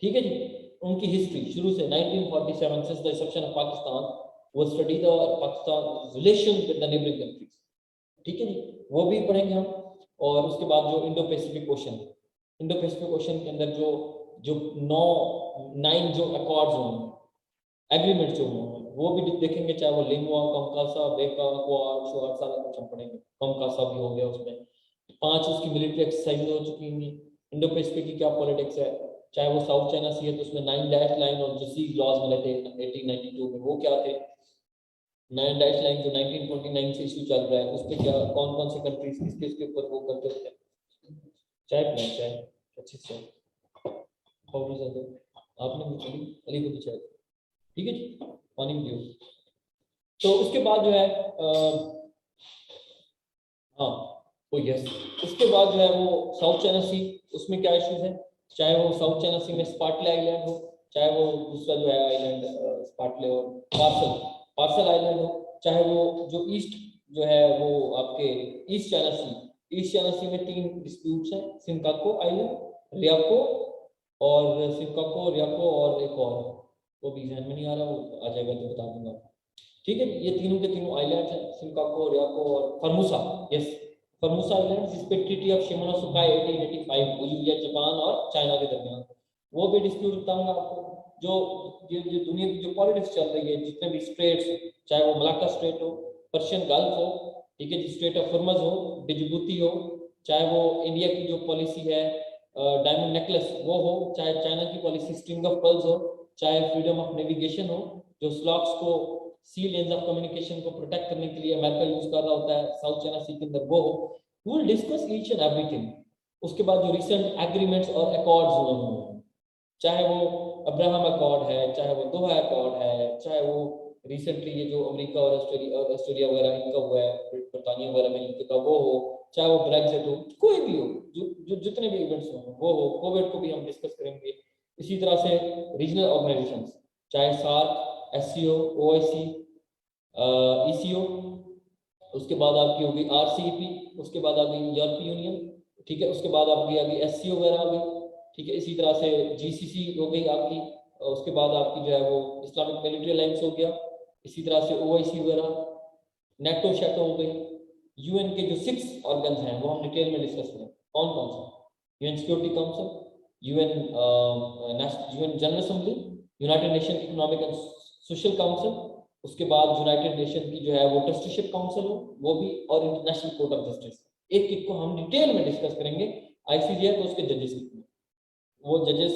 ठीक है जी। उनकी हिस्ट्री शुरू से 1947 since the inception of Pakistan was study the Pakistan relations with the neighboring countries, ठीक है जी, वो भी पढ़ेंगे हम। और उसके बाद जो Indo Pacific ocean, Indo Pacific ocean के अंदर जो जो 9 जो अकॉर्ड्स होंगे, एग्रीमेंट जो होंगे, वो भी देखेंगे, चाहे वो लिंगुआ, कमकासा, बेका, क्वाड, शुआर, सारा कुछ हम पढ़ेंगे। कमकासा भी हो गया, उसमें 5 उसकी मिलिट्री एक्सरसाइज हो चुकी होंगी। इंडो पैसिफिक की क्या पॉलिटिक्स है, चाहे वो साउथ चाइना सी है तो उसमें 9 डैश लाइन और जो सी लॉज मिले थे 1892 में, वो क्या थे 9 डैश लाइन, जो 1929 से इशू चल रहा है, उस पर क्या, कौन कौन से कंट्रीज किस किस के ऊपर वो करते होते हैं। चाय पिलाएं, चाय अच्छी चाय, पाउडर ज्यादा आपने भी चली, अली को भी चाय, ठीक है जी, पानी भी दियो। तो उसके बाद जो है हाँ, ओ यस, उसके बाद जो है वो साउथ चाइना सी, उसमें क्या इश्यूज है, चाहे वो साउथ चाइना सी में स्पार्टले आइलैंड हो, चाहे वो दूसरा जो है आइलैंड स्पार्टले और पार्सल पार्सल आइलैंड हो, चाहे वो जो ईस्ट जो है वो आपके ईस्ट चाइना सी, ईस्ट चाइना सी में 3 डिस्प्यूट्स हैं, सिनकाको आइलैंड, रियाको और सिनकाको, रियाको और एक और, वो भी ध्यान में नहीं आ रहा, वो आ जाएगा तो बता दूंगा, ठीक है। ये तीनों के तीनों आइलैंड्स हैं, सिनकाको, रियाको और फॉर्मोसा, यस, फॉर्मोसा आइलैंड, जिस पे ट्रीटी ऑफ शिमोनोसेकाई 1885 हुई हुई है जापान और चाइना के दरमियान, वो भी डिस्प्यूट बताऊंगा आपको। जो जो दुनिया की जो पॉलिटिक्स चल रही है, जितने भी स्ट्रेट्स, चाहे वो मलाक्का स्ट्रेट हो, पर्शियन गल्फ हो, ठीक है, स्ट्रेट ऑफ हॉर्मज हो, डिजबूती हो, चाहे वो इंडिया की जो पॉलिसी है डायमंड नेकलेस वो हो, चाहे चाइना की पॉलिसी स्ट्रिंग ऑफ पर्ल्स हो, चाहे फ्रीडम ऑफ नेविगेशन हो, जो स्लॉक्स को सी लेन्स ऑफ कम्युनिकेशन को प्रोटेक्ट करने के लिए अमेरिका यूज कर रहा होता है साउथ चाइना सी के अंदर, वो हो, we will discuss each and everything. उसके बाद जो रिसेंट एग्रीमेंट्स और अकॉर्ड्स हुए हैं, चाहे वो अब्राहम अकॉर्ड है, चाहे वो दोहा अकॉर्ड है, चाहे वो रिसेंटली ये जो अमेरिका और ऑस्ट्रेलिया वगैरह इनका हुआ है, ब्रिटानिया वगैरह में इनका वो हो, चाहे वो ब्रेक्जिट हो, कोई भी हो, जो जितने भी इवेंट्स हो वो हो, कोविड को भी हम डिस्कस करेंगे। इसी तरह से रीजनल ऑर्गेनाइजेशंस, चाहे सार्क, एससीओ, ओआईसी, ईसीओ, उसके बाद आपकी होगी आरसीईपी, उसके बाद आ गई यूरोपीय यूनियन, ठीक है, उसके बाद आपकी आ गई एससीओ वगैरह आ गई, ठीक है। इसी तरह से जीसीसी हो गई आपकी, उसके बाद आपकी जो है वो इस्लामिक मिलिट्री अलायंस हो गया, इसी तरह से ओआईसी वगैरह, नेटो शेटो हो गई। यूएन के जो 6 ऑर्गन्स हैं वो हम डिटेल में डिस्कस करें, कौन कौन से, UN security council, UN UN general assembly, United nation economic and social council, उसके बाद यूनाइटेड नेशन की जो है वो ट्रस्टीशिप काउंसिल हो वो भी, और इंटरनेशनल कोर्ट ऑफ जस्टिस। एक एक को हम डिटेल में डिस्कस करेंगे। आईसीजे है तो उसके जजेस कितने, वो जजेस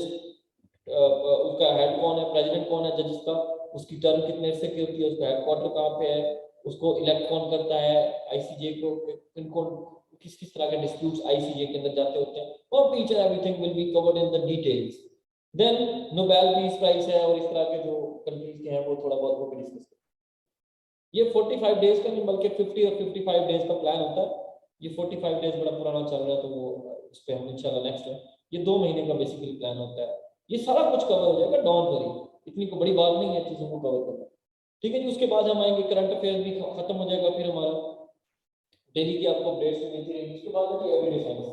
उसका हेड कौन है, प्रेसिडेंट कौन है जजेस का, उसकी टर्म कितने से की होती है, उसका हेडक्वार्टर कहाँ पे है, उसको इलेक्ट कौन करता है, आईसीजे को इनको किस किस तरह के डिस्प्यूट्स आईसीजे के अंदर जाते होते हैं, और each and everything will be covered in the details. Then Nobel peace prize है और इस तरह के जो कंट्रीज के हैं वो थोड़ा बहुत वो भी डिस्कस करें। ये 45 डेज का नहीं बल्कि 50 और 55 डेज का प्लान होता है। ये 45 डेज बड़ा पुराना चल रहा है तो वो उस पर हम इंशाल्लाह नेक्स्ट है। ये 2 महीने का बेसिकली प्लान होता है। ये सारा कुछ कवर हो जाएगा, डोंट वरी, इतनी को बड़ी बात नहीं है चीज़ों को कवर करना। ठीक है जी। उसके बाद हम आएंगे करंट अफेयर भी खत्म हो जाएगा, फिर हमारा डेली की आपको अपडेट्स मिलती रहेंगी। उसके बाद है एवरीडे साइंस।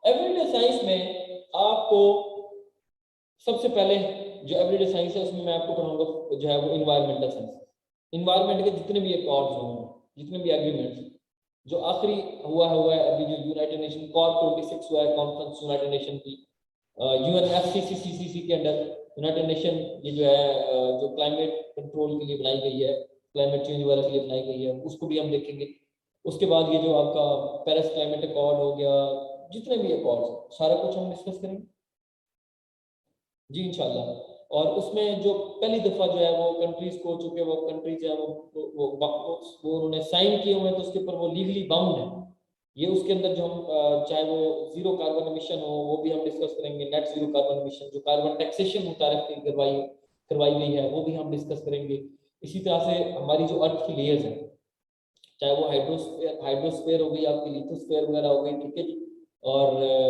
एवरीडे साइंस में आपको सबसे पहले जो एवरीडे साइंस है उसमें मैं आपको पढ़ाऊंगा जो है वो इन्वायरमेंटल साइंस। इन्वायरमेंट के जितने भी अकॉर्ड्स होंगे, जितने भी एग्रीमेंट्स, जो आखिरी हुआ है अभी जो यूनाइटेड नेशन कॉप 26 हुआ है कॉन्फ्रेंस यूनाइटेड नेशन की, यूएनएफसीसीसीसी के अंडर यूनाइटेड नेशन ये जो है जो क्लाइमेट कंट्रोल के लिए बनाई गई है, क्लाइमेट चेंज वगैरह के लिए बनाई गई है, उसको भी हम देखेंगे। उसके बाद ये जो आपका पेरिस क्लाइमेट अकॉर्ड हो गया, जितने भी अकॉर्ड्स सारा कुछ हम डिस्कस करेंगे जी इंशाल्लाह। और उसमें जो पहली दफ़ा जो है वो कंट्रीज को, चूंकि वो कंट्रीज है वो उन्होंने साइन किए हुए हैं तो उसके ऊपर वो लीगली बाउंड है। ये उसके अंदर जो हम चाहे वो जीरो कार्बन एमिशन हो वो भी हम डिस्कस करेंगे, नेट जीरो कार्बन एमिशन, जो कार्बन टैक्सेशन मुतारिफ करवाई गई है वो भी हम डिस्कस करेंगे। इसी तरह से हमारी जो अर्थ की लेयर्स हैं, चाहे वो हाइड्रोस्फेयर हो गई, आपकी लिथोस्फेयर वगैरह हो गई, ठीक है जी, और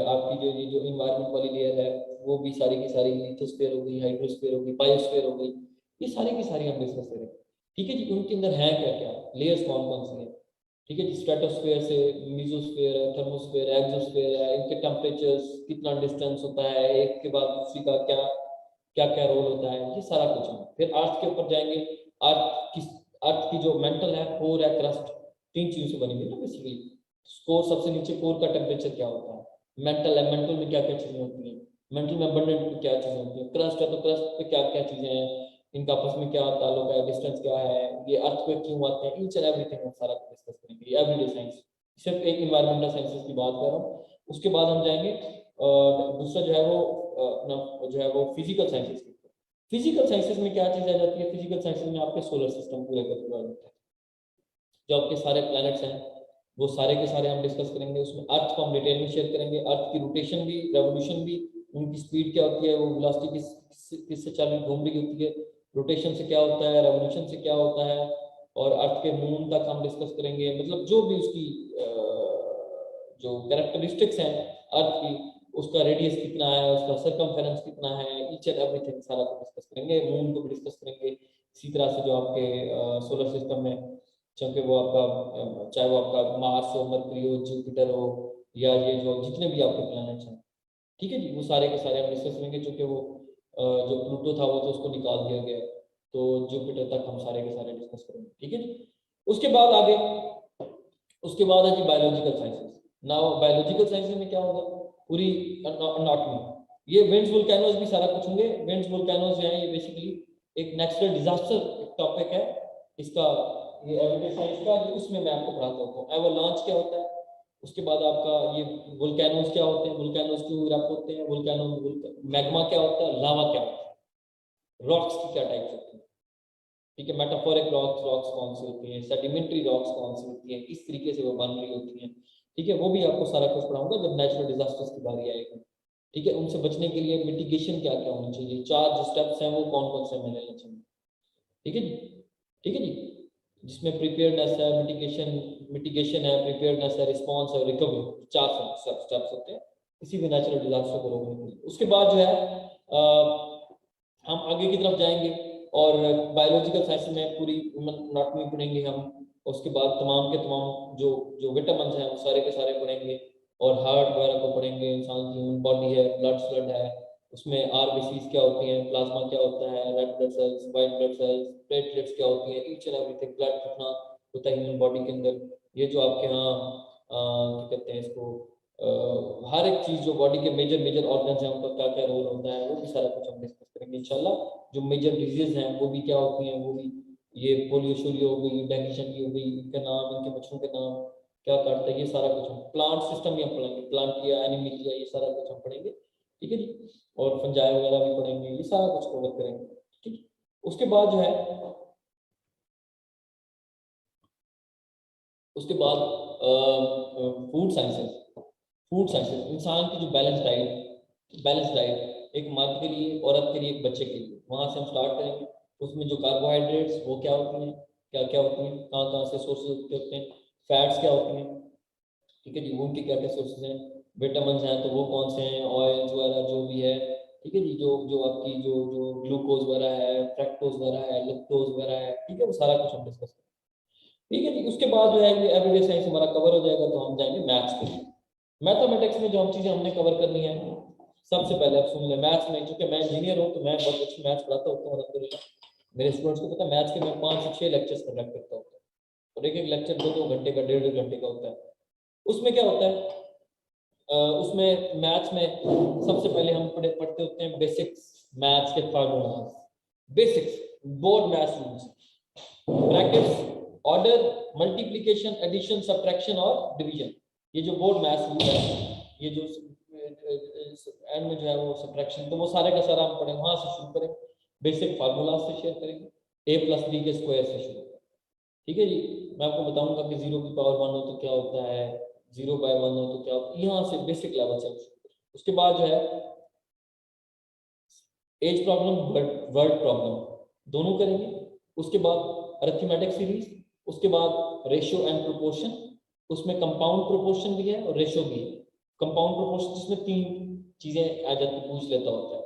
आपकी जो ये जो इन्वायरमेंट वाली लेयर है वो भी सारी की सारी लिथोस्फेयर हो गई, हाइड्रोस्फेयर हो गई, बायोस्फेयर हो गई, ये सारी की सारी हम डिस्कस करेंगे। ठीक है जी। उनके अंदर है क्या क्या लेयर्स, कौन कौन सी है, ठीक है जी। स्ट्रेटोस्फेयर से मीजोस्फेयर है, थर्मोस्फेयर है, एक्सोस्फेयर है, इनके टेम्परेचर्स कितना डिस्टेंस होता है एक के बाद दूसरी का, क्या क्या क्या रोल होता है, ये सारा कुछ है। फिर अर्थ के ऊपर जाएंगे। अर्थ की जो मेंटल है, कोर है, क्रस्ट, 3 चीजों से बनी हुई है ना बेसिकली। कोर सबसे नीचे, कोर का टेम्परेचर क्या होता है, मेंटल है, मेंटल में क्या क्या चीजें होती हैं, मेंटल में अबंडेंट में क्या चीजें होती हैं, क्रस्ट है तो क्रस्ट पे क्या क्या चीजें हैं, इनका आपस में क्या ताल्लुक है, डिस्टेंस क्या है, ये अर्थ पे क्यों आते हैं, ईच एंड एवरीथिंग हम सारा कुछ डिस्कस करेंगे। एवरीडे साइंस, सिर्फ एक इन्वायरमेंटल साइंसेस की बात कर रहा हूँ। उसके बाद हम जाएंगे दूसरा जो है वो अपना जो है वो फिजिकल साइंसेस की। फिजिकल साइंसेस में क्या चीज आ जाती है, फिजिकल साइंसेस में आपके सोलर सिस्टम पूरे का पूरा होता है, जो आपके सारे प्लैनेट्स हैं वो सारे के सारे हम डिस्कस करेंगे। उसमें अर्थ को हम डिटेल में शेयर करेंगे, अर्थ की रोटेशन भी, रेवोल्यूशन भी, उनकी स्पीड क्या होती है, वो वेलोसिटी किससे चल रही घूम रही होती है, रोटेशन से क्या होता है, रेवोल्यूशन से क्या होता है, और अर्थ के मून तक हम डिस्कस करेंगे। मतलब जो भी उसकी जो कैरेक्टरिस्टिक्स हैं अर्थ की, उसका रेडियस कितना है, उसका सर्कमफेरेंस कितना है, ईच एंड एवरीथिंग सारा कुछ डिस्कस करेंगे। मून को भी डिस्कस करेंगे। इसी तरह से जो आपके सोलर सिस्टम में, चाहे वो आपका मार्स हो, मरकरी हो, जुपिटर हो, या ये जो जितने भी आपके प्लैनेट्स हैं, ठीक है जी, वो सारे के सारे हम डिस्कस करेंगे। चूंकि वो जो प्लूटो था वो तो उसको निकाल दिया गया, तो जुपिटर तक हम सारे के सारे डिस्कस करेंगे, ठीक है जी। उसके बाद आगे, उसके बाद है जी biological sciences. Now biological sciences में क्या होगा, पूरी अनाटॉमी, ये विंड्स वोल्केनोज भी सारा कुछ होंगे। विंड्स वोल्केनोज जो है ये बेसिकली एक नेचुरल डिजास्टर टॉपिक है इसका, ये एवरीडे साइंस का, उसमें मैं आपको पढ़ाता हूँ। एवरलॉन्च क्या होता है, उसके बाद आपका ये वोल्केनोज क्या होते हैं, वोल्केनोज क्यों इरप्ट होते हैं, वोल्केनो मैग्मा क्या होता है, लावा क्या होता है, रॉक्स की क्या टाइप्स होती है, ठीक है, मेटाफोरिक रॉक्स रॉक्स कौन सी होती हैं, सेडिमेंट्री रॉक्स कौन सी होती हैं, किस तरीके से वो बन रही होती हैं, ठीक है, वो भी आपको सारा कुछ पढ़ाऊंगा जब नेचुरल डिजास्टर्स की बारी आएगी। ठीक है, उनसे बचने के लिए मिटिगेशन क्या क्या होनी चाहिए, 4 जो स्टेप्स हैं वो कौन कौन से हमें लेने चाहिए, ठीक है जी, ठीक है जी, जिसमें प्रिपेयरनेस है, मिटिगेशन मिटिगेशन है, प्रिपेयरनेस है, रिस्पॉन्स है, रिकवरी, 4 स्टेप्स होते हैं किसी भी नेचुरल डिजास्टर को रोकने के लिए। उसके बाद जो है हम आगे की तरफ जाएंगे और बायोलॉजिकल साइंस में पूरी एनाटॉमी पढ़ेंगे हम। उसके बाद तमाम के तमाम जो जो विटामिन हैं वो सारे के सारे पढ़ेंगे, और हार्ट वगैरह को पढ़ेंगे। इंसान की ह्यूमन बॉडी है, ब्लड है, उसमें आरबीसीज क्या होती हैं, प्लाज्मा क्या होता है, red blood cells, white blood cells, platelets क्या होती हैं, ईच एंड एवरीथिंग, ब्लड कितना होता है ह्यूमन बॉडी के अंदर, ये जो आपके यहाँ क्या कहते हैं इसको, हर एक चीज जो बॉडी के मेजर मेजर ऑर्गन्स हैं उनका क्या क्या रोल होता है, वो भी सारा कुछ हम डिस्कस करेंगे इंशाल्लाह। जो मेजर डिजीज हैं वो भी क्या होती हैं, वो भी ये पोलियो शोलियो हो गई, डेंगू हो गई, इनके नाम, इनके बच्चों के नाम क्या काटता है, ये सारा कुछ हम, प्लांट सिस्टम भी हम पढ़ेंगे, प्लांट किया, एनिमल किया, ये सारा कुछ हम पढ़ेंगे, ठीक है जी। और फंजाई वगैरह भी पढ़ेंगे, ये सारा कुछ कवर करेंगे। ठीक है, उसके बाद जो है, उसके बाद फूड साइंसेस। फूड साइंसेस इंसान की जो बैलेंस डाइट एक मर्द के लिए, औरत के लिए, एक बच्चे के लिए, वहाँ से हम स्टार्ट करेंगे। उसमें जो कार्बोहाइड्रेट्स वो क्या होती हैं, क्या क्या होती हैं, कहाँ कहाँ से सोर्सेज होते हैं, फैट्स क्या होती हैं, ठीक है जी, वो उनके क्या क्या सोर्सेज हैं, विटामिन हैं तो वो कौन से हैं, ऑयल्स वगैरह जो भी है, ठीक है जी, जो जो आपकी जो जो ग्लूकोज वगैरह है, फ्रैक्टोज वगैरह है, लैक्टोज वगैरह है, ठीक है, वो सारा कुछ हम डिस्कस करेंगे। ठीक है जी, उसके बाद जो है ये एवरीडे साइंस हमारा कवर हो जाएगा, तो हम जाएंगे मैथ्स के लिए। मैथमेटिक्स में जो हम चीज़ें हमने कवर करनी है, सबसे पहले आप सुन लें, मैथ्स में, क्योंकि मैं इंजीनियर हूँ तो मैं बहुत अच्छी मैथ्स पढ़ाता होता हूँ अलहमदिल्ला। मेरे स्टूडेंट्स को पता है मैथ्स के मैं 5 से 6 लेक्चर्स कंडक्ट करता होता हूँ, और एक एक लेक्चर 2-2 घंटे का, 1.5 घंटे का होता है। उसमें क्या होता है, उसमें मैथ्स में सबसे पहले हम पढ़ते होते हैं बेसिक्स मैथ्स के formulas, basics BODMAS rules, brackets, order, multiplication, addition, subtraction और डिवीजन। ये जो बोर्ड मैथ्स रूल है, ये जो एंड में जो है वो सब्ट्रैक्शन, तो वो सारे का सारा हम पढ़ेंगे, वहां से शुरू करेंगे, बेसिक फार्मूला से शेयर करेंगे, a+b के स्क्वायर से शुरू करेंगे। ठीक है जी, मैं आपको बताऊंगा कि 0 की पावर 1 हो तो क्या होता है, 0/1 हो तो क्या होता है, यहाँ से बेसिक लेवल से। उसके बाद जो है एज प्रॉब्लम, वर्ड प्रॉब्लम दोनों करेंगे। उसके बाद अरिथमेटिक सीरीज, उसके बाद रेशियो एंड प्रोपोर्शन, उसमें कंपाउंड प्रोपोर्शन भी है और रेशियो भी है। कंपाउंड प्रोपोर्शन जिसमें 3 चीजें आ जाती, पूछ लेता होता है,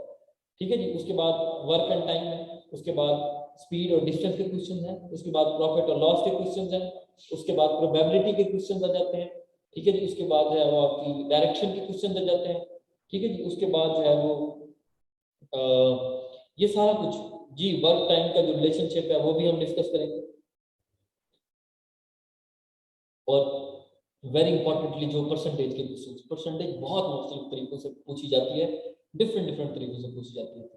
ठीक है जी। उसके बाद वर्क एंड टाइम है, उसके बाद स्पीड और डिस्टेंस के क्वेश्चन हैं, उसके बाद प्रॉफिट और लॉस के क्वेश्चन हैं, उसके बाद प्रोबेबिलिटी के क्वेश्चन आ जाते हैं, ठीक है जी। उसके बाद जो है वो आपकी डायरेक्शन के क्वेश्चन आ जाते हैं, ठीक है जी। उसके बाद जो है वो ये सारा कुछ जी, वर्क टाइम का जो रिलेशनशिप है वो भी हम डिस्कस करेंगे। और वेरी इंपॉर्टेंटली जो परसेंटेज के क्वेश्चन, परसेंटेज बहुत मुख्तलिफ तरीकों से पूछी जाती है, डिफरेंट डिफरेंट तरीकों से पूछी जाती है,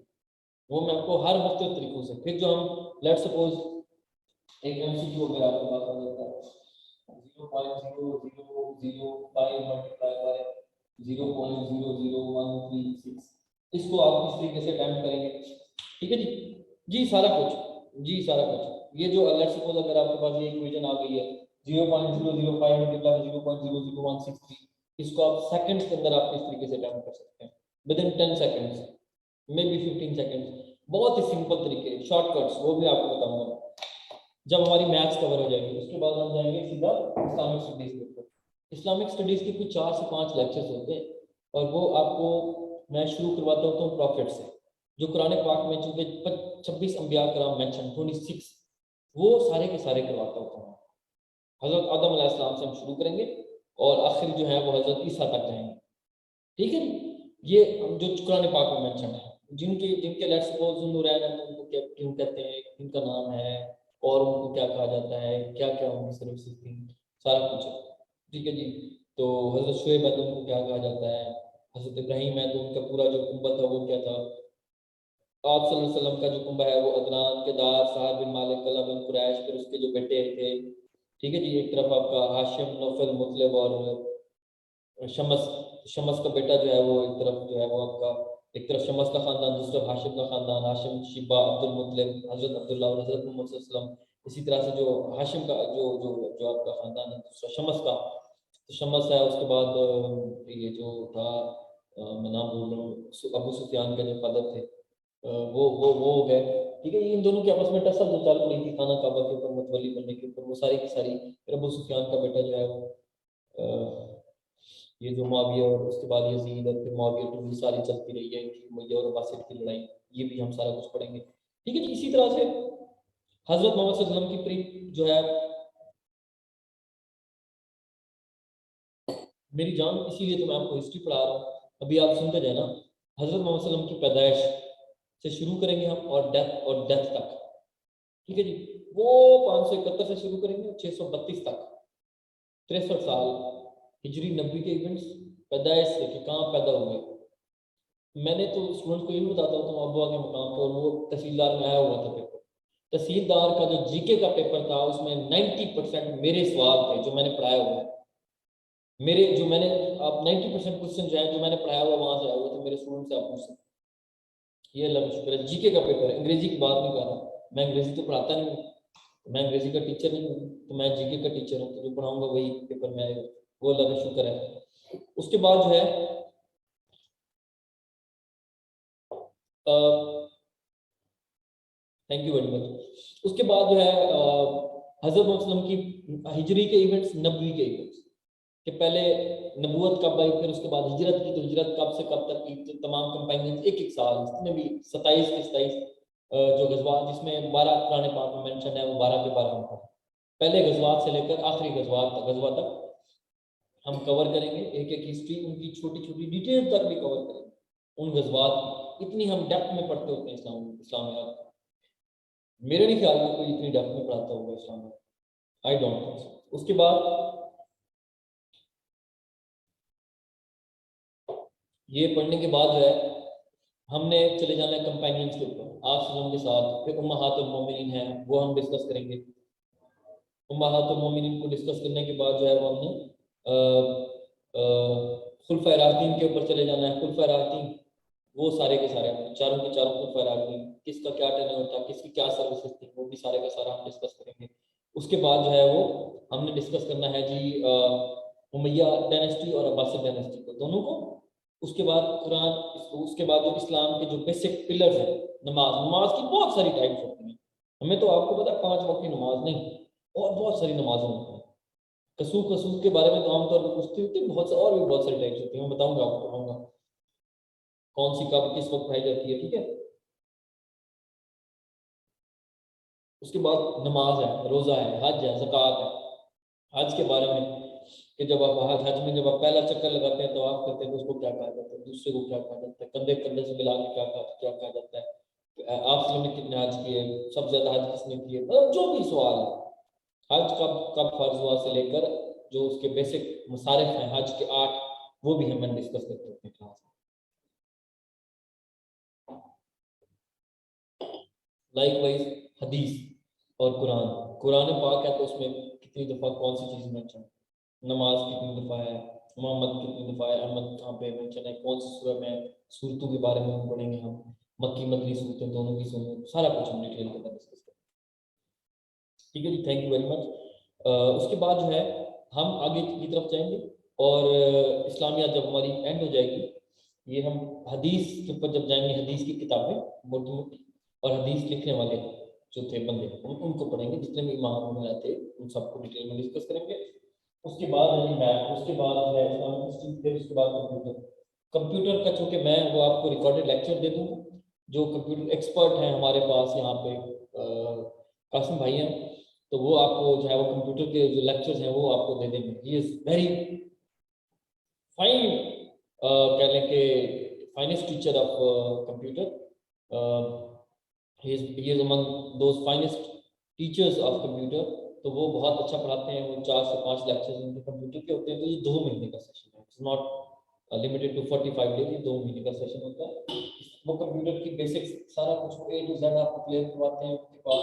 वो मैं आपको हर मुख्तलिफ तरीकों से, फिर जो हम लेट सपोज एक एमसीक्यू अगर आपके पास आ जाता है 0.0005 मल्टीप्लाई बाय 0.00136, इसको आप इस तरीके से अटेम्प्ट करेंगे, ठीक है जी। जी सारा कुछ, जी सारा कुछ, ये जो लेट सपोज अगर आपके पास ये इक्वेशन आ गई है 0.005 मल्टीप्लाई 0.00163, इसको आप सेकंड्स के अंदर आप इस तरीके से अटेम्प्ट कर सकते हैं, with in 10 seconds, may be 15 seconds, बहुत ही सिंपल तरीके, शॉर्टकट्स, वो भी आपको बताऊंगा जब हमारी मैथ्स कवर हो जाएगी। उसके बाद हम जाएंगे सीधा इस्लामिक स्टडीज के ऊपर। इस्लामिक स्टडीज के कुछ 4 से 5 लेक्चर्स होते हैं, और वो आपको मैं शुरू करवाता होता हूँ प्रॉफिट से, जो कुरान पाक में चूंकि 26 अंबिया कराम मेंशन 26, वो सारे के सारे करवाता होता हूँ। हजरत आदम अलैहिस्सलाम से हम शुरू करेंगे और आखिर जो है वो हजरत ईसा तक जाएंगे, ठीक है। ये जो कुरान पाक में मेंशन है, जिनके जिनके लेट्स सपोज ज़ुन्नुरैन है तो उनको क्या क्यों कहते हैं, इनका नाम है, और उनको क्या कहा जाता है, क्या क्या उनकी सर्विसेज थी, सारा कुछ है, ठीक है जी। तो हजरत शुएब है तो उनको क्या कहा जाता है, हजरत इब्राहीम है तो उनका पूरा जो कुंबा था वो क्या था, आप सल्लल्लाहु अलैहि वसल्लम का जो कुंबा है वो अदनान, केदार, साहब बिन मालिक, कला बिन कुरैश, फिर उसके जो बेटे थे, ठीक है जी। एक तरफ आपका हाशिम, नौफल, मुतलब और शमस, शमस का बेटा जो है वो एक तरफ जो है वो आपका, एक तरफ शमस का खानदान, दूसरी तरफ हाशिम का खानदान, हाशिम, शिबा, अब्दुल मुतलिब, हजरत अब्दुल्ला और हजरत मोहम्मद सल्लल्लाहु अलैहि वसल्लम। इसी तरह से जो हाशिम का जो जो जो आपका खानदान है, दूसरा शमस का, तो शमस है। उसके बाद ये जो था मैं नाम बोल रहा हूँ, अबू सुफियान के जो फादर थे, वो हो गए, ठीक है। इन दोनों की आपस में टसल जो चल रही थी खाना काबा के ऊपर, मतवली बनने के ऊपर, वो सारी की सारी, फिर अबू सुफियान का बेटा जो है वो ये जो मुआविया, और उसके बाद यजीद, और फिर मुआविया टू, सारी चलती रही है इनकी उमैया और बासित की लड़ाई, ये भी हम सारा कुछ पढ़ेंगे, ठीक है जी। इसी तरह से हजरत मोहम्मद सल्लल्लाहु अलैहि वसल्लम की प्री जो है मेरी जान, इसीलिए तो मैं आपको हिस्ट्री पढ़ा रहा हूँ, अभी आप सुनते जाए ना। हजरत मोहम्मद सल्लल्लाहु अलैहि वसल्लम की पैदाइश से शुरू करेंगे हम, और डेथ तक, ठीक है जी। वो 571 से शुरू करेंगे, 632 तक, 63 साल हिजरी नबी के इवेंट्स, पैदाइश से कि कहाँ पैदा हुए। मैंने तो स्टूडेंट्स को ये भी बताता हूँ अबुआ के मकाम पर, वो तहसीलदार में आया हुआ था पेपर, तहसीलदार का जो जीके का पेपर था उसमें 90% मेरे सवाल थे जो मैंने पढ़ाया हुआ है, मेरे जो मैंने, आप 90% क्वेश्चन जो है जो मैंने पढ़ाया हुआ वहां से आए हुए थे, मेरे स्टूडेंट से आप पूछ सकते हैं। ये अल्लाह का शुक्र है। जीके का पेपर है, अंग्रेजी की बात नहीं कर रहा, मैं अंग्रेजी तो पढ़ाता नहीं हूँ, मैं अंग्रेजी का टीचर नहीं हूँ, तो मैं जीके का टीचर हूँ, तो जो पढ़ाऊंगा वही पेपर में आएगा, वो अल्लाह का शुक्र है। उसके बाद जो है थैंक यू वेरी मच। उसके बाद जो है हजरत मोहम्मद की हिजरी के इवेंट्स, नबवी के इवेंट्स कि पहले नबूवत कब आई, फिर उसके बाद हिजरत की, तो हिजरत कब से कब तक की, तो तमाम कंपेनियंस एक एक साल, जितने भी 27 के 27 जो गजवात, जिसमें 12 कुरान पाक में मेंशन है, वो 12 के 12 हम पढ़ें। पहले गजवात से लेकर आखिरी गजवा तक हम कवर करेंगे, एक एक हिस्ट्री उनकी छोटी छोटी डिटेल तक भी कवर करेंगे उन गजवात की। इतनी हम डेप्थ में पढ़ते होते हैं इस्लाम। मेरे नहीं ख्याल में कोई इतनी डेप्थ में पढ़ाता होगा इस्लाम में, आई डोंट थिंक। उसके बाद ये पढ़ने के बाद जो है हमने चले जाना है कंपेनियंस के ऊपर, आसिम के साथ। फिर उम्महातुल मोमिनीन है, वो हम डिस्कस करेंगे। उम्महातुल मोमिनीन को डिस्कस करने के बाद जो है वो हमने खुलफाए राशिदीन के ऊपर चले जाना है। खुलफाए राशिदीन वो सारे के सारे चारों के चारों खुलफाए राशिदीन, किसका क्या टेन्योर था, किसकी क्या सर्विसेज थी, वो भी सारे का सारा हम डिस्कस करेंगे। उसके बाद जो है वो हमने डिस्कस करना है जी उमैया डायनेस्टी और अब्बासी डायनेस्टी को, दोनों को। उसके बाद कुरान, उसके बाद जो इस्लाम के जो बेसिक पिलर्स हैं, नमाज की बहुत सारी टाइप्स होती हैं। हमें तो आपको पता है 5 वक्त की नमाज नहीं, और बहुत सारी नमाजें होती हैं। कसूफ के बारे में तो आमतौर पर पूछती होती है, बहुत और भी बहुत सारी टाइप्स होती हैं, मैं बताऊंगा आपको, पढ़ाऊंगा कौन सी कब किस वक्त पढ़ाई जाती है, ठीक है। उसके बाद नमाज है, रोजा है, हज है, ज़कात है। हज के बारे में कि जब आप हज में जब आप पहला चक्कर लगाते हैं तो आप करते हैं तो उसको क्या कहा जाता है, दूसरे को क्या कहा जाता है, कंधे कंधे से मिला के क्या कहा जाता है, आपने ने कितने हज किए, सबसे ज्यादा हज किसने किए, मतलब जो भी सवाल है, हज कब कब फर्ज हुआ से लेकर जो उसके बेसिक मसारिफ हैं हज के 8, वो भी हम डिस्कस करते हैं अपनी क्लास में। लाइक वाइज हदीस और कुरान, कुरान पाक है तो उसमें कितनी दफ़ा कौन सी चीज़ मेंशन, नमाज कितनी दफ़ा है, मोहम्मद कितनी दफ़ा है, अहमद कहाँ पे मेंशन है, कौन सी सूरह में, सूरतों के बारे में पढ़ेंगे हम, मक्की मदनी सूरतें दोनों की सुनो, सारा कुछ हम डिटेल के अंदर डिस्कस करेंगे, ठीक है जी। Thank you very much. उसके बाद जो है हम आगे की तरफ जाएंगे और इस्लामियात जब हमारी एंड हो जाएगी, ये हम हदीस के ऊपर जब जाएंगे, हदीस की किताबें मोटी मोटी और हदीस लिखने वाले जो थे बंदे उनको पढ़ेंगे, जितने भी इमाम वगैरह थे उन सबको डिटेल में डिस्कस करेंगे। उसके बाद है मैथ, उसके बाद है इस्लामिक हिस्ट्री, फिर उसके बाद कंप्यूटर। कंप्यूटर का चूंकि मैं वो आपको रिकॉर्डेड लेक्चर दे दूंगा, जो कंप्यूटर एक्सपर्ट हैं हमारे पास यहाँ पे कासिम भाई हैं, तो वो आपको जो है वो कंप्यूटर के जो लेक्चर्स हैं वो आपको दे देंगे। ही इज़ वेरी फाइन, कह लें कि finest teacher of computer, he is among those finest teachers of computer। तो वो बहुत अच्छा पढ़ाते हैं, वो 4 से 5 लेक्चर्स उनके कंप्यूटर के होते हैं, तो ये 2 महीने का सेशन है, it's not limited to 45 days, ये 2 महीने का सेशन होता है। वो कंप्यूटर की बेसिक्स सारा कुछ A to Z आपको क्लियर करवाते हैं। उनके पास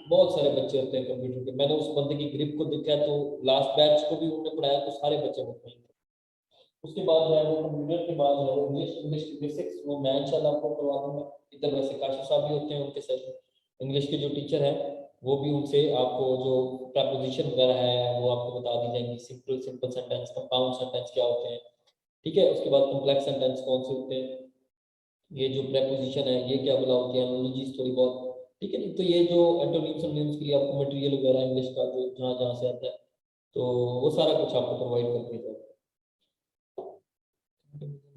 बहुत सारे बच्चे होते हैं कंप्यूटर के, मैंने उस बंदे की ग्रिप को देखा तो लास्ट बैच को भी उन्होंने पढ़ाया तो सारे बच्चे होते हैं। उसके बाद जो है वो कंप्यूटर के बाद जो है वो इंग्लिश की बेसिक्स वो मैं इंशाल्लाह आपको करवा दूंगा। इधर वैसे काशिफ साहब भी होते हैं, उनके साथ इंग्लिश के जो टीचर हैं वो भी उनसे आपको जो प्रपोजिशन वगैरह है वो आपको बता दी जाएंगी, सिंपल सेंटेंस, कंपाउंड सेंटेंस क्या होते हैं, ठीक है। उसके बाद कॉम्प्लेक्स सेंटेंस कौन से होते हैं, ये जो प्रपोजिशन है ये क्या बोला होती है, एनालॉजीज थोड़ी बहुत, ठीक है। तो ये जो एंटोनिम्स एंटोनिम्स के लिए आपको मटेरियल वगैरह इंग्लिश का जो जहाँ जहाँ से आता है तो वो सारा कुछ आपको प्रोवाइड कर दिया जाएगा।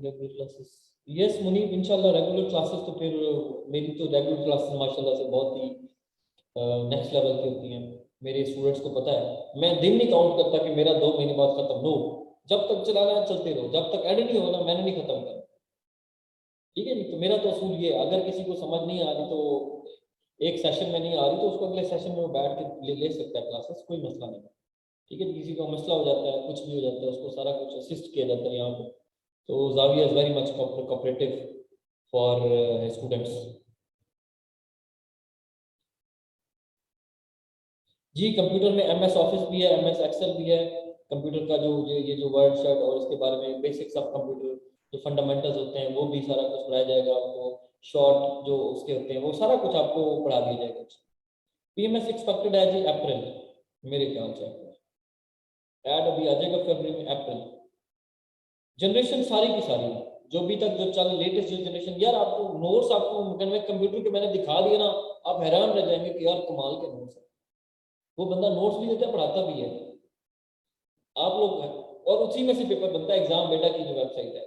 रेगुलर क्लासेस, यस मुनीब, इंशाल्लाह रेगुलर क्लासेस तो फिर मेरी तो रेगुलर क्लासेस माशाल्लाह से बहुत ही नेक्स्ट लेवल की होती हैं। मेरे स्टूडेंट्स को पता है, मैं दिन नहीं काउंट करता कि मेरा 2 महीने बाद खत्म, नो, जब तक चलाना है चलते रहो, जब तक एड नहीं होगा ना मैंने नहीं खत्म करना, ठीक है जी। तो मेरा तो असूल ये, अगर किसी को समझ नहीं आ रही तो एक सेशन में नहीं आ रही तो उसको अगले सेशन में वो बैठ के ले सकता है क्लासेस, कोई मसला नहीं, ठीक है। किसी का मसला हो जाता है, कुछ भी हो जाता है, उसको सारा कुछ असिस्ट किया जाता है यहाँ पे। So Xavier is very much cooperative for his students। जी कंप्यूटर में MS ऑफिस भी है, MS एक्सेल भी है, कंप्यूटर का जो ये जो वर्ड शर्ट और इसके बारे में बेसिक्स ऑफ कंप्यूटर जो फंडामेंटल्स होते हैं वो भी सारा कुछ पढ़ाया जाएगा आपको। शॉर्ट जो उसके होते हैं, वो सारा कुछ आपको पढ़ा दिया जाएगा। PMS एक्सपेक्टेड है जी अप्रैल, मेरे ख्याल से ऐड अभी आ जाएगा फरवरी में, अप्रैल। जनरेशन सारी की सारी जो अभी तक जो चल लेटेस्ट जो जनरेशन, यार आपको नोट्स आपको कंप्यूटर के मैंने दिखा दिया ना, आप हैरान रह जाएंगे कि यार कमाल के नोट्स है। वो बंदा नोट्स भी देता है, पढ़ाता भी है, आप लोग हैं, और उसी में से पेपर बनता है। एग्जाम बेटा की जो वेबसाइट है,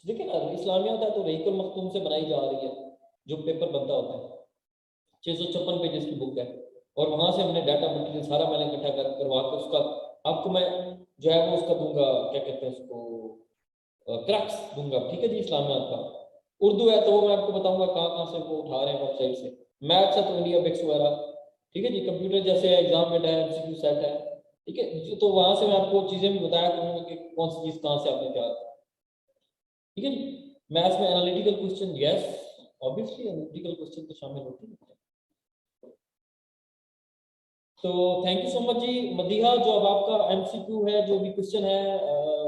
देखिए ना, इस्लामिया था तो रहीकुल मखतूम से बनाई जा रही है, जो पेपर बनता होता है 656 पेजेस की बुक है, और वहां से हमने डाटा मटेरियल सारा मैंने इकट्ठा करवा कर उसका आपको मैं जो है वो उसका दूंगा, क्या कहते हैं उसको, क्रक्स दूंगा, ठीक है जी। इस्लामियात का उर्दू है तो वो मैं आपको बताऊंगा कहाँ कहाँ से वो उठा रहे हैं वेबसाइट से। मैथ्स है तो इंडिया बिक्स वगैरह, ठीक है जी। कंप्यूटर जैसे एग्जाम में है, MCQ सेट है, ठीक है, तो वहां से मैं आपको चीजें भी बताया करूंगा कि कौन सी चीज कहाँ से आपने क्या, ठीक है जी। मैथ्स में analytical question, yes obviously analytical question तो शामिल होते हैं। तो थैंक यू सो मच जी। मदीहा, जो अब आपका MCQ है, जो भी क्वेश्चन है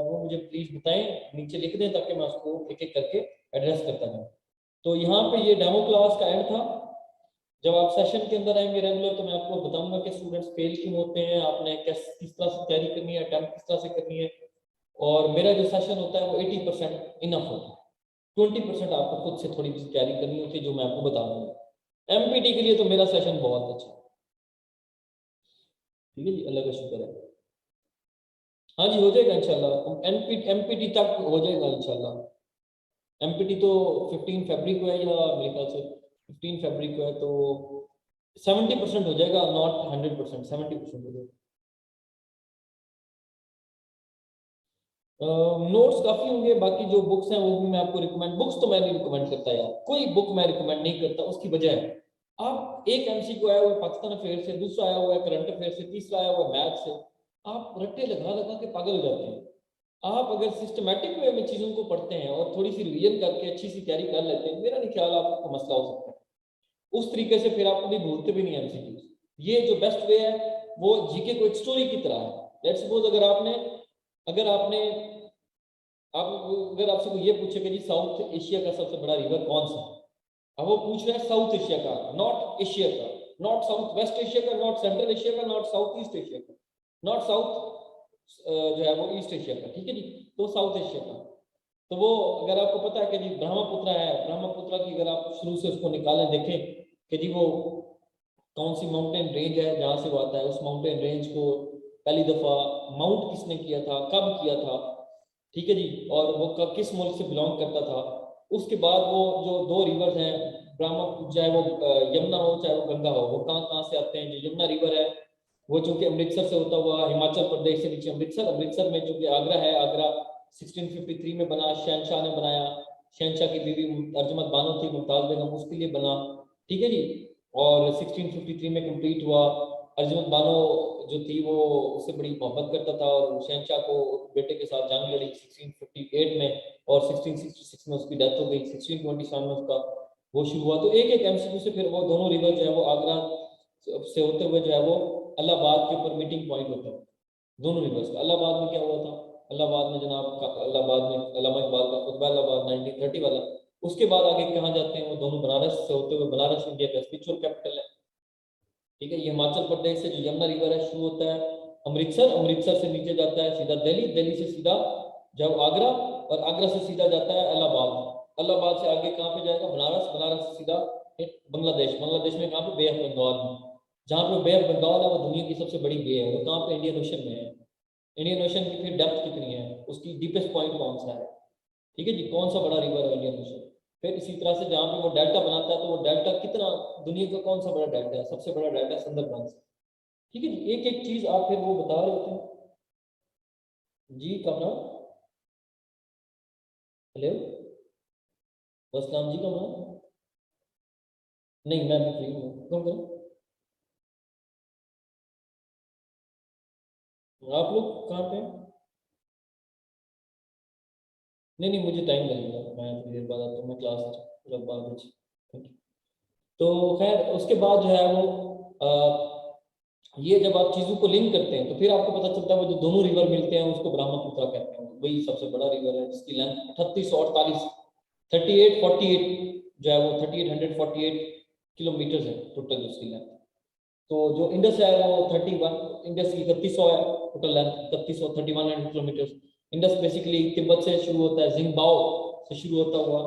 वो मुझे प्लीज बताएं, नीचे लिख दें ताकि मैं उसको एक एक करके एड्रेस करता जाऊँ। तो यहाँ पे ये डेमो क्लास का एंड था। जब आप सेशन के अंदर आएंगे रेगुलर, तो मैं आपको बताऊंगा कि स्टूडेंट्स फेल क्यों होते हैं, आपने किस तरह से तैयारी करनी है, अटेम्प्ट किस तरह से करनी है। और मेरा जो सेशन होता है वो 80% इनफ होता है, 20% आपको खुद से थोड़ी सी तैयारी करनी होती है, जो मैं आपको बता दूंगा। MPT के लिए तो मेरा सेशन बहुत अच्छा है, ठीक है जी, अल्लाह का शुक्र है। हाँ जी, हो जाएगा इंशाल्लाह, MPT तक हो जाएगा इंशाल्लाह। MPT तो 15 फरवरी को है, या मेरे ख्याल से 15 फरवरी को है, तो 70% हो जाएगा, नॉट 100%, 70% हो जाएगा। नोट्स काफी होंगे, बाकी जो बुक्स हैं वो भी मैं आपको रिकमेंड, बुक्स तो मैं नहीं रिकमेंड करता यार, कोई बुक मैं रिकमेंड नहीं करता। उसकी वजह है, आप एक MCQ आया हुआ है पाकिस्तान अफेयर से, दूसरा आया हुआ है करंट अफेयर से, तीसरा आया हुआ है मैथ से, आप रट्टे लगा लगा के पागल हो जाते हैं। आप अगर सिस्टमेटिक वे में चीजों को पढ़ते हैं और थोड़ी सी रिवीजन करके अच्छी सी तैयारी कर लेते हैं, मेरा नहीं ख्याल आपको मसला हो सकता है। उस तरीके से फिर आप कभी भूलते भी नहीं MCQ। ये जो बेस्ट वे है वो जीके को एक स्टोरी की तरह है। लेट्स सपोज अगर आपने आप अगर आपसे कोई ये पूछे कि जी साउथ एशिया का सबसे बड़ा रिवर कौन सा, अब वो पूछ रहे हैं साउथ एशिया का, नॉट एशिया का, नॉट साउथ वेस्ट एशिया का, नॉट सेंट्रल एशिया का, नॉट साउथ ईस्ट एशिया का, नॉट साउथ जो है वो ईस्ट एशिया का, ठीक है जी, तो साउथ एशिया का। तो वो अगर आपको पता है कि जी ब्रह्मपुत्र है, ब्रह्मपुत्र की अगर आप शुरू से उसको निकालें, देखें कि जी वो कौन सी माउंटेन रेंज है जहाँ से वो आता है, उस माउंटेन रेंज को पहली दफा माउंट किसने किया था, कब किया था, ठीक है जी, और वो किस मुल्क से बिलोंग करता था। उसके बाद वो जो दो रिवर्स हैं, ब्रह्मपुत्र चाहे वो यमुना हो चाहे वो गंगा हो, वो कहाँ कहाँ से आते हैं। जो यमुना रिवर है वो चूंकि अमृतसर से होता हुआ हिमाचल प्रदेश से नीचे अमृतसर, अमृतसर में चूंकि आगरा है, आगरा 1653 में बना, शहनशाह ने बनाया, शहनशाह की बीवी अर्जुमंद बानो थी, मुमताज बेगम, उसके लिए बना, ठीक है जी। और 1653 में कंप्लीट हुआ। अर्जुमंद बानो जो थी वो उससे बड़ी मोहब्बत करता था, और शहनशाह को बेटे के साथ जंग लड़ी 1658 में, और 1666 में उसकी डेथ हो गई, 1627 में उसका वो शुरू हुआ। तो एक एक MCQ से फिर वो दोनों रिवर जो है वो आगरा से होते हुए जो है वो इलाहाबाद के ऊपर मीटिंग पॉइंट होता है दोनों रिवर्स का। इलाहाबाद में क्या हुआ था, इलाहाबाद में जनाब इलाहाबाद में अल्लामा इकबाल का खुतबा इलाहाबाद 1930 वाला। उसके बाद आगे कहाँ जाते हैं, वो दोनों बनारस से होते हुए, बनारस इंडिया का स्पिरिचुअल कैपिटल है, ठीक है। ये हिमाचल प्रदेश से जो यमुना रिवर है शुरू होता है अमृतसर, अमृतसर से नीचे जाता है सीधा दिल्ली, दिल्ली से सीधा जब आगरा, और आगरा से सीधा जाता है इलाहाबाद, इलाहाबाद से आगे कहाँ पे जाएगा, बनारस, बनारस से सीधा बांग्लादेश, बांग्लादेश में कहाँ पे, बे ऑफ बंगाल में। जहाँ पे बे ऑफ बंगाल है वो दुनिया की सबसे बड़ी बे है, वो कहाँ पे, इंडियन ओशन में है। इंडियन ओशन की फिर डेप्थ कितनी है, उसकी डीपेस्ट पॉइंट कौन सा है, ठीक है जी, कौन सा बड़ा रिवर है इंडियन ओशन। फिर इसी तरह से जहाँ पे वो डेल्टा बनाता है, तो वो डेल्टा कितना, दुनिया का कौन सा बड़ा डेल्टा है, सबसे बड़ा डेल्टा सुंदरबन, ठीक है जी। एक एक चीज आप फिर वो बता रहे होते हैं जी। कमरा, हेलो, अस्सलाम जी, कमरा, नहीं मैं भी फ्री हूँ, कौन करो, आप लोग कहाँ पे हैं? नहीं नहीं, मुझे टाइम लगेगा, मैं थोड़ी देर बाद आता हूँ, मैं क्लास मतलब 12 बजे। तो खैर उसके बाद जो है वो ये जब आप चीजों को लिंक करते हैं तो फिर आपको पता चलता है वो जो दोनों रिवर मिलते हैं उसको ब्रह्मपुत्र कहते हैं, वही सबसे बड़ा रिवर है जिसकी लेंथ 3848, 3848 जो है वो 3848 किलोमीटर है टोटल उसकी लेंथ। तो जो इंडस है वो 31, इंडस की 3100 है total length, 3100 3100 kilometre. Indus basically Tibet से शुरू होता है, जिंगबाओ से शुरू होता हुआ,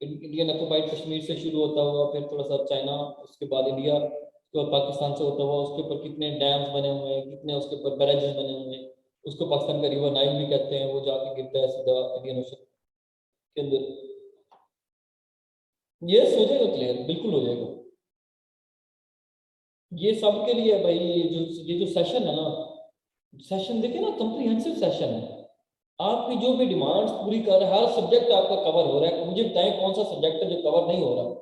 इंडियन ऑक्युपाइड कश्मीर से शुरू होता हुआ, फिर थोड़ा सा चाइना, उसके बाद इंडिया, उसके बाद पाकिस्तान से होता हुआ, उसके ऊपर कितने डैम्स बने हुए हैं, कितने उसके ऊपर बैरेजेस बने हुए हैं, उसको पाकिस्तान का रिवर नाइल भी कहते हैं, वो जाके गिरता है सीधा इंडियन ओशन के अंदर। ये हो जाएगा क्लियर, बिल्कुल हो जाएगा। ये सब के लिए है भाई, ये जो सेशन है ना, सेशन देखिए ना, कंप्रीहेंसिव सेशन है। आपकी जो भी डिमांड्स पूरी कर रहा है, हर सब्जेक्ट आपका कवर हो रहा है। मुझे बताएं कौन सा सब्जेक्ट है जो कवर नहीं हो रहा?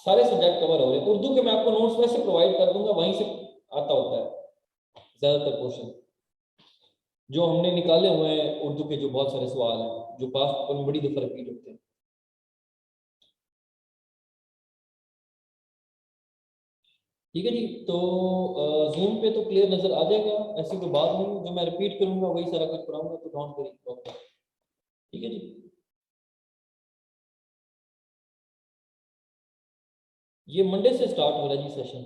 सारे सब्जेक्ट कवर हो रहे हैं। उर्दू के मैं आपको नोट्स वैसे प्रोवाइड कर दूंगा, वहीं से आता होता है ज्यादातर क्वेश्चन जो हमने निकाले हुए हैं। उर्दू के जो बहुत सारे सवाल हैं जो पास्ट पेपर में बड़ी दफा रिपीट होते हैं। ठीक है जी, तो जूम पे तो क्लियर नजर आ जाएगा, ऐसी कोई बात नहीं। जो मैं रिपीट करूंगा वही सारा कुछ पढ़ाऊंगा, तो डोंट वरी। ठीक है जी। ये मंडे से स्टार्ट हो रहा है जी सेशन।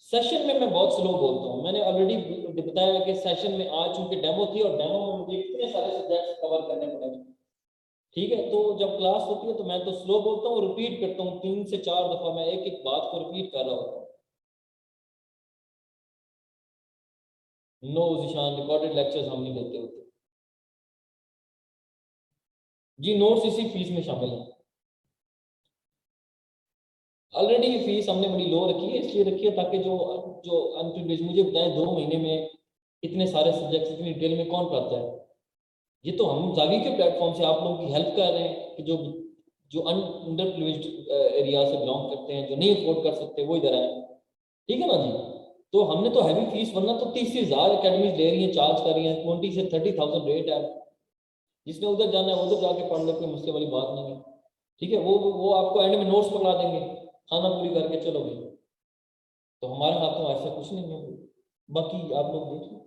सेशन में मैं बहुत स्लो बोलता हूँ, मैंने ऑलरेडी बताया कि सेशन में आज चूंकि डेमो थी, और डेमो में मुझे इतने सारे सब्जेक्ट्स कवर करने पड़े। ठीक है, तो जब क्लास होती है तो मैं तो स्लो बोलता हूँ, रिपीट करता हूँ 3 से 4 दफा, मैं एक एक बात को रिपीट कर रहा होता हूँ। नो जिशान, रिकॉर्डेड लेक्चर्स हम नहीं देते होते जी। नोट्स इसी फीस में शामिल है। ऑलरेडी ये फीस हमने बड़ी लो रखी है, इसलिए रखी है ताकि जो जो अनप्रिविलेज, मुझे बताएं 2 महीने में इतने सारे सब्जेक्ट्स इतनी डिटेल में कौन पढ़ता है? ये तो हम जावी के प्लेटफॉर्म से आप लोगों की हेल्प कर रहे हैं कि जो जो अंडर प्रिविलेज्ड एरिया से बिलोंग करते हैं, जो नहीं अफोर्ड कर सकते, वो इधर आए। ठीक है ना जी। तो हमने तो हैवी फीस, वरना तो 30,000 अकेडमीज ले रही हैं, चार्ज कर रही हैं, 20 से 30,000 रेट है। जिसने उधर जाना है उधर जाके पढ़ ले, कोई मुश्किल वाली बात नहीं है। ठीक है, वो आपको एंड में नोट्स पकड़ा देंगे, खाना पूरी करके चलो भाई। तो हमारे हाथ में ऐसा कुछ नहीं है। बाकी आप लोग देख लो।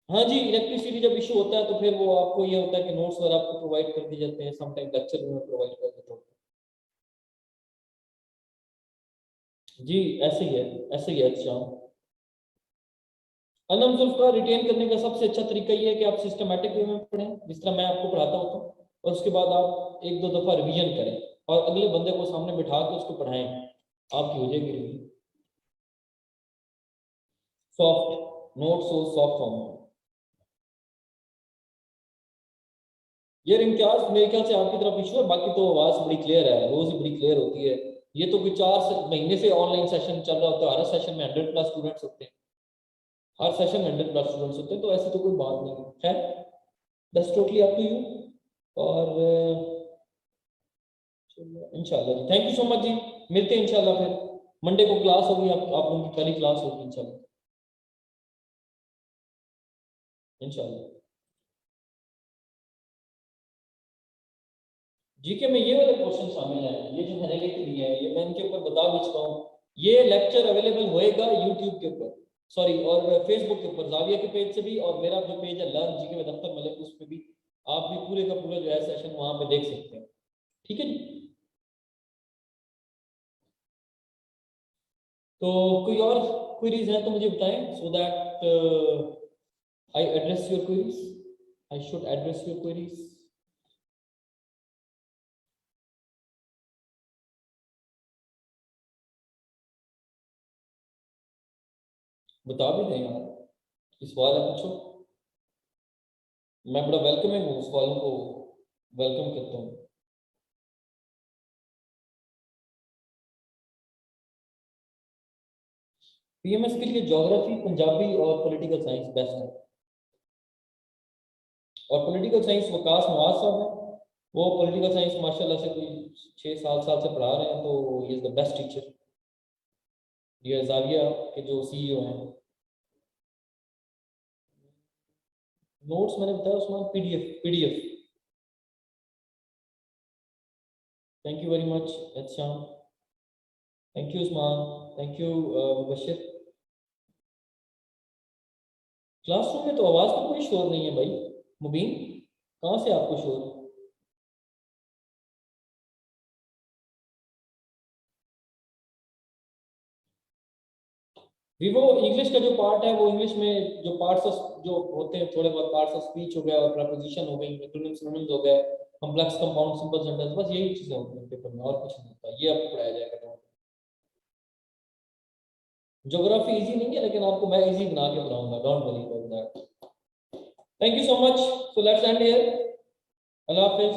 हाँ जी, इलेक्ट्रिसिटी जब इशू होता है तो फिर वो आपको ये होता है कि नोट्स वगैरह आपको प्रोवाइड कर दिए जाते हैं, समटाइम लेक्चर भी मैं प्रोवाइड कर देता हूँ। जी ऐसे ही है, ऐसे ही है शाम। अनम जुल्फ रिटेन करने का सबसे अच्छा तरीका ये है कि आप सिस्टमेटिक वे में पढ़ें, जिस तरह मैं आपको पढ़ाता होता हूँ, और उसके बाद आप 1-2 दफा रिवीजन करें, और अगले बंदे को सामने बिठा के उसको पढ़ाएं, आपकी हो जाएगी रिवीजन। सॉफ्ट नोट्स हो, सॉफ्ट फॉर्म में। ये इम्तियाज मेरे ख्याल से आपकी तरफ इशू है, बाकी तो आवाज बड़ी क्लियर है, रोज ही बड़ी क्लियर होती है। ये तो कोई 4 महीने से ऑनलाइन सेशन चल रहा होता है, हर सेशन में 100+ स्टूडेंट्स होते हैं, हर सेशन में 100+ स्टूडेंट्स होते हैं, तो ऐसी तो कोई बात नहीं है। खैर, that's totally up to you. और इंशाल्लाह जी, थैंक यू सो मच जी। मिलते हैं इंशाल्लाह फिर मंडे को क्लास होगी, आप लोगों की पहली क्लास होगी इंशाल्लाह। इंशाल्लाह जीके में ये वाले क्वेश्चन शामिल हैं, ये जो मैंने लिख दिए हैं, ये मैं इनके ऊपर बता भी चुका हूँ। ये लेक्चर अवेलेबल होएगा यूट्यूब के ऊपर, सॉरी, और फेसबुक के ऊपर, जाविया के पेज से भी, और मेरा जो पेज है लर्न जीके में दफ्तर मलिक, उस पर भी आप भी पूरे का पूरा जो है सेशन वहां पे देख सकते हैं। ठीक है जी। तो कोई और क्वेरीज है तो मुझे बताएं, so that I address your queries, I should address your queries. बता भी दें यार, इस सवाल है पूछो। मैं बड़ा वेलकमिंग हूँ, सवालों को वेलकम करता हूँ। पीएमएस के लिए ज्योग्राफी, पंजाबी और पॉलिटिकल साइंस बेस्ट है। और पॉलिटिकल साइंस वकास नवाज साहब है, वो पॉलिटिकल साइंस माशाल्लाह से कोई 6-7 साल से पढ़ा रहे हैं, तो he is the best teacher. ये जाविया के जो सीईओ हैं। नोट्स मैंने बताया Usman, PDF PDF. Thank you very much अच्छा, thank you Usman, thank you Mubashir. Classroom में तो आवाज़ का कोई शोर नहीं है भाई। मुबीन, कहाँ से आपको शोर? विवो इंग्लिश का जो पार्ट है वो इंग्लिश में जो पार्ट्स जो होते हैं थोड़े बहुत पार्ट्स ऑफ स्पीच हो गया और प्रीपोजिशन हो गई, एक्रोनिम्स सिनोनिम्स हो गए, कॉम्प्लेक्स कंपाउंड सिंपल सेंटेंस, बस यही चीजें होती हैं पेपर में और कुछ नहीं होता। ये आपको पढ़ाया जाएगा। ज्योग्राफी इजी नहीं है लेकिन आपको मैं इजी बना के पढ़ाऊंगा, don't worry about that. Thank you so much, so let's end here. Allah Hafiz.